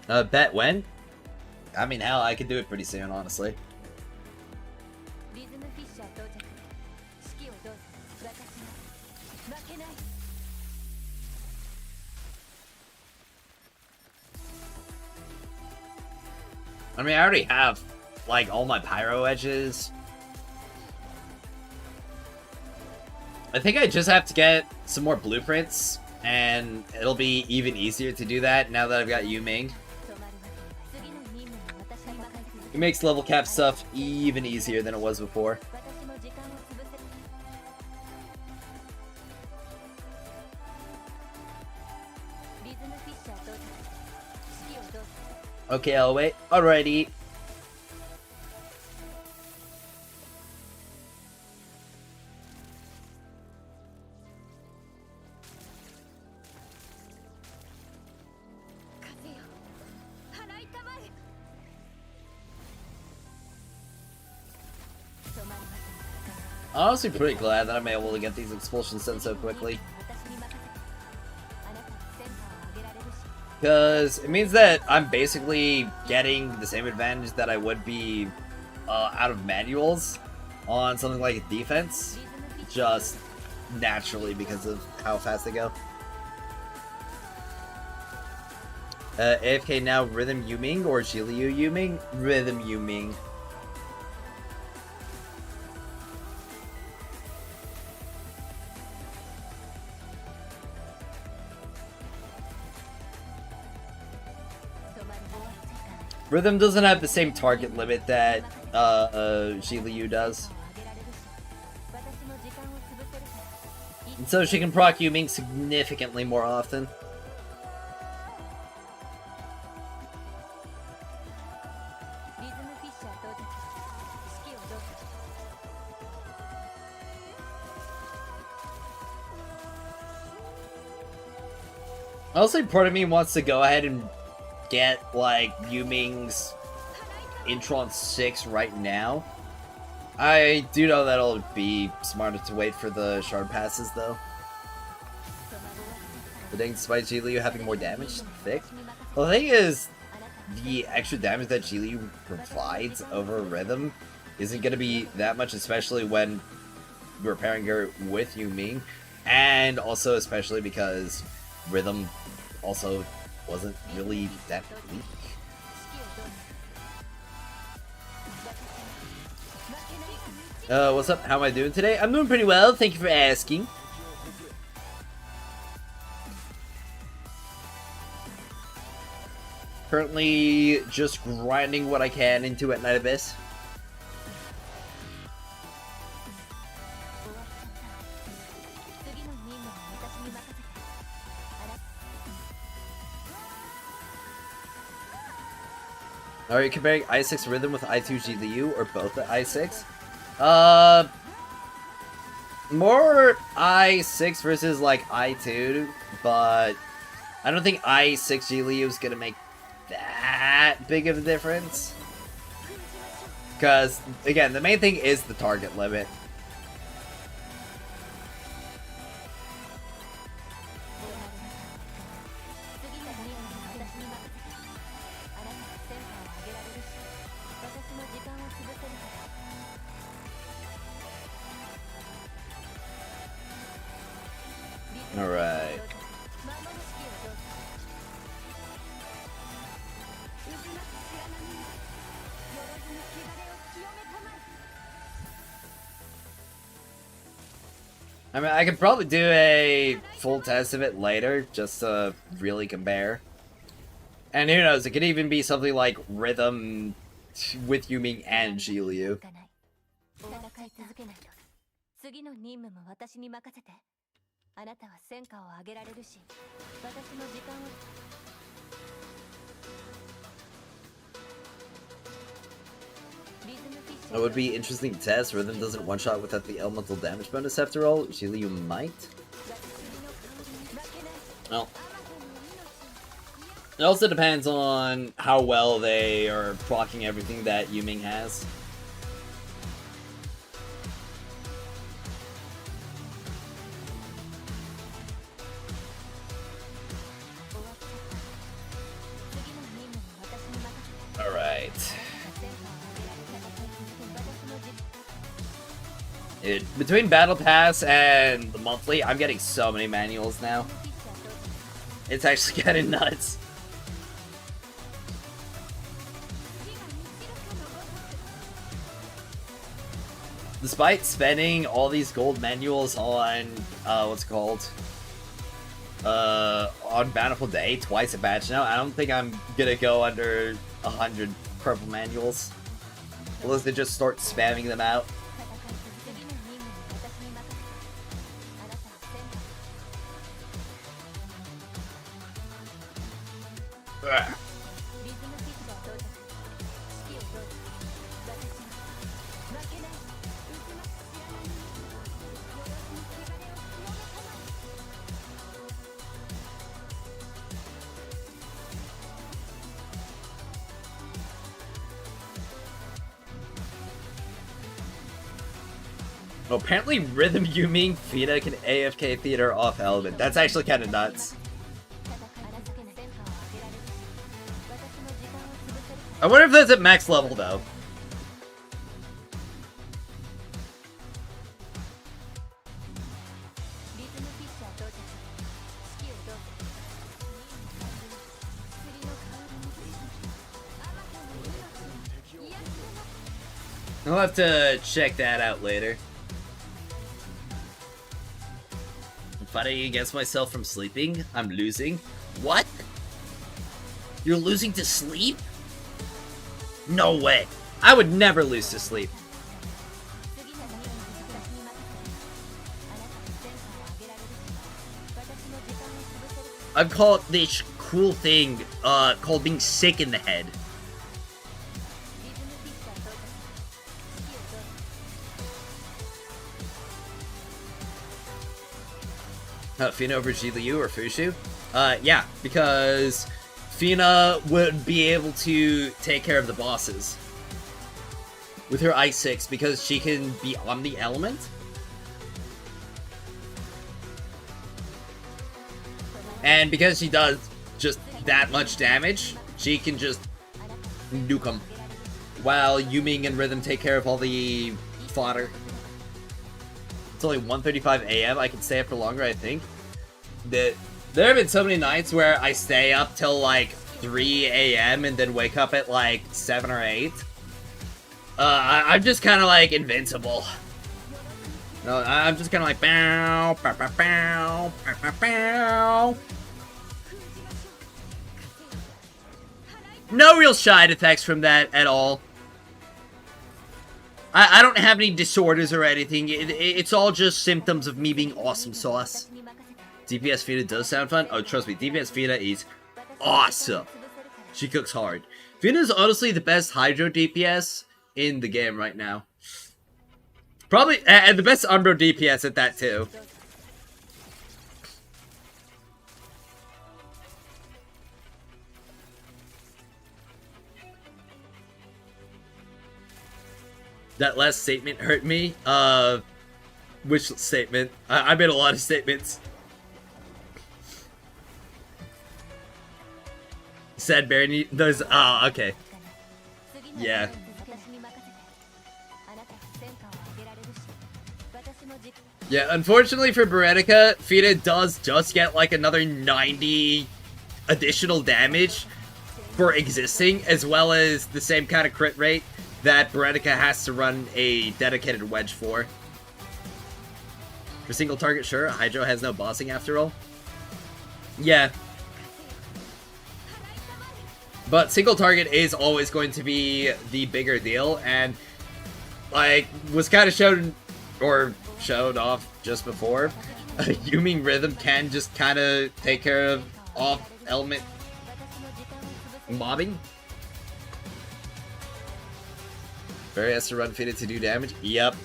Bet when? I mean, hell, I could do it pretty soon, honestly. I mean, I already have, like, all my pyro edges. I think I just have to get some more blueprints, and it'll be even easier to do that now that I've got Yu Ming. It makes level cap stuff even easier than it was before. Okay, I'll wait. Alrighty. I'm honestly pretty glad that I'm able to get these expulsions done so quickly. Because it means that I'm basically getting the same advantage that I would be out of manuals on something like a defense, just naturally because of how fast they go. AFK now, Rhythm Yu Ming or Shiliu Yu Ming? Rhythm Yu Ming. Rhythm doesn't have the same target limit that Shiliu does. And so she can proc Yu Ming significantly more often. Honestly, part of me wants to go ahead and get, like, Yu Ming's Intron 6 right now. I do know that it'll be smarter to wait for the shard passes, though. But then despite Jiliu having more damage, thick. Well, the thing is, the extra damage that Jiliu provides over Rhythm isn't going to be that much, especially when we're pairing her with Yuming, and also especially because Rhythm also wasn't really that weak. What's up? How am I doing today? I'm doing pretty well, thank you for asking. Currently just grinding what I can into Duet Night Abyss. Are you comparing I6 Rhythm with I2 GLU or both at I6? More I6 versus like I2, but I don't think I6 GLU is gonna make that big of a difference. Because, again, the main thing is the target limit. Alright. I mean, I could probably do a full test of it later, just to really compare. And who knows, it could even be something like Rhythm with Yuming and Jiliu. It would be interesting to test. Rhythm doesn't one-shot without the elemental damage bonus after all. Jiliu might. Well, it also depends on how well they are blocking everything that Yuming has. Alright. Dude, between Battle Pass and the monthly, I'm getting so many manuals now. It's actually getting nuts. Despite spending all these gold manuals on, what's it called? On Bountiful Day, twice a batch now, I don't think I'm gonna go under 100 purple manuals. Unless they just start spamming them out. Ugh. Oh, apparently Rhythm Yuming Fina can AFK Theater off element. That's actually kind of nuts. I wonder if that's at max level though. I'll have to check that out later. I'm fighting against myself from sleeping. I'm losing. What? You're losing to sleep? No way. I would never lose to sleep. I've called this cool thing called being sick in the head. Fina over Jiliu or Fushu? Yeah, because Fina would be able to take care of the bosses with her I6 because she can be on the element. And because she does just that much damage, she can just nuke them. While Yuming and Rhythm take care of all the fodder. It's only 1:35 a.m. I can stay up for longer, I think. There have been so many nights where I stay up till like 3 a.m. and then wake up at like 7 or 8. I'm just kind of like invincible. No, I'm just kind of like bow, bow, bow, bow, bow, bow, bow. No real side effects from that at all. I don't have any disorders or anything. It's all just symptoms of me being awesome sauce. DPS Vita does sound fun. Oh, trust me, DPS Vita is awesome. She cooks hard. Vita is honestly the best Hydro DPS in the game right now. Probably, and the best Umbro DPS at that too. That last statement hurt me. Which statement? I made a lot of statements. Said Barry does. Oh, okay. Yeah. Yeah, unfortunately for Beretica, Fida does just get like another 90 additional damage for existing, as well as the same kind of crit rate that Beretica has to run a dedicated wedge for. For single target, sure, Hydro has no bossing after all. Yeah. But single target is always going to be the bigger deal, and like was kind of showed off just before. Yuming Rhythm can just kind of take care of off element mobbing. Barry has to run Fida to do damage. Yep.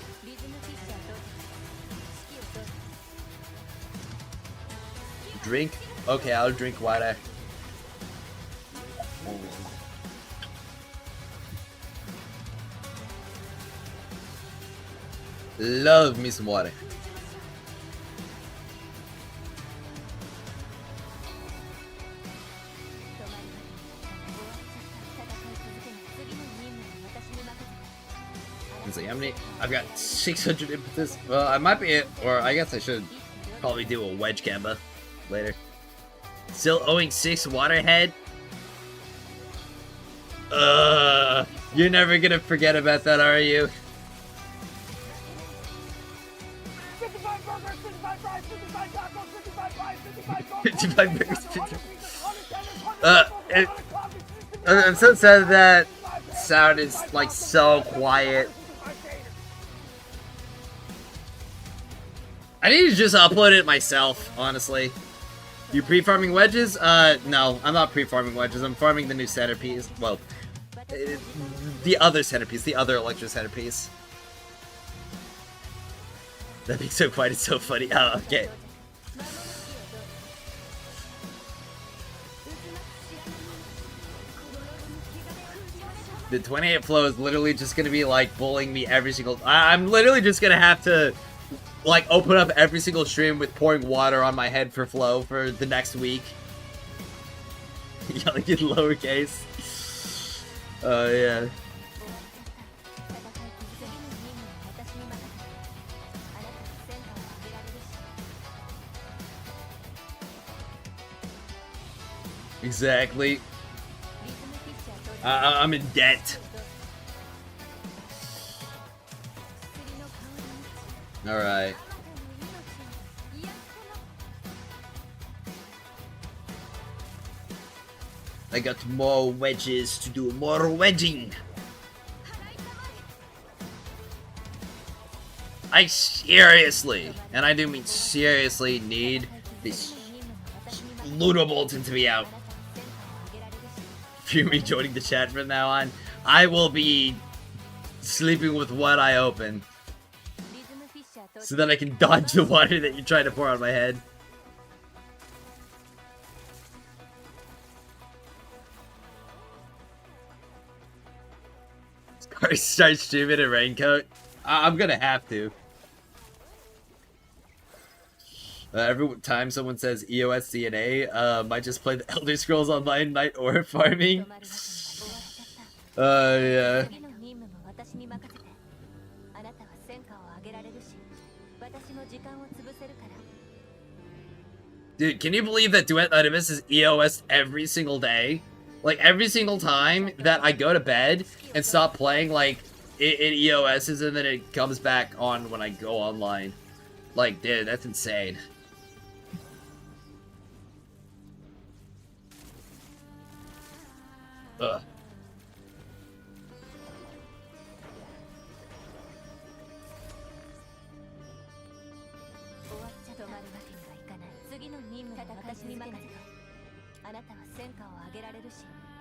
Drink? Okay, I'll drink water. Love me some water. Let's see, how many? I've got 600 impetus. Well, I might be, or I guess I should probably do a wedge gamba later. Still owing 6 waterhead. You're never gonna forget about that, are you? 55 burgers, 55 fries, 55 tacos, 55 fries, 55 55 burgers, 55. I'm so sad that sound is like so quiet. I need to just upload it myself, honestly. You pre-farming wedges? No, I'm not pre-farming wedges. I'm farming the new centerpiece. Well, the other centerpiece, the other electro centerpiece. That being so quiet is so funny. Oh, okay. The 28 flow is literally just gonna be like bullying me every single. I'm literally just gonna have to like open up every single stream with pouring water on my head for flow for the next week. Yelling in lowercase. Oh yeah. Exactly. I'm in debt. Alright. I got more wedges to do more wedging. I seriously, and I do mean seriously, need this LUNO Bulletin to be out. If you're joining the chat from now on, I will be sleeping with one eye open, so that I can dodge the water that you're trying to pour on my head. Start streaming a raincoat? I'm gonna have to. Every time someone says EOS DNA, might just play the Elder Scrolls Online night or farming. Yeah. Dude, can you believe that Duet Night Abyss is EOS every single day? Like, every single time that I go to bed and stop playing, like, it EOS's and then it comes back on when I go online. Like, dude, that's insane. Ugh.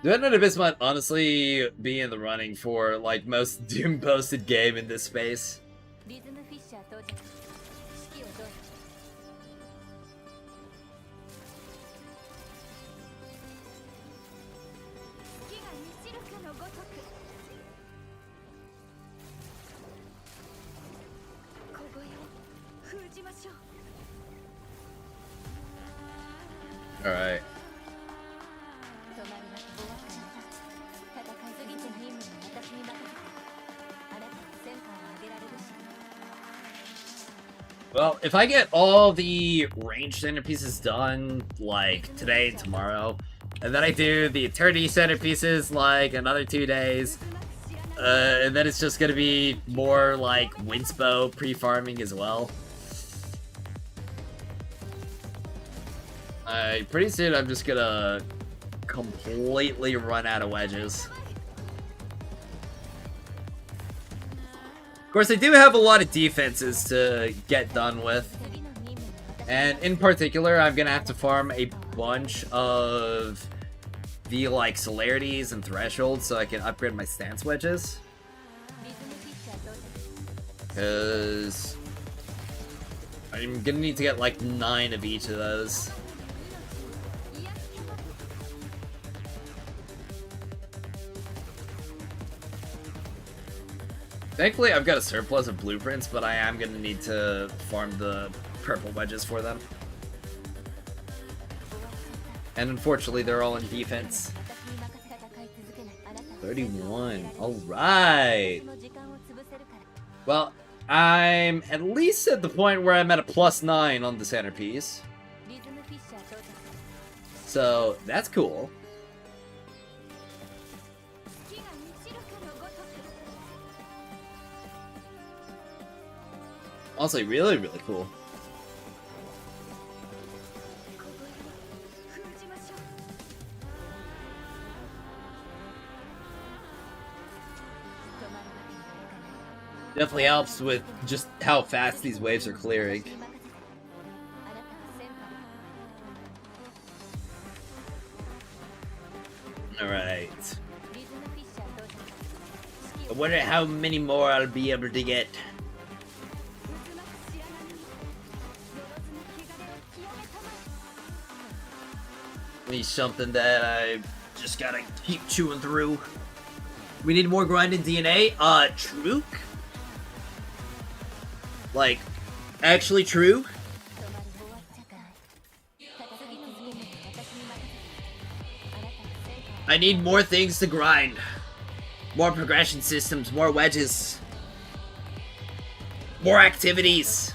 Duet Night Abyss might honestly be in the running for, like, most Doom-posted game in this space. Alright. Well, if I get all the range centerpieces done, like, today and tomorrow, and then I do the eternity centerpieces, like, another 2 days, and then it's just gonna be more, like, Winsbow pre-farming as well. Pretty soon I'm just gonna completely run out of wedges. Of course, I do have a lot of defenses to get done with. And in particular, I'm gonna have to farm a bunch of the, like, celerities and thresholds so I can upgrade my stance wedges. Because I'm gonna need to get, like, 9 of each of those. Thankfully, I've got a surplus of blueprints, but I am going to need to farm the purple wedges for them. And unfortunately, they're all in defense. 31. Alright. Well, I'm at least at the point where I'm at a +9 on the centerpiece. So, that's cool. Also, really, really cool. Definitely helps with just how fast these waves are clearing. Alright. I wonder how many more I'll be able to get. Something that I just gotta keep chewing through. We need more grinding DNA. True? Like, actually true? I need more things to grind. More progression systems, more wedges. More activities.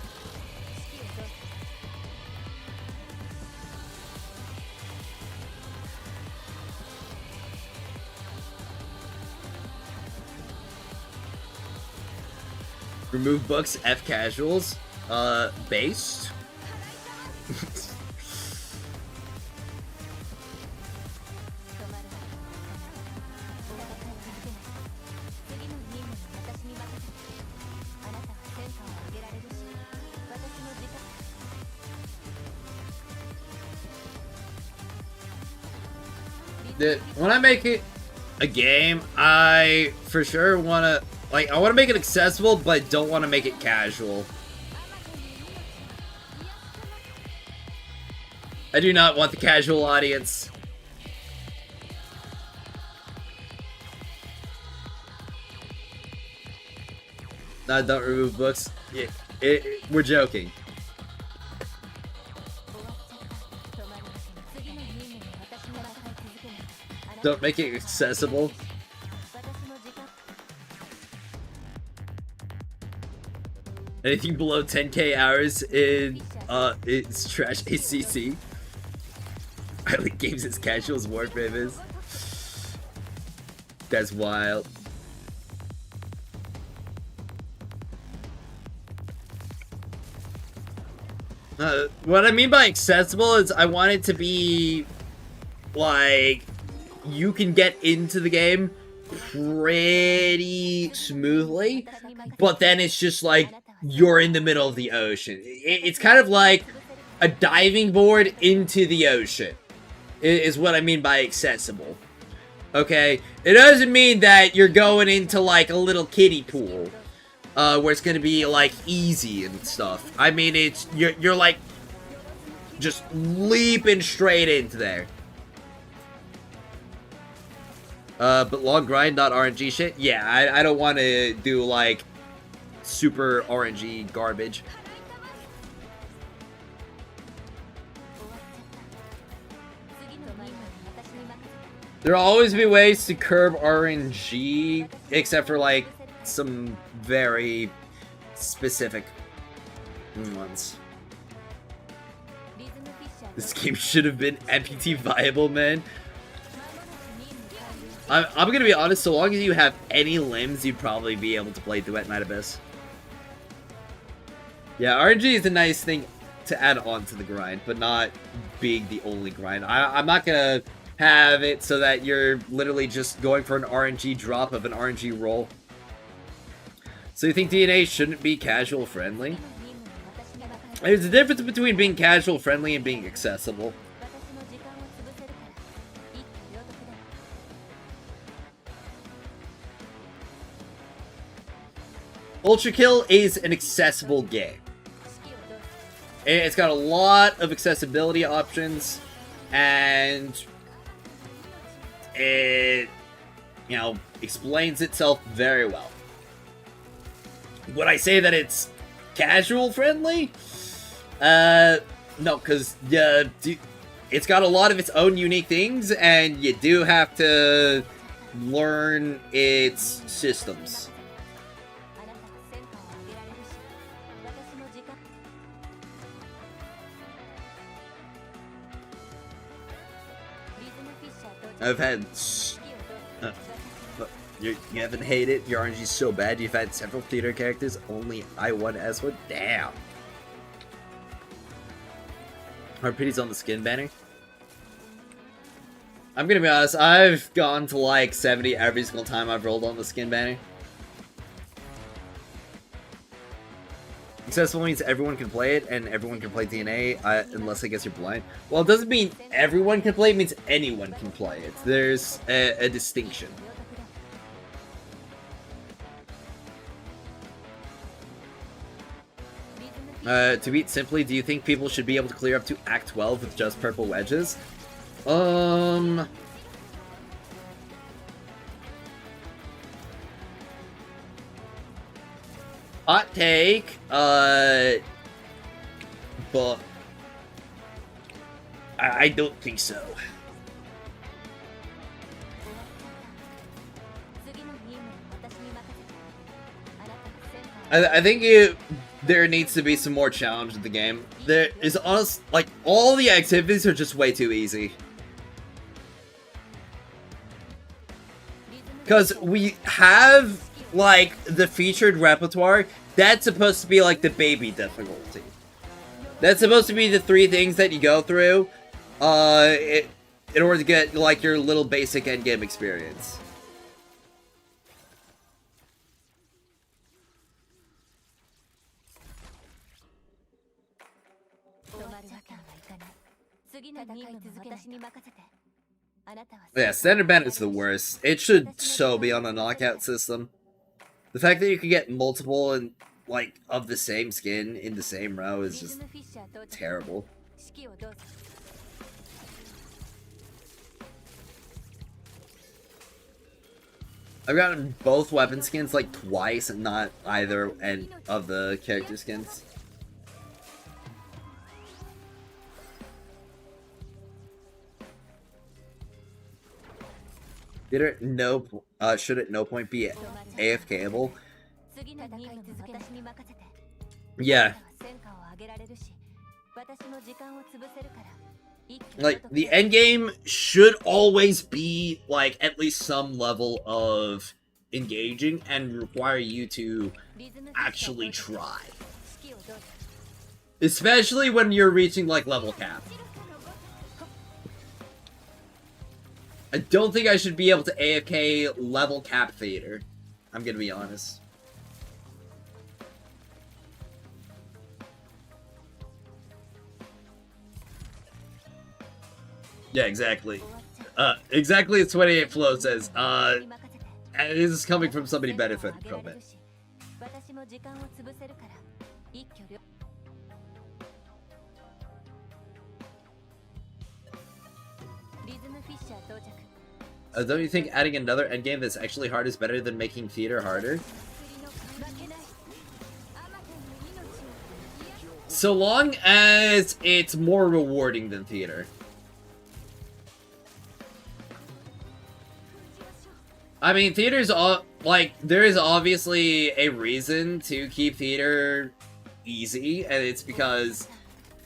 Remove books, F casuals, based. When I make it a game, I for sure want to, like, I want to make it accessible, but I don't want to make it casual. I do not want the casual audience. No, don't remove books. Yeah, we're joking. Don't make it accessible. Anything below 10k hours in it's trash ACC. I like games as casual as Warframe is. That's wild. What I mean by accessible is I want it to be like you can get into the game pretty smoothly, but then it's just like you're in the middle of the ocean. It's kind of like a diving board into the ocean is what I mean by accessible. Okay? It doesn't mean that you're going into like a little kiddie pool where it's gonna be like easy and stuff. I mean, it's you're like just leaping straight into there. But long grind, not RNG shit. Yeah, I don't want to do like super RNG garbage. There'll always be ways to curb RNG, except for like some very specific ones. This game should have been amputee viable, man. I'm gonna be honest, so long as you have any limbs, you'd probably be able to play Duet Night Abyss. Yeah, RNG is a nice thing to add on to the grind, but not being the only grind. I'm not gonna have it so that you're literally just going for an RNG drop of an RNG roll. So you think DNA shouldn't be casual friendly? There's a difference between being casual friendly and being accessible. Ultra Kill is an accessible game. It's got a lot of accessibility options, and it, you know, explains itself very well. Would I say that it's casual friendly? No, because it's got a lot of its own unique things, and you do have to learn its systems. I've had... you haven't hated your RNG so bad you've had several theater characters, only I won as one? Damn. RPD's on the skin banner. I'm gonna be honest, I've gone to like 70 every single time I've rolled on the skin banner. Accessible means everyone can play it, and everyone can play DNA, unless I guess you're blind. Well, it doesn't mean everyone can play it, means anyone can play it. There's a distinction. To beat simply, do you think people should be able to clear up to Act 12 with just purple wedges? Hot take, but I don't think so. I think there needs to be some more challenge in the game. There is like all the activities are just way too easy. Because we have like the featured repertoire, that's supposed to be like the baby difficulty. That's supposed to be the 3 things that you go through in order to get like your little basic endgame experience. Yeah, standard ban is the worst. It should so be on a knockout system. The fact that you can get multiple and like of the same skin in the same row is just terrible. I've gotten both weapon skins like twice and not either end of the character skins. Theater should at no point be AFKable. 次の任務も私に任せて。 Yeah. 戦果を上げられるし、私も時間を潰せるから。 Like, the end game should always be, like, at least some level of engaging and require you to actually try. Especially when you're reaching, like, level cap. I don't think I should be able to AFK level cap theater. I'm gonna be honest. Yeah, exactly. Exactly as 28 Flow says. This is coming from somebody benefiting from it. Don't you think adding another endgame that's actually hard is better than making theater harder? So long as it's more rewarding than theater. I mean, theater's like, there is obviously a reason to keep theater easy, and it's because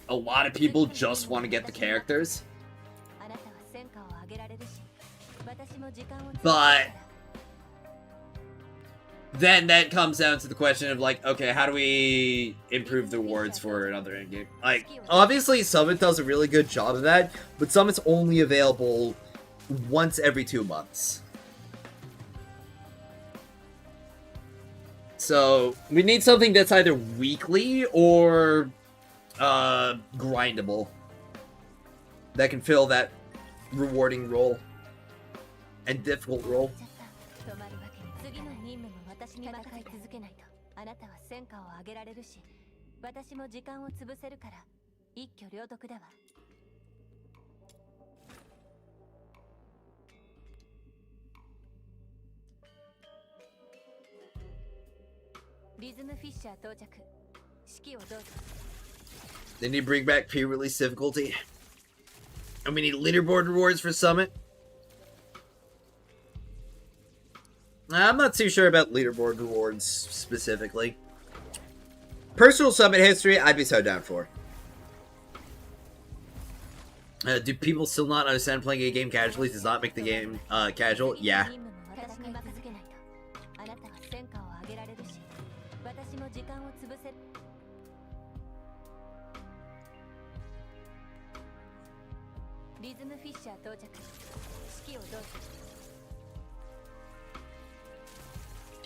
a lot of people just want to get the characters. But then that comes down to the question of, like, okay, how do we improve the rewards for another endgame? Like, obviously Summit does a really good job of that, but Summit's only available once every 2 months. So, we need something that's either weekly or grindable that can fill that rewarding role and difficult role. They need to bring back pre-release difficulty. And we need leaderboard rewards for Summit. I'm not too sure about leaderboard rewards specifically. Personal Summit history, I'd be so down for. Do people still not understand playing a game casually does not make the game casual? Yeah.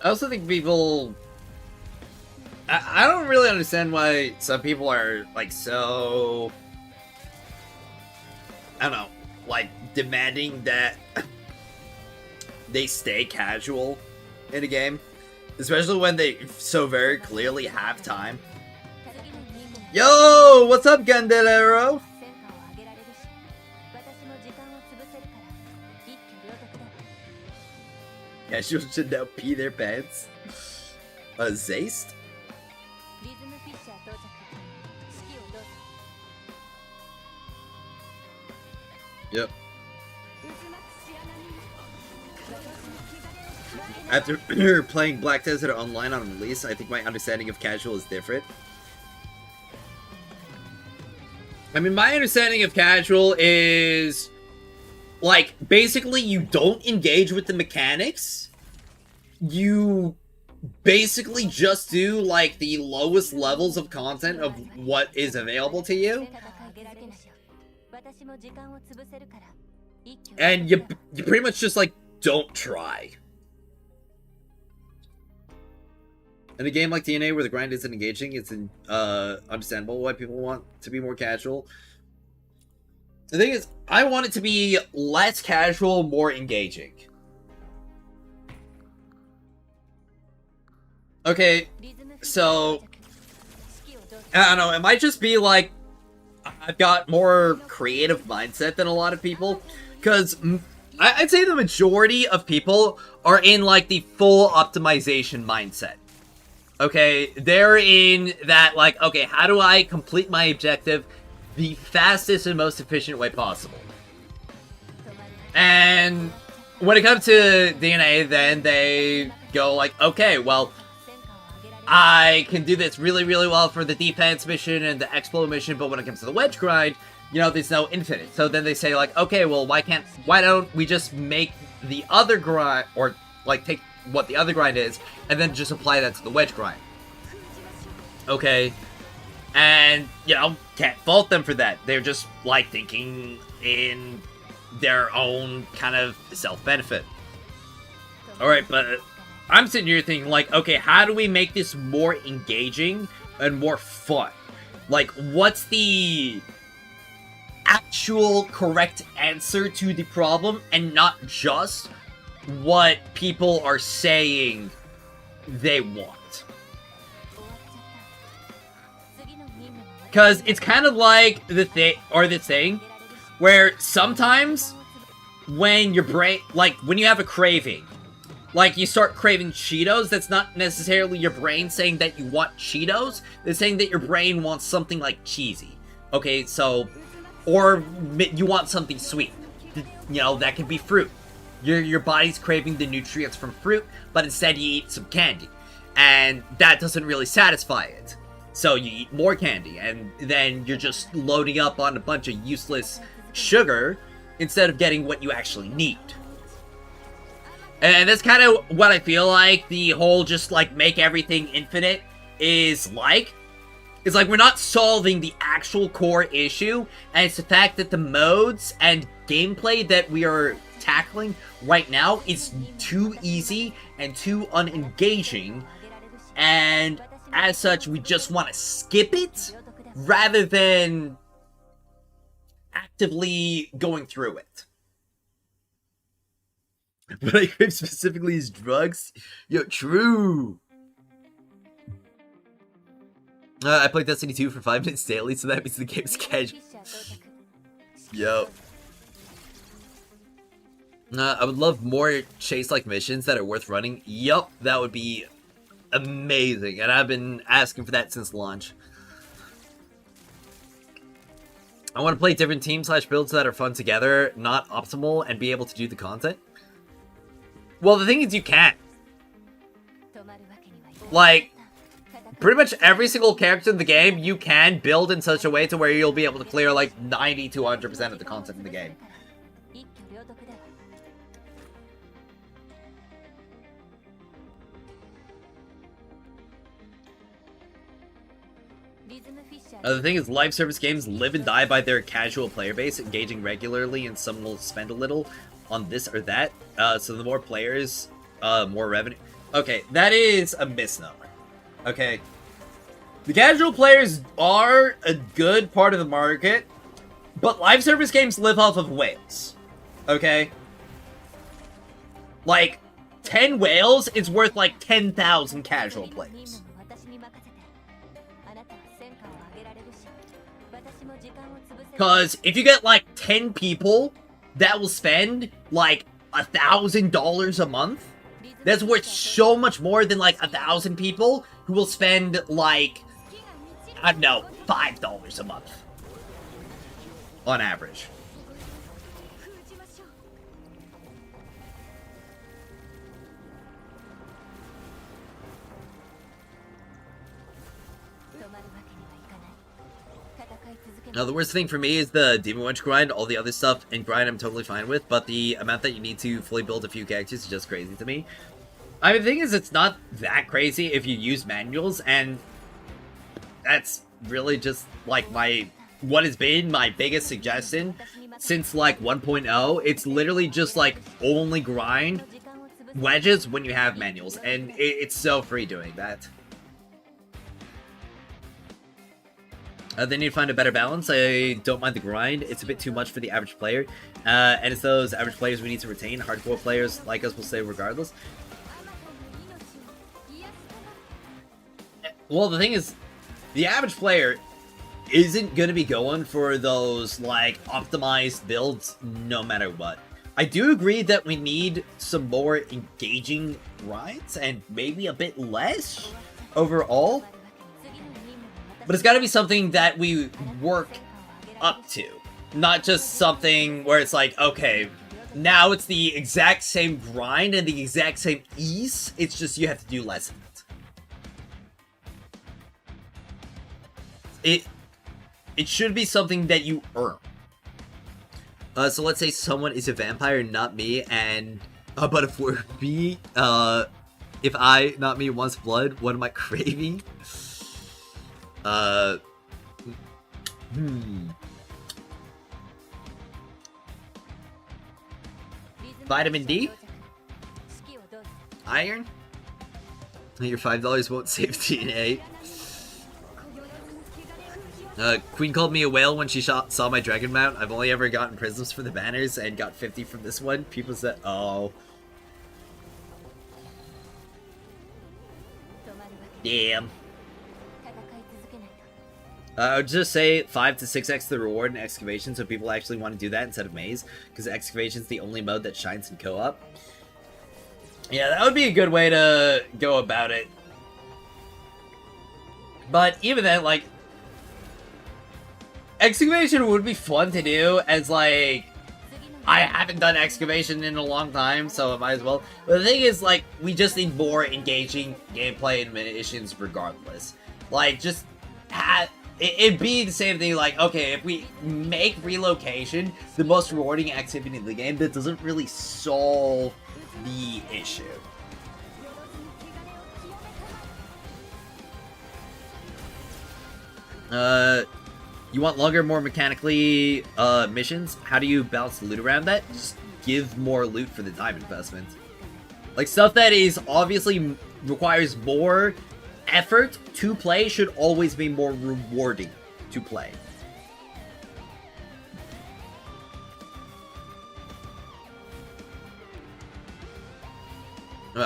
I also think people... I don't really understand why some people are, like, so... I don't know, like, demanding that they stay casual in a game. Especially when they so very clearly have time. Yo! What's up, Gandelero? Casuals should now pee their pants. Zaste? Yep. After playing Black Desert Online on release, I think my understanding of casual is different. I mean, my understanding of casual is... like, basically, you don't engage with the mechanics. You basically just do, like, the lowest levels of content of what is available to you. And you pretty much just, like, don't try. In a game like DNA where the grind isn't engaging, it's understandable why people want to be more casual. The thing is, I want it to be less casual, more engaging. Okay, so... I don't know, it might just be like... I've got more creative mindset than a lot of people. Because I'd say the majority of people are in, like, the full optimization mindset. Okay, they're in that, like, okay, how do I complete my objective the fastest and most efficient way possible? And when it comes to DNA, then they go like, okay, well, I can do this really, really well for the defense mission and the explode mission, but when it comes to the wedge grind, you know, there's no infinite. So then they say like, okay, well, why don't we just make the other grind, or like take what the other grind is, and then just apply that to the wedge grind. Okay. And, you know, can't fault them for that. They're just, like, thinking in their own kind of self-benefit. Alright, but I'm sitting here thinking, like, okay, how do we make this more engaging and more fun? Like, what's the actual correct answer to the problem, and not just what people are saying they want? Because it's kind of like the thing where sometimes when your brain, like when you have a craving, like you start craving Cheetos, that's not necessarily your brain saying that you want Cheetos. It's saying that your brain wants something like cheesy. Okay, so, or you want something sweet. You know, that could be fruit. Your body's craving the nutrients from fruit, but instead you eat some candy. And that doesn't really satisfy it. So you eat more candy, and then you're just loading up on a bunch of useless sugar instead of getting what you actually need. And that's kind of what I feel like the whole just like make everything infinite is like. It's like we're not solving the actual core issue, and it's the fact that the modes and gameplay that we are tackling right now is too easy and too unengaging, and as such, we just want to skip it rather than actively going through it. But I crave specifically is drugs. Yo, true. I played Destiny 2 for 5 minutes daily, so that means the game's casual. Yo. I would love more chase-like missions that are worth running. Yup, that would be amazing, and I've been asking for that since launch. I want to play different teams / builds that are fun together, not optimal, and be able to do the content. Well, the thing is, you can't. Like, pretty much every single character in the game, you can build in such a way to where you'll be able to clear like 90 to 100% of the content in the game. The thing is, live service games live and die by their casual player base, engaging regularly, and some will spend a little on this or that. So the more players, more revenue. Okay, that is a misnomer. Okay. The casual players are a good part of the market, but live service games live off of whales. Okay? Like, 10 whales is worth like 10,000 casual players. Because if you get like 10 people that will spend like $1,000 a month, that's worth so much more than like 1,000 people who will spend like, I don't know, $5 a month on average. Now, the worst thing for me is the Demon Wench grind. All the other stuff and grind I'm totally fine with, but the amount that you need to fully build a few characters is just crazy to me. I mean, the thing is, it's not that crazy if you use manuals, and that's really just, like, what has been my biggest suggestion since, like, 1.0. It's literally just, like, only grind wedges when you have manuals, and it's so free doing that. They need to find a better balance. I don't mind the grind. It's a bit too much for the average player. And it's those average players we need to retain. Hardcore players like us will stay regardless. Well, the thing is, the average player isn't going to be going for those, like, optimized builds no matter what. I do agree that we need some more engaging grinds and maybe a bit less overall. But it's got to be something that we work up to. Not just something where it's like, okay, Now it's the exact same grind and the exact same ease. It's just you have to do less of it. It should be something that you earn. So let's say someone is a vampire, not me, and but if we're me, if I, not me, wants blood, what am I craving? Vitamin D? Iron? Your $5 won't save DNA. Queen called me a whale when she saw my dragon mount. I've only ever gotten prisms for the banners and got 50 from this one. People said, oh. Damn. I would just say 5 to 6x the reward in excavation, so people actually want to do that instead of maze, because excavation's the only mode that shines in co-op. Yeah, that would be a good way to go about it. But even then, like, excavation would be fun to do, as like, I haven't done excavation in a long time, so I might as well. But the thing is, like, we just need more engaging gameplay and missions regardless. Like, just it'd be the same thing, like, okay, if we make relocation the most rewarding activity in the game, that doesn't really solve the issue. You want longer, more mechanically missions? How do you balance the loot around that? Just give more loot for the time investment. Like, stuff that is obviously requires more effort to play should always be more rewarding to play.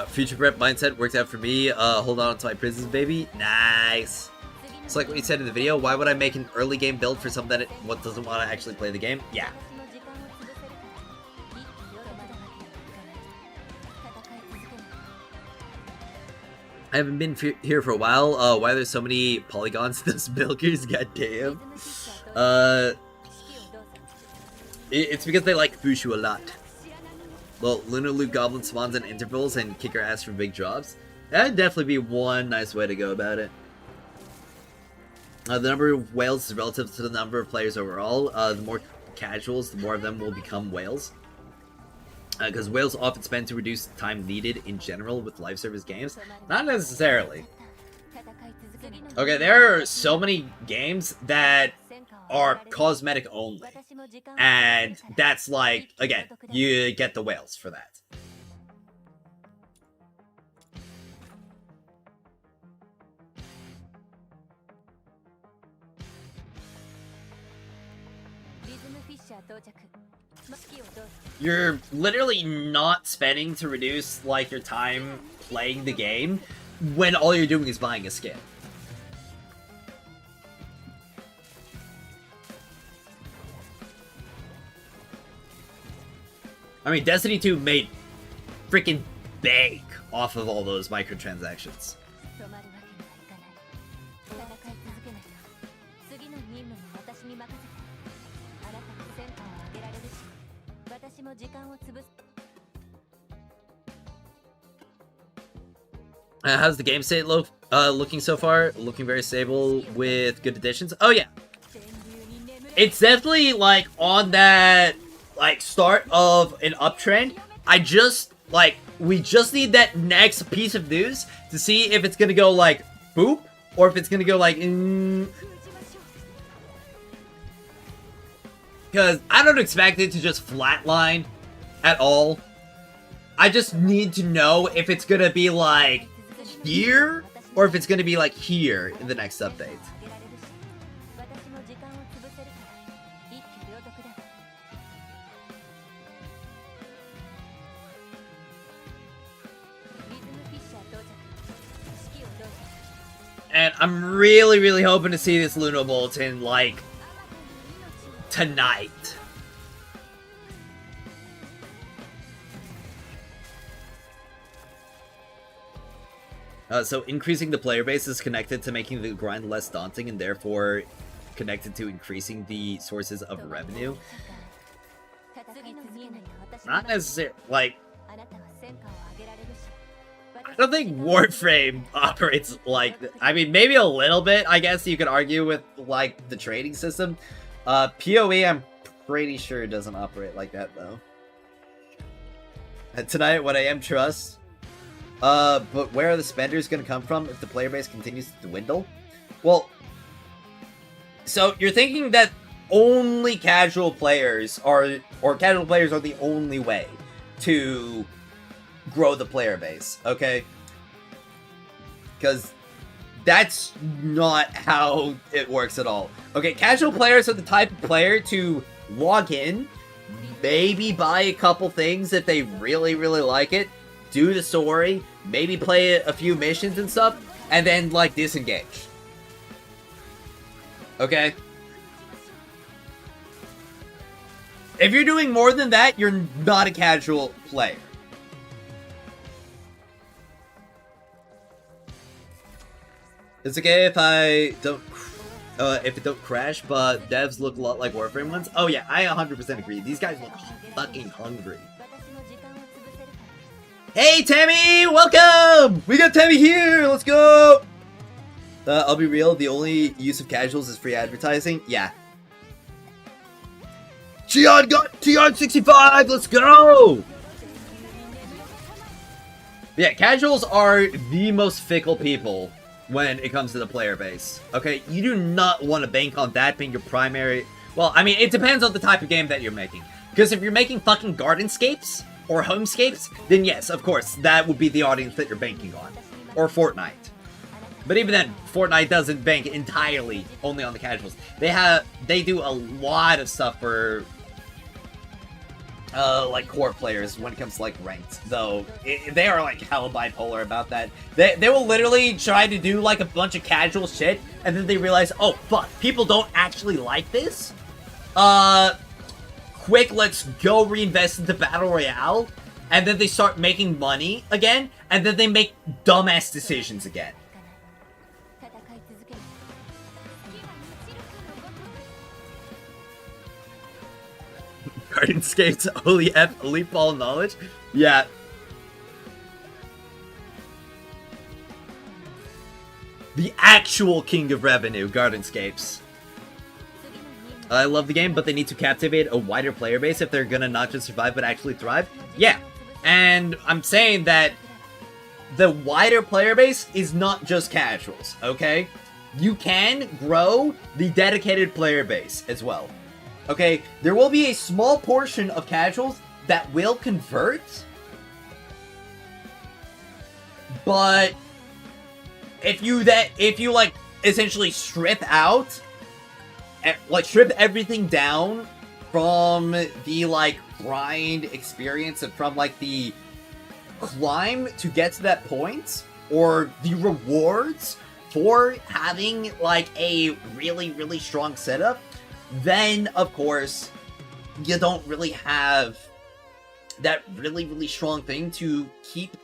Future prep mindset worked out for me. Hold on to my prisons, baby. Nice. It's like what you said in the video. Why would I make an early game build for something that what doesn't want to actually play the game? Yeah. I haven't been here for a while. Why there's so many polygons? Those milkers, goddamn. It's because they like Fushu a lot. Well, LUNO loot goblin spawns in intervals and kick our ass for big drops. That'd definitely be one nice way to go about it. The number of whales is relative to the number of players overall. The more casuals, the more of them will become whales. Because whales often spend to reduce time needed in general with live service games. Not necessarily. Okay, there are so many games that are cosmetic only. And that's like, again, you get the whales for that. You're literally not spending to reduce, like, your time playing the game when all you're doing is buying a skin. I mean, Destiny 2 made freaking bank off of all those microtransactions. How's the game state looking so far? Looking very stable with good additions. Oh yeah, it's definitely like on that like start of an uptrend. We just need that next piece of news to see if it's gonna go like boop or if it's gonna go like because I don't expect it to just flatline at all. I just need to know if it's gonna be like here or if it's gonna be like here in the next update. And I'm really, really hoping to see this LUNO Bulletin, like, tonight. So increasing the player base is connected to making the grind less daunting and therefore connected to increasing the sources of revenue. not necessarily, like, あなたは戦果を上げられるし I don't think Warframe operates like, I mean, maybe a little bit, I guess you could argue with, like, the trading system. PoE, I'm pretty sure it doesn't operate like that, though. And tonight, what I am trust. But where are the spenders gonna come from if the player base continues to dwindle? Well, so you're thinking that only casual players are, or casual players are the only way to grow the player base, okay? Because that's not how it works at all. Okay, casual players are the type of player to log in, maybe buy a couple things if they really, really like it, do the story, maybe play a few missions and stuff, and then, like, disengage. Okay? If you're doing more than that, you're not a casual player. It's okay if I don't, if it don't crash, but devs look a lot like Warframe ones. Oh yeah, I 100% agree. These guys look fucking hungry. 私の時間を潰せるから Hey Tammy, welcome! We got Tammy here, let's go! I'll be real, the only use of casuals is free advertising. Yeah. Gion got Gion65, let's go! Yeah, casuals are the most fickle people when it comes to the player base. Okay, you do not want to bank on that being your primary... Well, I mean, it depends on the type of game that you're making. Because if you're making fucking Gardenscapes or Homescapes, then yes, of course, that would be the audience that you're banking on. Or Fortnite. But even then, Fortnite doesn't bank entirely only on the casuals. They do a lot of stuff for like core players when it comes to like ranked, though they are like hella bipolar about that. They will literally try to do like a bunch of casual shit, and then they realize, oh fuck, people don't actually like this. Quick, let's go reinvest into Battle Royale, and then they start making money again, and then they make dumbass decisions again. 戦い続ける Gardenscapes, Holy F, Elite Ball Knowledge? Yeah. The actual king of revenue, Gardenscapes. I love the game, but they need to captivate a wider player base if they're gonna not just survive, but actually thrive. Yeah, and I'm saying that the wider player base is not just casuals, okay? You can grow the dedicated player base as well. Okay, there will be a small portion of casuals that will convert, but if you like essentially strip out, like strip everything down from the like grind experience and from like the climb to get to that point, or the rewards for having like a really, really strong setup, then of course you don't really have that really, really strong thing to keep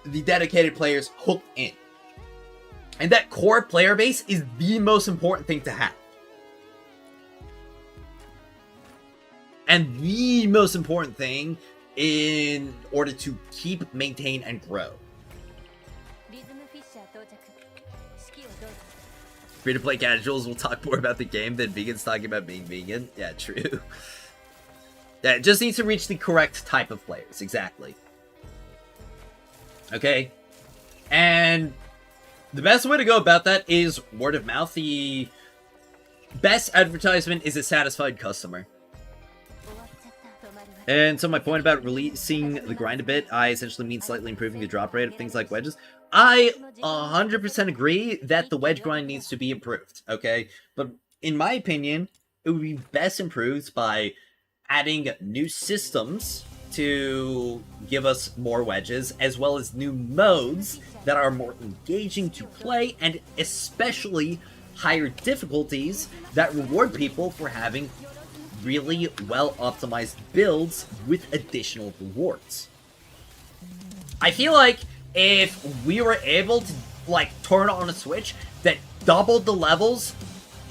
the dedicated players hooked in. And that core player base is the most important thing to have. And the most important thing in order to keep, maintain, and grow. リズムフィッシャー到着指揮をどうぞ Free-to-play casuals will talk more about the game than vegans talking about being vegan. Yeah, true. Yeah, it just needs to reach the correct type of players, exactly. Okay? And the best way to go about that is word of mouth. The best advertisement is a satisfied customer. 終わっちゃった止まるわ And so my point about releasing the grind a bit, I essentially mean slightly improving the drop rate of things like wedges. I 100% agree that the wedge grind needs to be improved, okay? But in my opinion, it would be best improved by adding new systems to give us more wedges, as well as new modes that are more engaging to play, and especially higher difficulties that reward people for having really well-optimized builds with additional rewards. I feel like if we were able to, like, turn on a switch that doubled the levels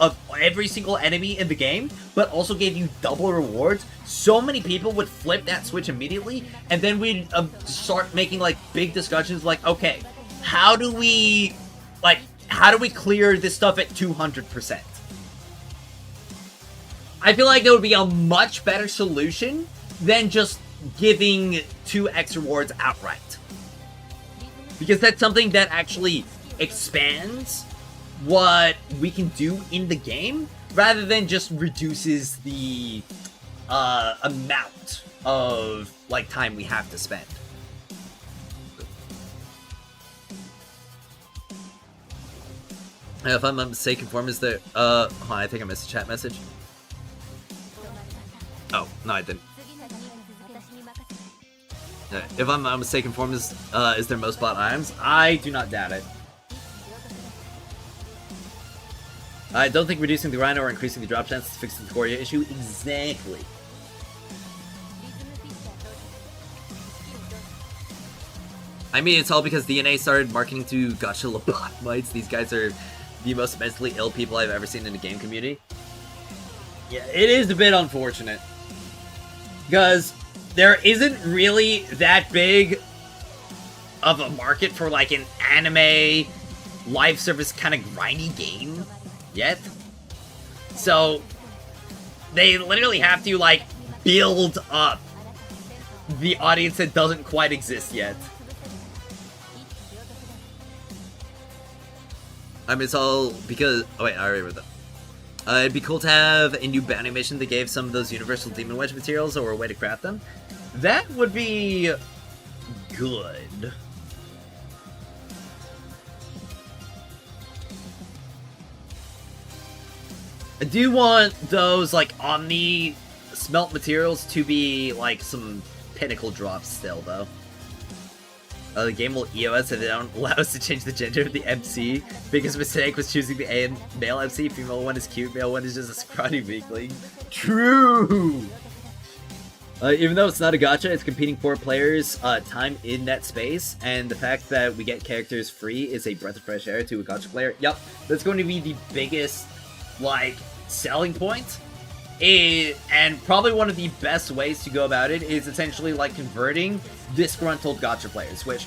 of every single enemy in the game, but also gave you double rewards, so many people would flip that switch immediately, and then we'd start making like big discussions like, okay, how do we clear this stuff at 200%? I feel like there would be a much better solution than just giving 2x rewards outright. Because that's something that actually expands what we can do in the game, rather than just reduces the amount of like time we have to spend. If I'm not mistaken, form is there. Hold on, I think I missed a chat message. Oh, no, I didn't. If I'm not mistaken, form is there most bot items? I do not doubt it. I don't think reducing the rhino or increasing the drop chance is fixing the core issue. Exactly. I mean, it's all because DNA started marketing to gacha lobotomites. These guys are the most mentally ill people I've ever seen in the game community. Yeah, it is a bit unfortunate. Because there isn't really that big of a market for like an anime live service kind of grindy game yet. So they literally have to like build up the audience that doesn't quite exist yet. I mean, it's all because... Oh, wait, I already read that. It'd be cool to have a new bounty mission that gave some of those Universal Demon Wedge materials or a way to craft them. That would be... good. I do want those, like, Omni smelt materials to be, like, some pinnacle drops still, though. The game will EOS and they don't allow us to change the gender of the MC. Biggest mistake was choosing the male MC. Female one is cute, male one is just a scrawny weakling. True! Even though it's not a gacha, it's competing for players' time in that space, and the fact that we get characters free is a breath of fresh air to a gacha player. Yep, that's going to be the biggest, like, selling point. And probably one of the best ways to go about it is essentially like converting disgruntled gacha players, which,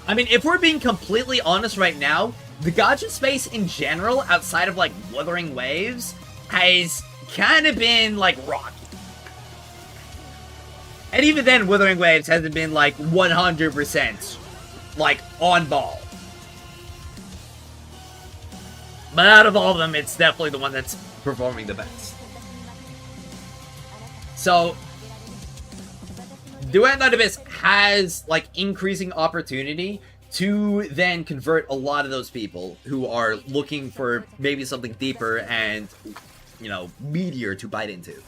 I mean, if we're being completely honest right now, the gacha space in general, outside of like Wuthering Waves, has kind of been like rocky. And even then, Wuthering Waves hasn't been like 100% like on ball. But out of all of them, it's definitely the one that's performing the best. So, Duet Night Abyss has, like, increasing opportunity to then convert a lot of those people who are looking for maybe something deeper and, you know, meatier to bite into.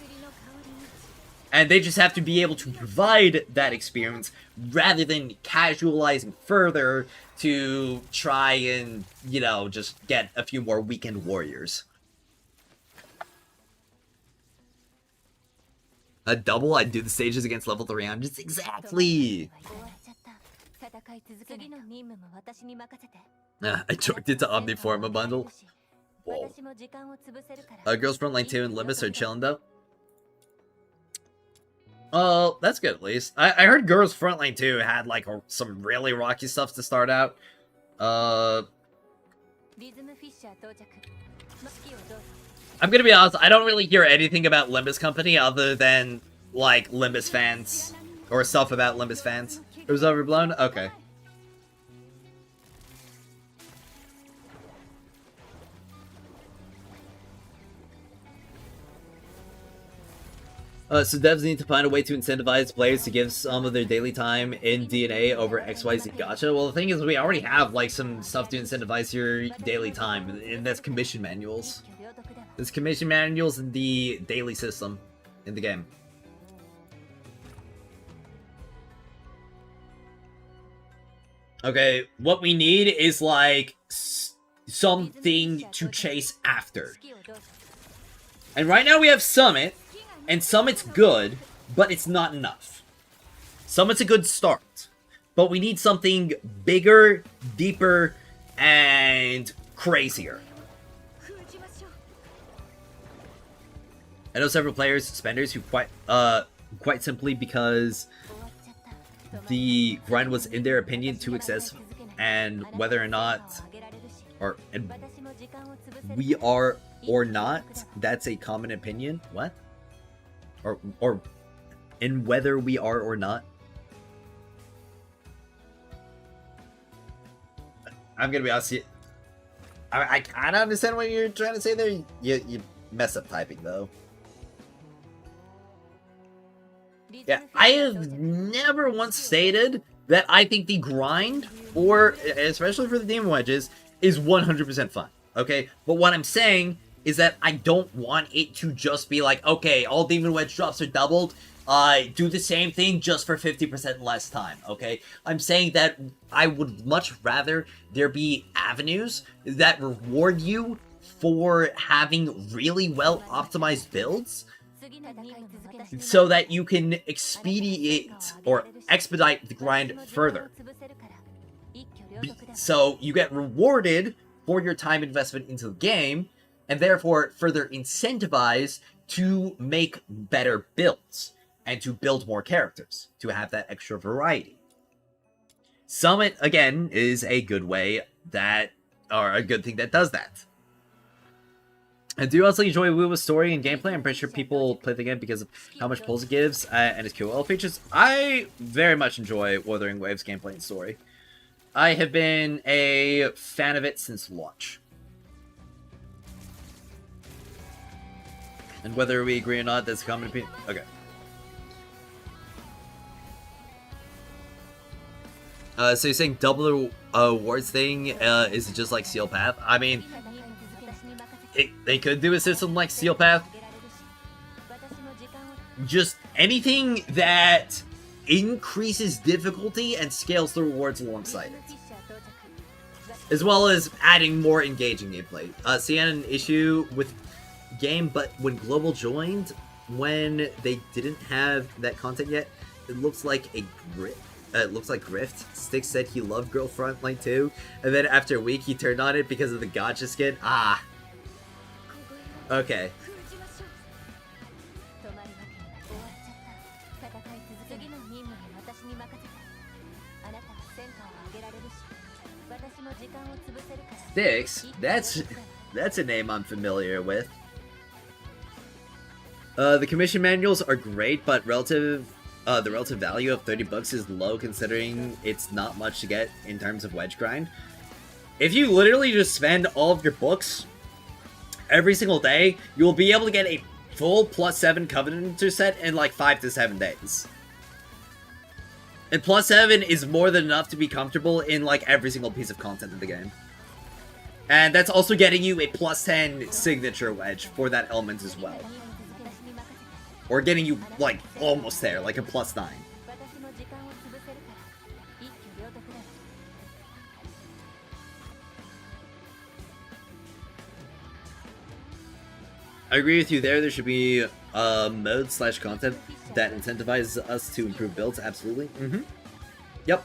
And they just have to be able to provide that experience rather than casualizing further to try and, you know, just get a few more weekend warriors. A double? I'd do the stages against level 300s. Exactly! I choked it to Omniforma bundle. Whoa. Girls Frontline 2 and Limbus are chilling though. Oh, that's good at least. I heard Girls Frontline 2 had like some really rocky stuff to start out. I'm gonna be honest, I don't really hear anything about Limbus Company other than, like, Limbus fans. Or stuff about Limbus fans. It was overblown? Okay. So devs need to find a way to incentivize players to give some of their daily time in DNA over XYZ gacha. Well, the thing is, we already have, like, some stuff to incentivize your daily time, and that's commission manuals. There's commission manuals in the daily system in the game. Okay, what we need is, like, something to chase after. And right now we have Summit, and Summit's good, but it's not enough. Summit's a good start, but we need something bigger, deeper, and crazier. I know several players, spenders, who quite simply because the grind was, in their opinion, too excessive, and whether or not, and we are or not, that's a common opinion. What? Or in whether we are or not. I'm gonna be honest. I kind of understand what you're trying to say there. You mess up typing though. Yeah, I have never once stated that I think the grind, or especially for the demon wedges, is 100% fun. Okay, but what I'm saying is that I don't want it to just be like, okay, all demon wedge drops are doubled. Do the same thing just for 50% less time, okay? I'm saying that I would much rather there be avenues that reward you for having really well optimized builds so that you can expedite or expedite the grind further. So you get rewarded for your time investment into the game, and therefore further incentivized to make better builds and to build more characters, to have that extra variety. Summit, again, is a good way that, or a good thing that does that. I do also enjoy Wuwa's story and gameplay. I'm pretty sure people play the game because of how much pulls it gives and its QOL features. I very much enjoy Wuthering Waves gameplay and story. I have been a fan of it since launch. And whether we agree or not, that's a common opinion. Okay. So you're saying double awards thing is just like Seal Path? I mean, they could do a system like Seal Path. Just anything that increases difficulty and scales the rewards alongside it. As well as adding more engaging gameplay. See, I had an issue with game, but when Global joined, when they didn't have that content yet, it looks like a grip. It looks like Grift. Styx said he loved Girl Frontline too, and then after a week he turned on it because of the gacha skin. Ah. Okay. Styx? That's a name I'm familiar with. The commission manuals are great, but the relative value of $30 is low considering it's not much to get in terms of wedge grind. If you literally just spend all of your books every single day, you will be able to get a full +7 Covenanter set in like 5 to 7 days. And +7 is more than enough to be comfortable in like every single piece of content in the game. And that's also getting you a +10 signature wedge for that element as well. Or getting you, like, almost there, like a +9. I agree with you there. There should be mode/content that incentivizes us to improve builds. Absolutely. Yep.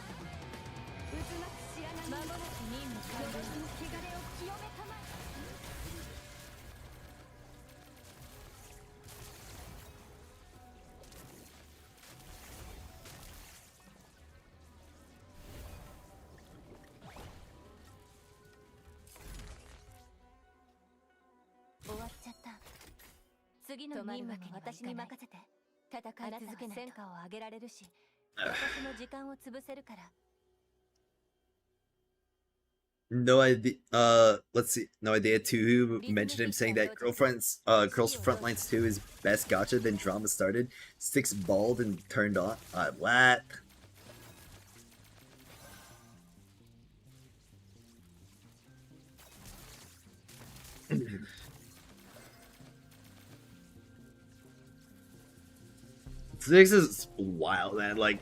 No idea. Let's see. No idea. Who mentioned him saying that Girls Frontlines 2 is best gacha. Then drama started. Styx bald and turned on. What? Styx is wild, man. Like,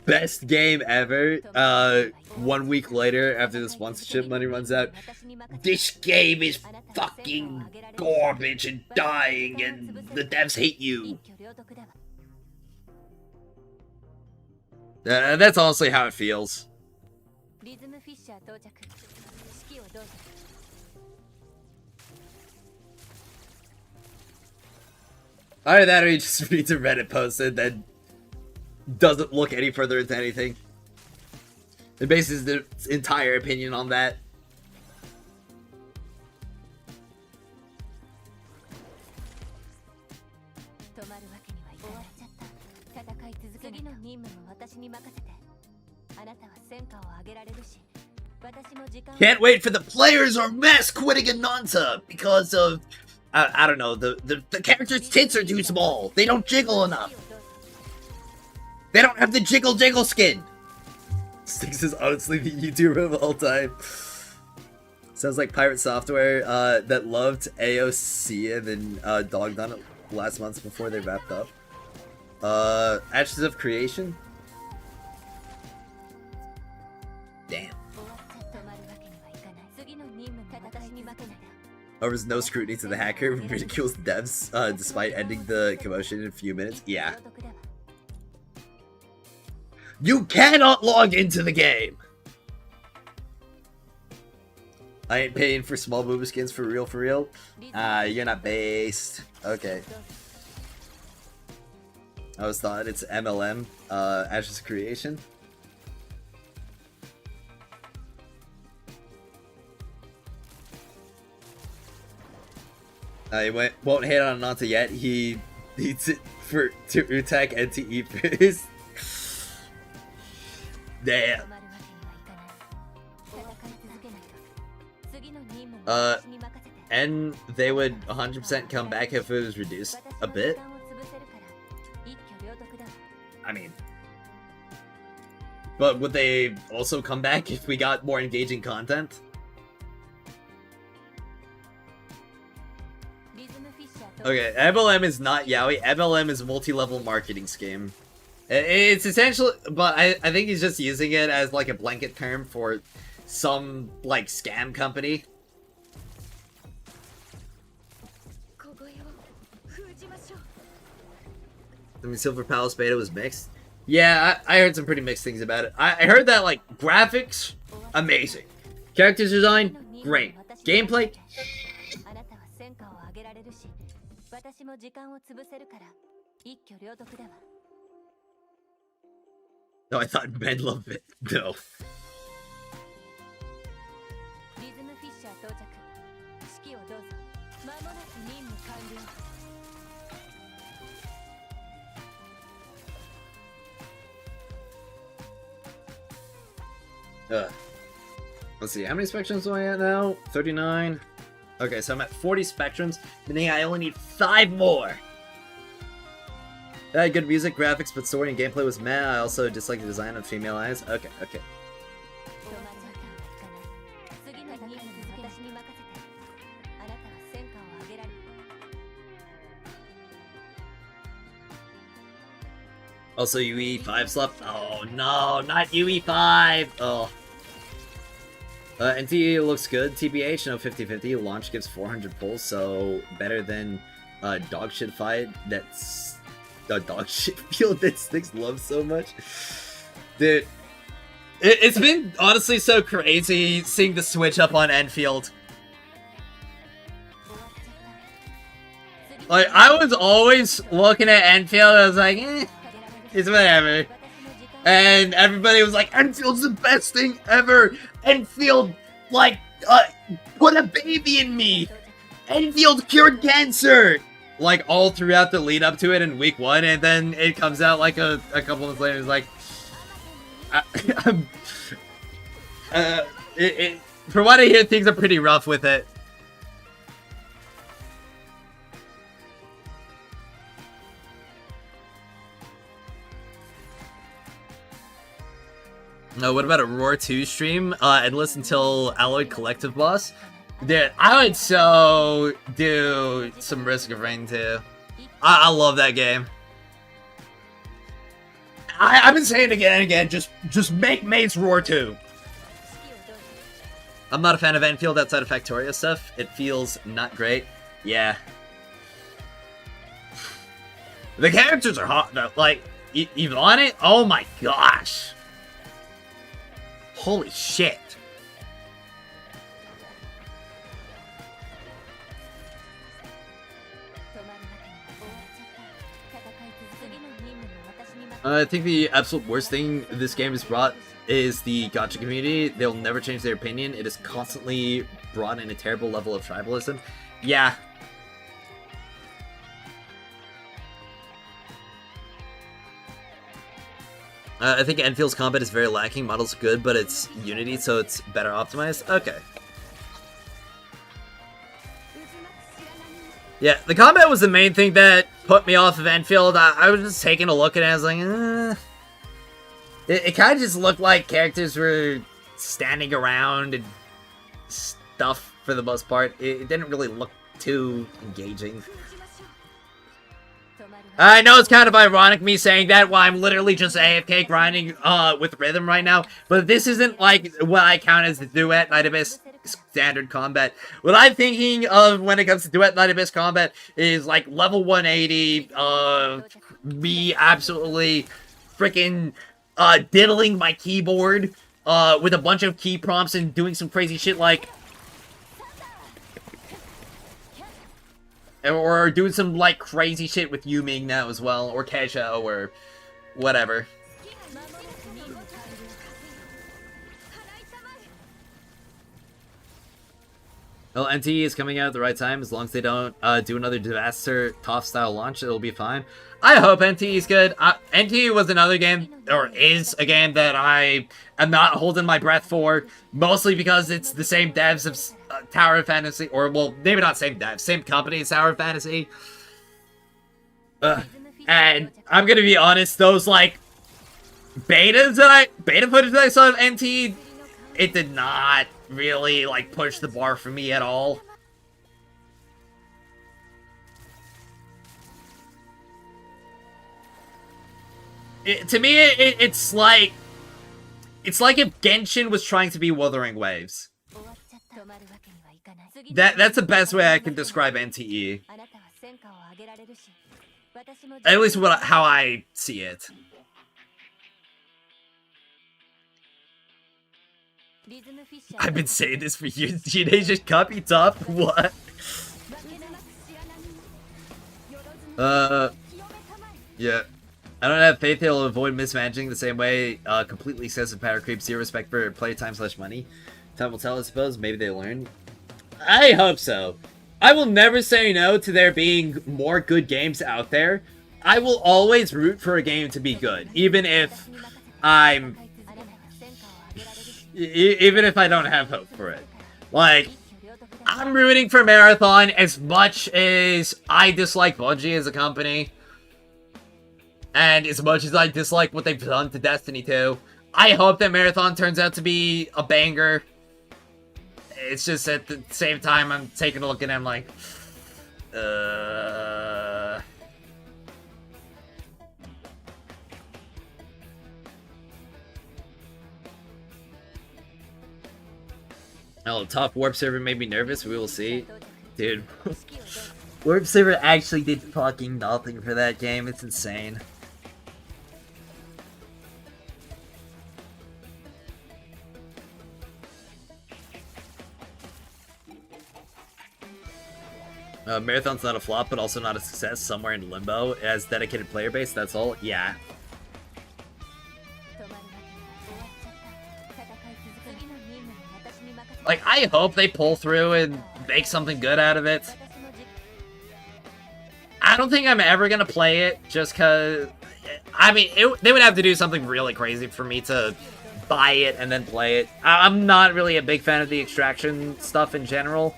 best game ever. 1 week later, after the sponsorship money runs out, this game is fucking garbage and dying, and the devs hate you. That's honestly how it feels. Either that or he just reads a Reddit post and then doesn't look any further into anything. It bases his entire opinion on that. Can't wait for the players or mass quitting a Nanta because of I don't know, the character's tits are too small. They don't jiggle enough. They don't have the jiggle skin. Sticks is honestly the YouTuber of all time. Sounds like Pirate Software that loved AOC and then dogged on it last month before they wrapped up. Ashes of Creation? Damn. Offers no scrutiny to the hacker, ridicules devs despite ending the commotion in a few minutes. Yeah. You cannot log into the game! I ain't paying for small booba skins for real. You're not based. Okay. I was thought it's MLM, Ashes of Creation. He won't hit on Nanta yet. He needs it to Utek and to Epis. Damn. And they would 100% come back if it was reduced a bit. I mean, but would they also come back if we got more engaging content? Okay, MLM is not yaoi. MLM is a multi-level marketing scheme. It's essentially, but I think he's just using it as like a blanket term for some like scam company. I mean, Silver Palace beta was mixed. Yeah, I heard some pretty mixed things about it. I heard that like graphics, amazing. Characters design, great. Gameplay, no, I thought men loved it. No. Let's see, how many spectrums am I at now? 39. Okay, so I'm at 40 spectrums, meaning I only need 5 more. Yeah, good music, graphics, but story and gameplay was meh. I also dislike the design of female eyes. Okay. Also, UE5 slap. Oh no, not UE5! Oh. NTE looks good. TBH, no 50-50. Launch gives 400 pulls, so better than dog shit fight that's a dog shit field that Sticks loves so much. Dude, it's been honestly so crazy seeing the switch up on Enfield. Like, I was always looking at Enfield, I was like, it's whatever. And everybody was like, Enfield's the best thing ever! Enfield, like, put a baby in me! Enfield cured cancer! Like, all throughout the lead up to it in week 1, and then it comes out like a couple months later, it's like... from what I hear, things are pretty rough with it. No, what about a Roar 2 stream? Endless until Alloy Collective Boss? Dude, I would so do some Risk of Rain too. I love that game. I've been saying it again and again, just make Maze Roar 2. I'm not a fan of Enfield outside of Factorio stuff. It feels not great. Yeah. The characters are hot though. Like, even on it? Oh my gosh. Holy shit. I think the absolute worst thing this game has brought is the gacha community. They'll never change their opinion. It has constantly brought in a terrible level of tribalism. Yeah. I think Enfield's combat is very lacking. Model's good, but it's Unity, so it's better optimized. Okay. Yeah, the combat was the main thing that put me off of Enfield. I was just taking a look at it and I was like, It kind of just looked like characters were standing around and stuff for the most part. It didn't really look too engaging. I know it's kind of ironic me saying that while I'm literally just AFK grinding with rhythm right now, but this isn't like what I count as the Duet Night Abyss standard combat. What I'm thinking of when it comes to Duet Night Abyss combat is like level 180, me absolutely freaking diddling my keyboard with a bunch of key prompts and doing some crazy shit like, or doing some like crazy shit with Yuming now as well, or Kesha, or whatever. Well, NTE is coming out at the right time. As long as they don't do another disaster TOF style launch, it'll be fine. I hope NTE is good. NTE was another game, or is a game that I am not holding my breath for, mostly because it's the same devs of Tower of Fantasy, or well, maybe not same devs, same company as Tower of Fantasy. And I'm gonna be honest, those like beta footage that I saw of NTE, it did not really like push the bar for me at all. To me, it's like if Genshin was trying to be Wuthering Waves. That's the best way I can describe NTE. At least how I see it. I've been saying this for years. Teenagers copy top? What? Yeah. I don't have faith he'll avoid mismanaging the same way completely excessive power creep, zero respect for playtime / money. Time will tell, I suppose. Maybe they learn. I hope so. I will never say no to there being more good games out there. I will always root for a game to be good, even if I don't have hope for it. Like, I'm rooting for Marathon as much as I dislike Bungie as a company. And as much as I dislike what they've done to Destiny 2. I hope that Marathon turns out to be a banger. It's just at the same time I'm taking a look at him like, Oh, top warp server made me nervous. We will see. Dude. Warp server actually did fucking nothing for that game. It's insane. Marathon's not a flop, but also not a success. Somewhere in limbo. It has dedicated player base, that's all. Yeah. Like, I hope they pull through and make something good out of it. I don't think I'm ever gonna play it, just cause... I mean, they would have to do something really crazy for me to buy it and then play it. I'm not really a big fan of the extraction stuff in general.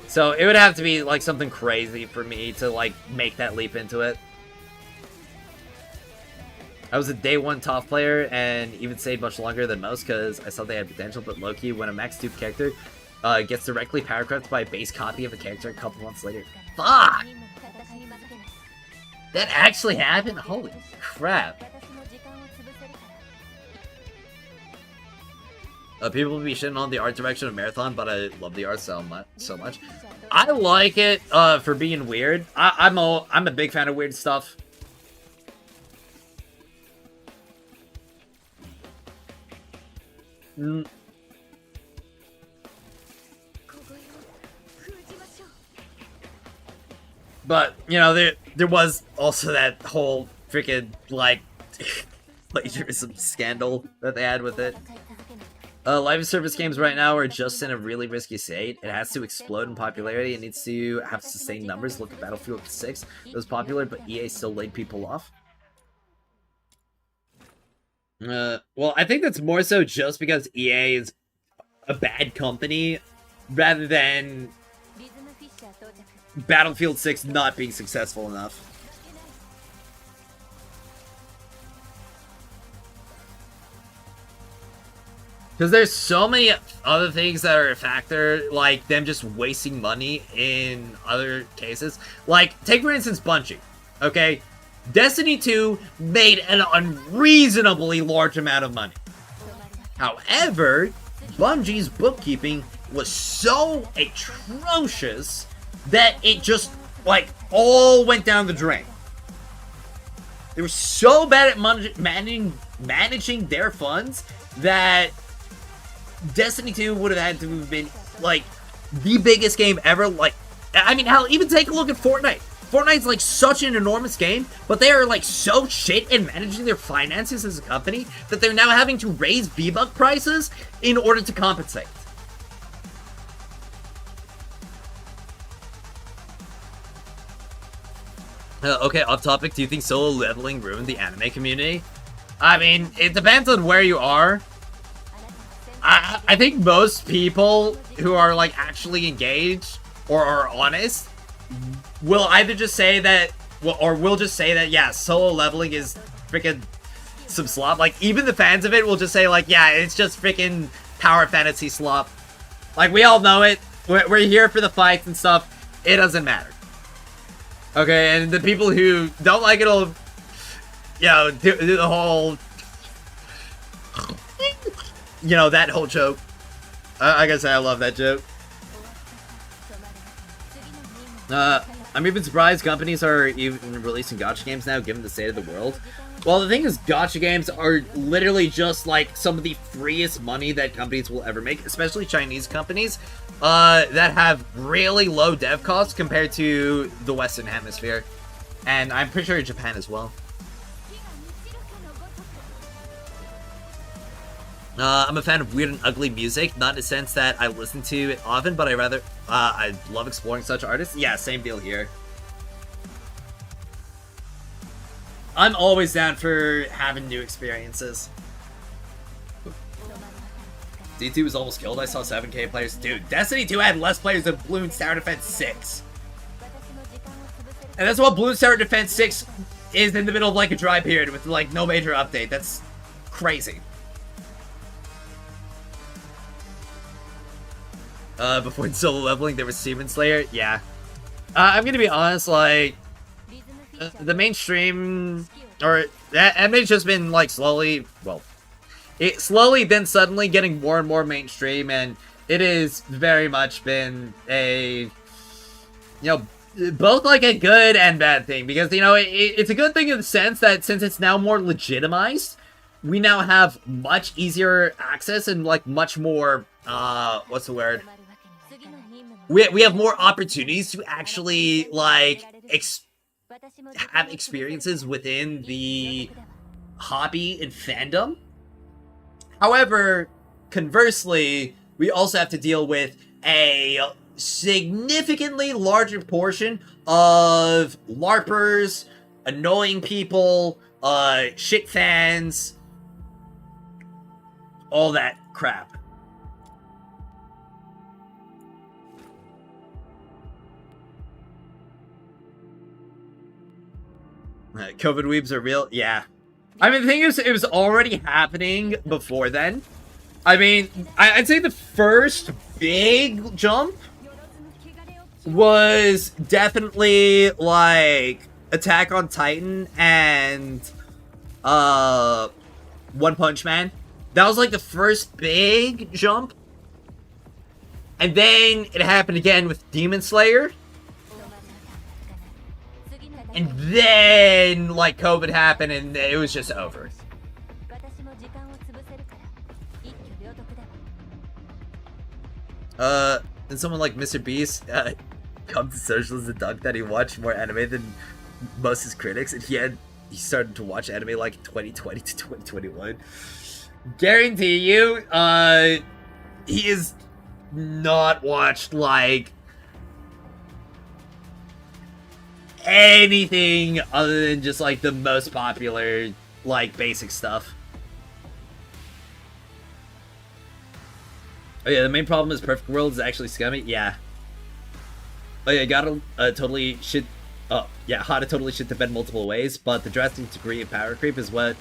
So it would have to be, like, something crazy for me to, like, make that leap into it. I was a day one top player and even stayed much longer than most because I saw they had potential, but low-key, when a max dupe character gets directly powercrafted by a base copy of a character a couple months later. Fuck! That actually happened? Holy crap. People will be shitting on the art direction of Marathon, but I love the art so much. I like it for being weird. I'm a big fan of weird stuff. But, you know, there was also that whole freaking, like, plagiarism scandal that they had with it. Live service games right now are just in a really risky state. It has to explode in popularity. It needs to have sustained numbers. Look at Battlefield 6. It was popular, but EA still laid people off. Well, I think that's more so just because EA is a bad company, rather than Battlefield 6 not being successful enough. Because there's so many other things that are a factor, like them just wasting money in other cases. Like, take for instance Bungie, okay? Destiny 2 made an unreasonably large amount of money. However, Bungie's bookkeeping was so atrocious that it just, like, all went down the drain. They were so bad at managing their funds that Destiny 2 would have had to have been, like, the biggest game ever. Like, I mean, hell, even take a look at Fortnite. Fortnite's, like, such an enormous game, but they are, like, so shit in managing their finances as a company that they're now having to raise V-Buck prices in order to compensate. Okay, off topic, do you think solo leveling ruined the anime community? I mean, it depends on where you are. I think most people who are, like, actually engaged or are honest will either just say that, or will just say that, yeah, solo leveling is freaking some slop. Like, even the fans of it will just say, like, yeah, it's just freaking power fantasy slop. Like, we all know it. We're here for the fights and stuff. It doesn't matter. Okay, and the people who don't like it will, you know, do the whole, you know, that whole joke. I gotta say, I love that joke. I'm even surprised companies are even releasing gacha games now, given the state of the world. Well, the thing is, gacha games are literally just, like, some of the freest money that companies will ever make, especially Chinese companies, that have really low dev costs compared to the Western Hemisphere. And I'm pretty sure Japan as well. I'm a fan of weird and ugly music, not in the sense that I listen to it often, but I love exploring such artists. Yeah, same deal here. I'm always down for having new experiences. D2 was almost killed. I saw 7k players. Dude, Destiny 2 had less players than Bloons Tower Defense 6. And that's what Bloons Tower Defense 6 is in the middle of, like, a dry period with, like, no major update. That's crazy. Before solo leveling, there was Demon Slayer. Yeah. I'm gonna be honest, like, the mainstream, or that may just been, like, slowly, well, it slowly then suddenly getting more and more mainstream, and it has very much been a, you know, both, like, a good and bad thing, because, you know, it's a good thing in the sense that since it's now more legitimized, we now have much easier access and, like, much more, what's the word? We have more opportunities to actually, like, have experiences within the hobby and fandom. However, conversely, we also have to deal with a significantly larger portion of LARPers, annoying people, shit fans, all that crap. COVID weebs are real? Yeah. I mean, the thing is, it was already happening before then. I mean, I'd say the first big jump was definitely, like, Attack on Titan and, One Punch Man. That was, like, the first big jump. And then it happened again with Demon Slayer. And then, like, COVID happened and it was just over. And someone like Mr. Beast, come to social as a dunk that he watched more anime than most of his critics, and he had he started to watch anime like 2020 to 2021. Guarantee you, he has not watched like anything other than just like the most popular like basic stuff. Oh yeah, the main problem is Perfect World is actually scummy. Yeah. Oh yeah, gotta totally shit. Oh yeah, how to totally shit the bed multiple ways, but the drastic degree of power creep is what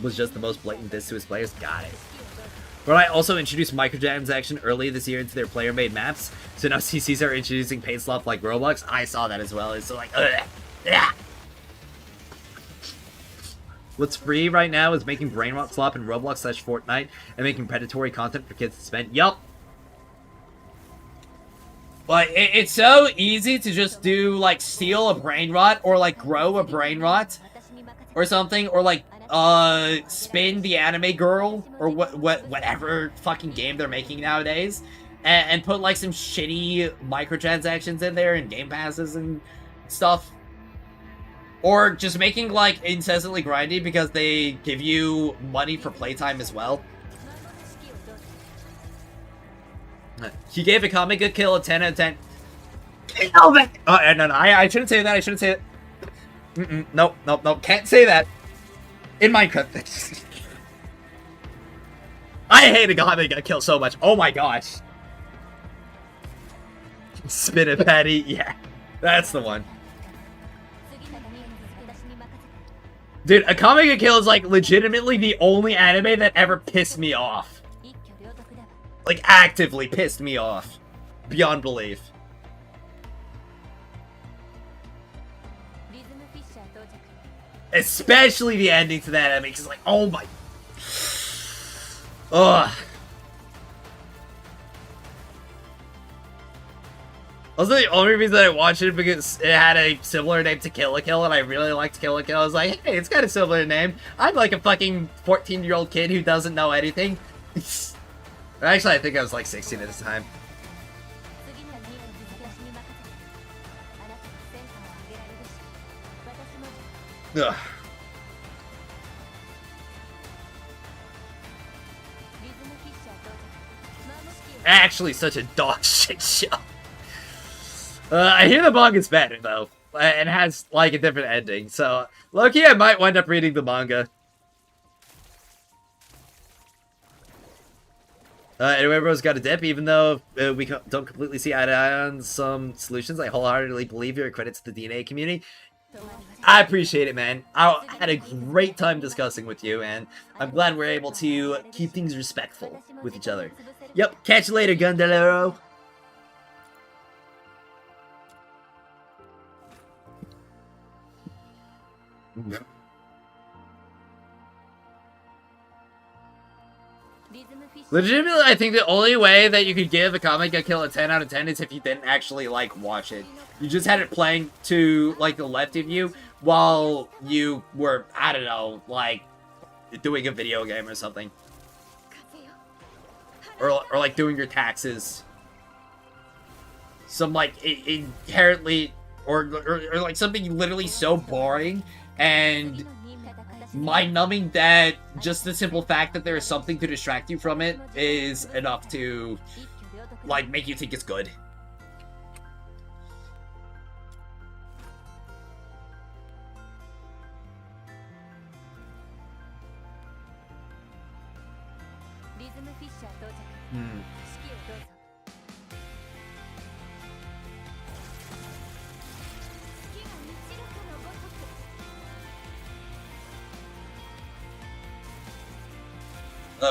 was just the most blatant diss to his players. Got it. But I also introduced microtransaction early this year into their player-made maps, so now CCs are introducing paint slop like Roblox. I saw that as well. It's like, ugh. What's free right now is making brain rot slop in Roblox / Fortnite and making predatory content for kids to spend. Yup. But it's so easy to just do, like, steal a brain rot or, like, grow a brain rot or something, or, like, spin the anime girl or whatever fucking game they're making nowadays and put, like, some shitty microtransactions in there and game passes and stuff. Or just making, like, incessantly grindy because they give you money for playtime as well. He gave a comic a kill a 10 out of 10. Oh, no, I shouldn't say that. I shouldn't say that. Nope. Can't say that. In Minecraft. I hate a comic a kill so much. Oh my gosh. Spin a patty. Yeah, that's the one. Dude, a comic a kill is like legitimately the only anime that ever pissed me off. Like, actively pissed me off. Beyond belief. Especially the ending to that anime, because like, oh my... Ugh. Also, the only reason that I watched it because it had a similar name to Kill la Kill, and I really liked Kill la Kill. I was like, hey, it's got a similar name. I'm like a fucking 14-year-old kid who doesn't know anything. Actually, I think I was like 16 at the time. Ugh. Actually, such a dog shit show. I hear the manga's better though, and has like a different ending. So, low-key, I might wind up reading the manga. Anyway, bro's got a dip, even though we don't completely see eye to eye on some solutions. I wholeheartedly believe you're a credit to the DNA community. I appreciate it, man. I had a great time discussing with you, and I'm glad we're able to keep things respectful with each other. Yep, catch you later, Gundalero. Legitimately, I think the only way that you could give a comic a kill a 10 out of 10 is if you didn't actually, like, watch it. You just had it playing to, like, the left of you while you were, I don't know, like, doing a video game or something. Or like, doing your taxes. Some, like, inherently, or like, something literally so boring and mind-numbing that just the simple fact that there is something to distract you from it is enough to, like, make you think it's good.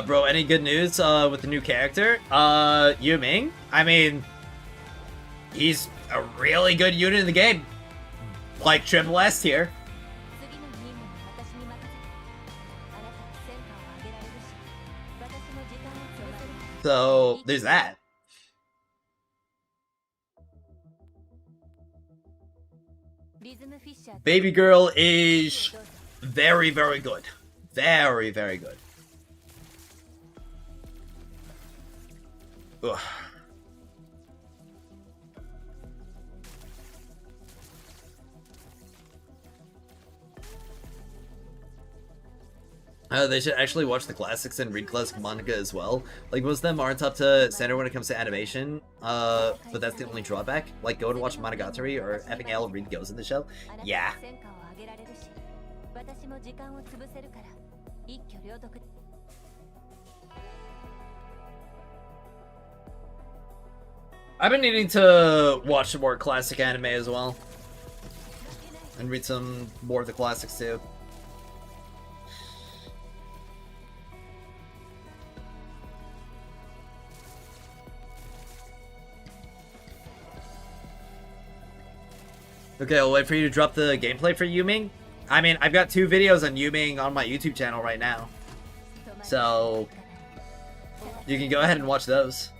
Bro, any good news with the new character? Yu Ming? I mean, he's a really good unit in the game. Like, triple S tier. So, there's that. Baby girl is very, very good. Very, very good. Ugh. They should actually watch the classics and read classic manga as well. Like, most of them aren't up to standard when it comes to animation, but that's the only drawback. Like, go and watch Monogatari or Epic L read Ghost in the Shell. Yeah. I've been needing to watch some more classic anime as well. And read some more of the classics too. Okay, I'll wait for you to drop the gameplay for Yuming. I mean, I've got 2 videos on Yuming on my YouTube channel right now. So, you can go ahead and watch those.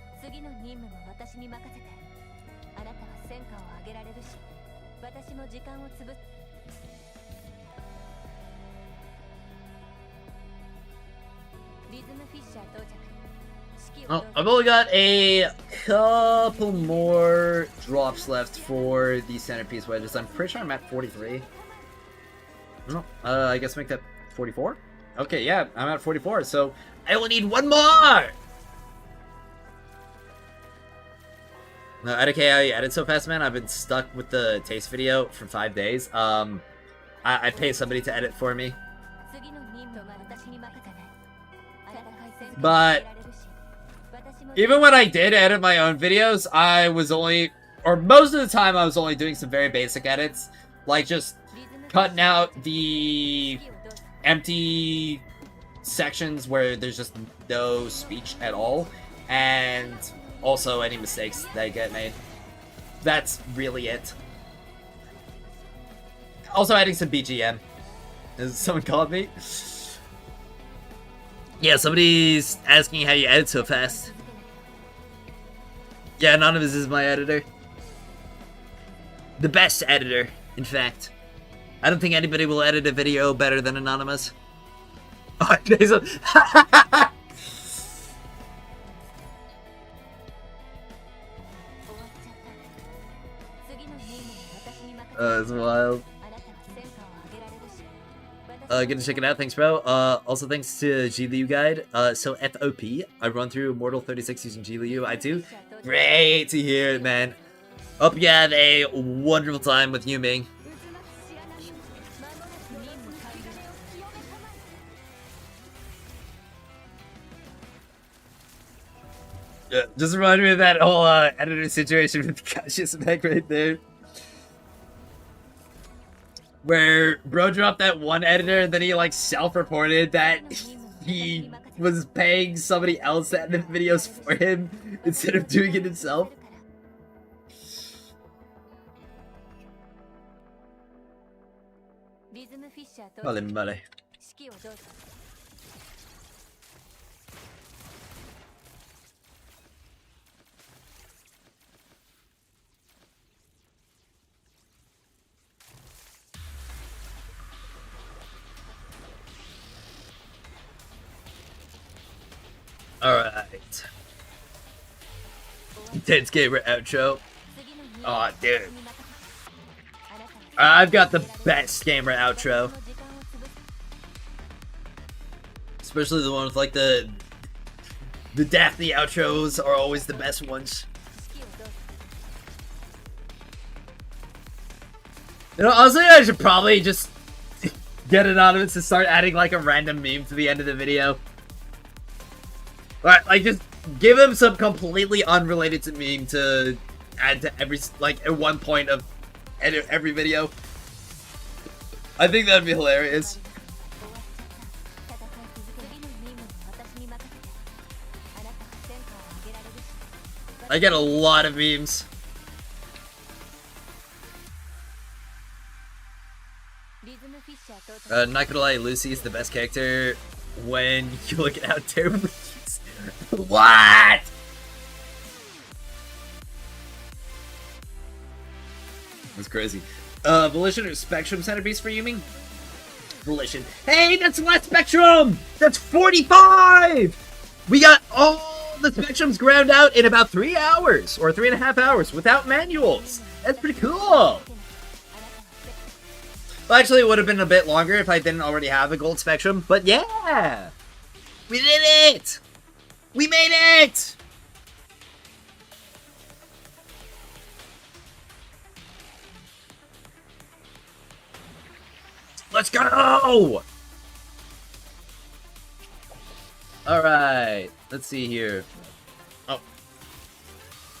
Oh, I've only got a couple more drops left for the centerpiece wedges. I'm pretty sure I'm at 43. No, I guess make that 44? Okay, yeah, I'm at 44, so I only need 1 more! No, I don't care how you edit so fast, man. I've been stuck with the taste video for 5 days. I pay somebody to edit for me. But even when I did edit my own videos, I was only, or most of the time I was only doing some very basic edits. Like just cutting out the empty sections where there's just no speech at all. And also any mistakes that get made. That's really it. Also adding some BGM. Has someone called me? Yeah, somebody's asking how you edit so fast. Yeah, Anonymous is my editor. The best editor, in fact. I don't think anybody will edit a video better than Anonymous. Oh, that's wild. Gonna check it out. Thanks, bro. Also, thanks to GLU Guide. So FOP, I run through Immortal 36 using GLU. I do. Great to hear it, man. Hope you have a wonderful time with Yuming. Yeah, just remind me of that whole editor situation with Cassius Meg right there. Where bro dropped that one editor and then he like self-reported that he was paying somebody else to edit videos for him instead of doing it himself. Vale, vale. Alright. Intense Gamer outro. Aw, dude. I've got the best gamer outro. Especially the one with like the Daphne outros are always the best ones. You know, honestly, I should probably just get Anonymous to start adding like a random meme to the end of the video. Alright, like just give him some completely unrelated to meme to add to every, like at one point of every video. I think that'd be hilarious. I get a lot of memes. Not gonna lie, Lucy is the best character when you look at how terrible she is. What? That's crazy. Volition or Spectrum centerpiece for Yuming? Volition. Hey, that's less Spectrum! That's 45! We got all the Spectrums ground out in about 3 hours, or 3.5 hours, without manuals. That's pretty cool. Well, actually, it would have been a bit longer if I didn't already have a gold spectrum. But yeah! We did it! We made it! Let's go! Alright, let's see here. Oh.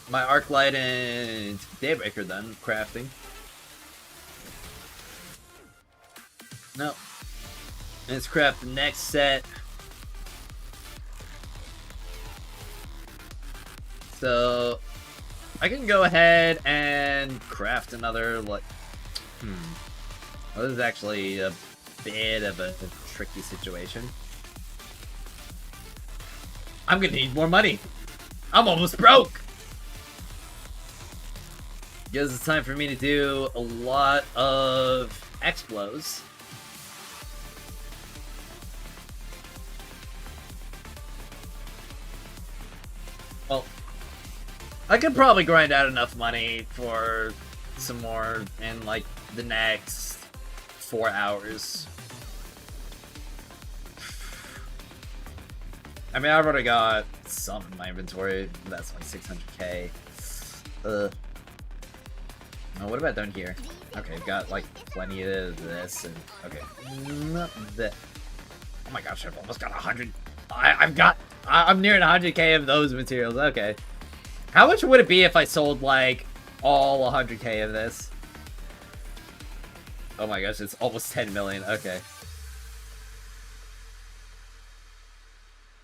My arc light and Daybreaker then, crafting. No. Let's craft the next set. So, I can go ahead and craft another, like, Well, this is actually a bit of a tricky situation. I'm gonna need more money. I'm almost broke. Because it's time for me to do a lot of explos. Well, I could probably grind out enough money for some more in like the next 4 hours. I mean, I've already got some in my inventory. That's like 600k. Oh, what about down here? Okay, got like plenty of this and okay, not that. Oh my gosh, I've almost got 100. I'm nearing 100k of those materials. Okay, how much would it be if I sold like all 100k of this? Oh my gosh, it's almost 10 million. Okay.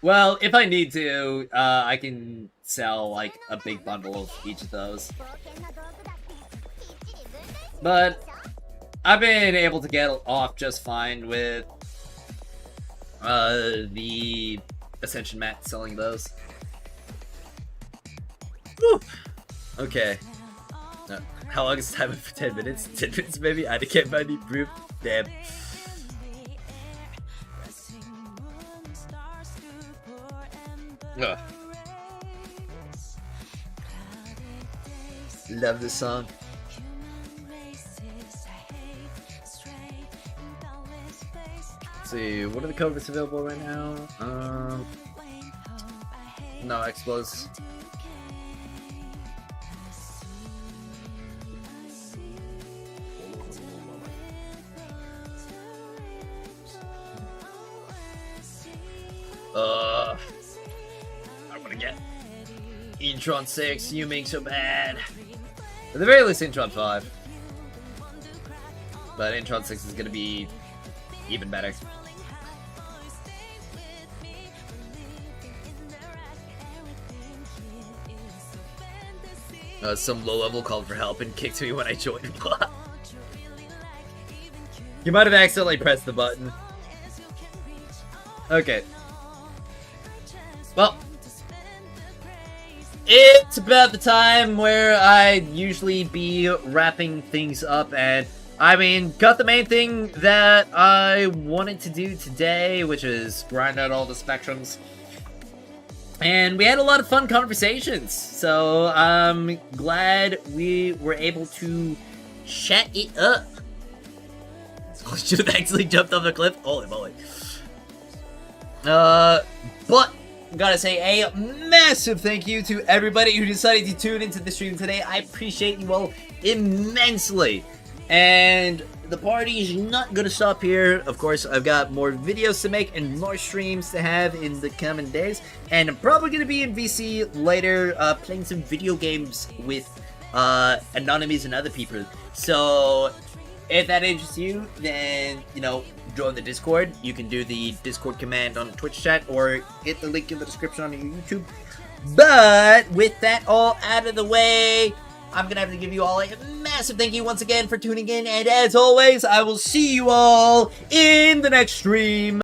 Well, if I need to, I can sell like a big bundle of each of those. But I've been able to get off just fine with the Ascension mat selling those. Whew. Okay. How long is the timer for 10 minutes? 10 minutes maybe? I can't find any proof. Damn. Ugh. Love this song. Let's see, what are the covers available right now? No explos. I want to get Intron 6, you make so bad. At the very least, Intron 5. But Intron 6 is going to be even better. Some low level called for help and kicked me when I joined. You might have accidentally pressed the button. Okay. Well, it's about the time where I'd usually be wrapping things up, and I mean, got the main thing that I wanted to do today, which is grind out all the spectrums. And we had a lot of fun conversations, so I'm glad we were able to chat it up. I should have actually jumped off the cliff. Holy moly. But gotta say a massive thank you to everybody who decided to tune into the stream today. I appreciate you all immensely. And the party is not gonna stop here. Of course, I've got more videos to make and more streams to have in the coming days. And I'm probably gonna be in VC later, playing some video games with Anonymous and other people. So if that interests you, then, you know, join the Discord. You can do the Discord command on the Twitch chat or hit the link in the description on your YouTube. But with that all out of the way, I'm gonna have to give you all a massive thank you once again for tuning in. And as always, I will see you all in the next stream.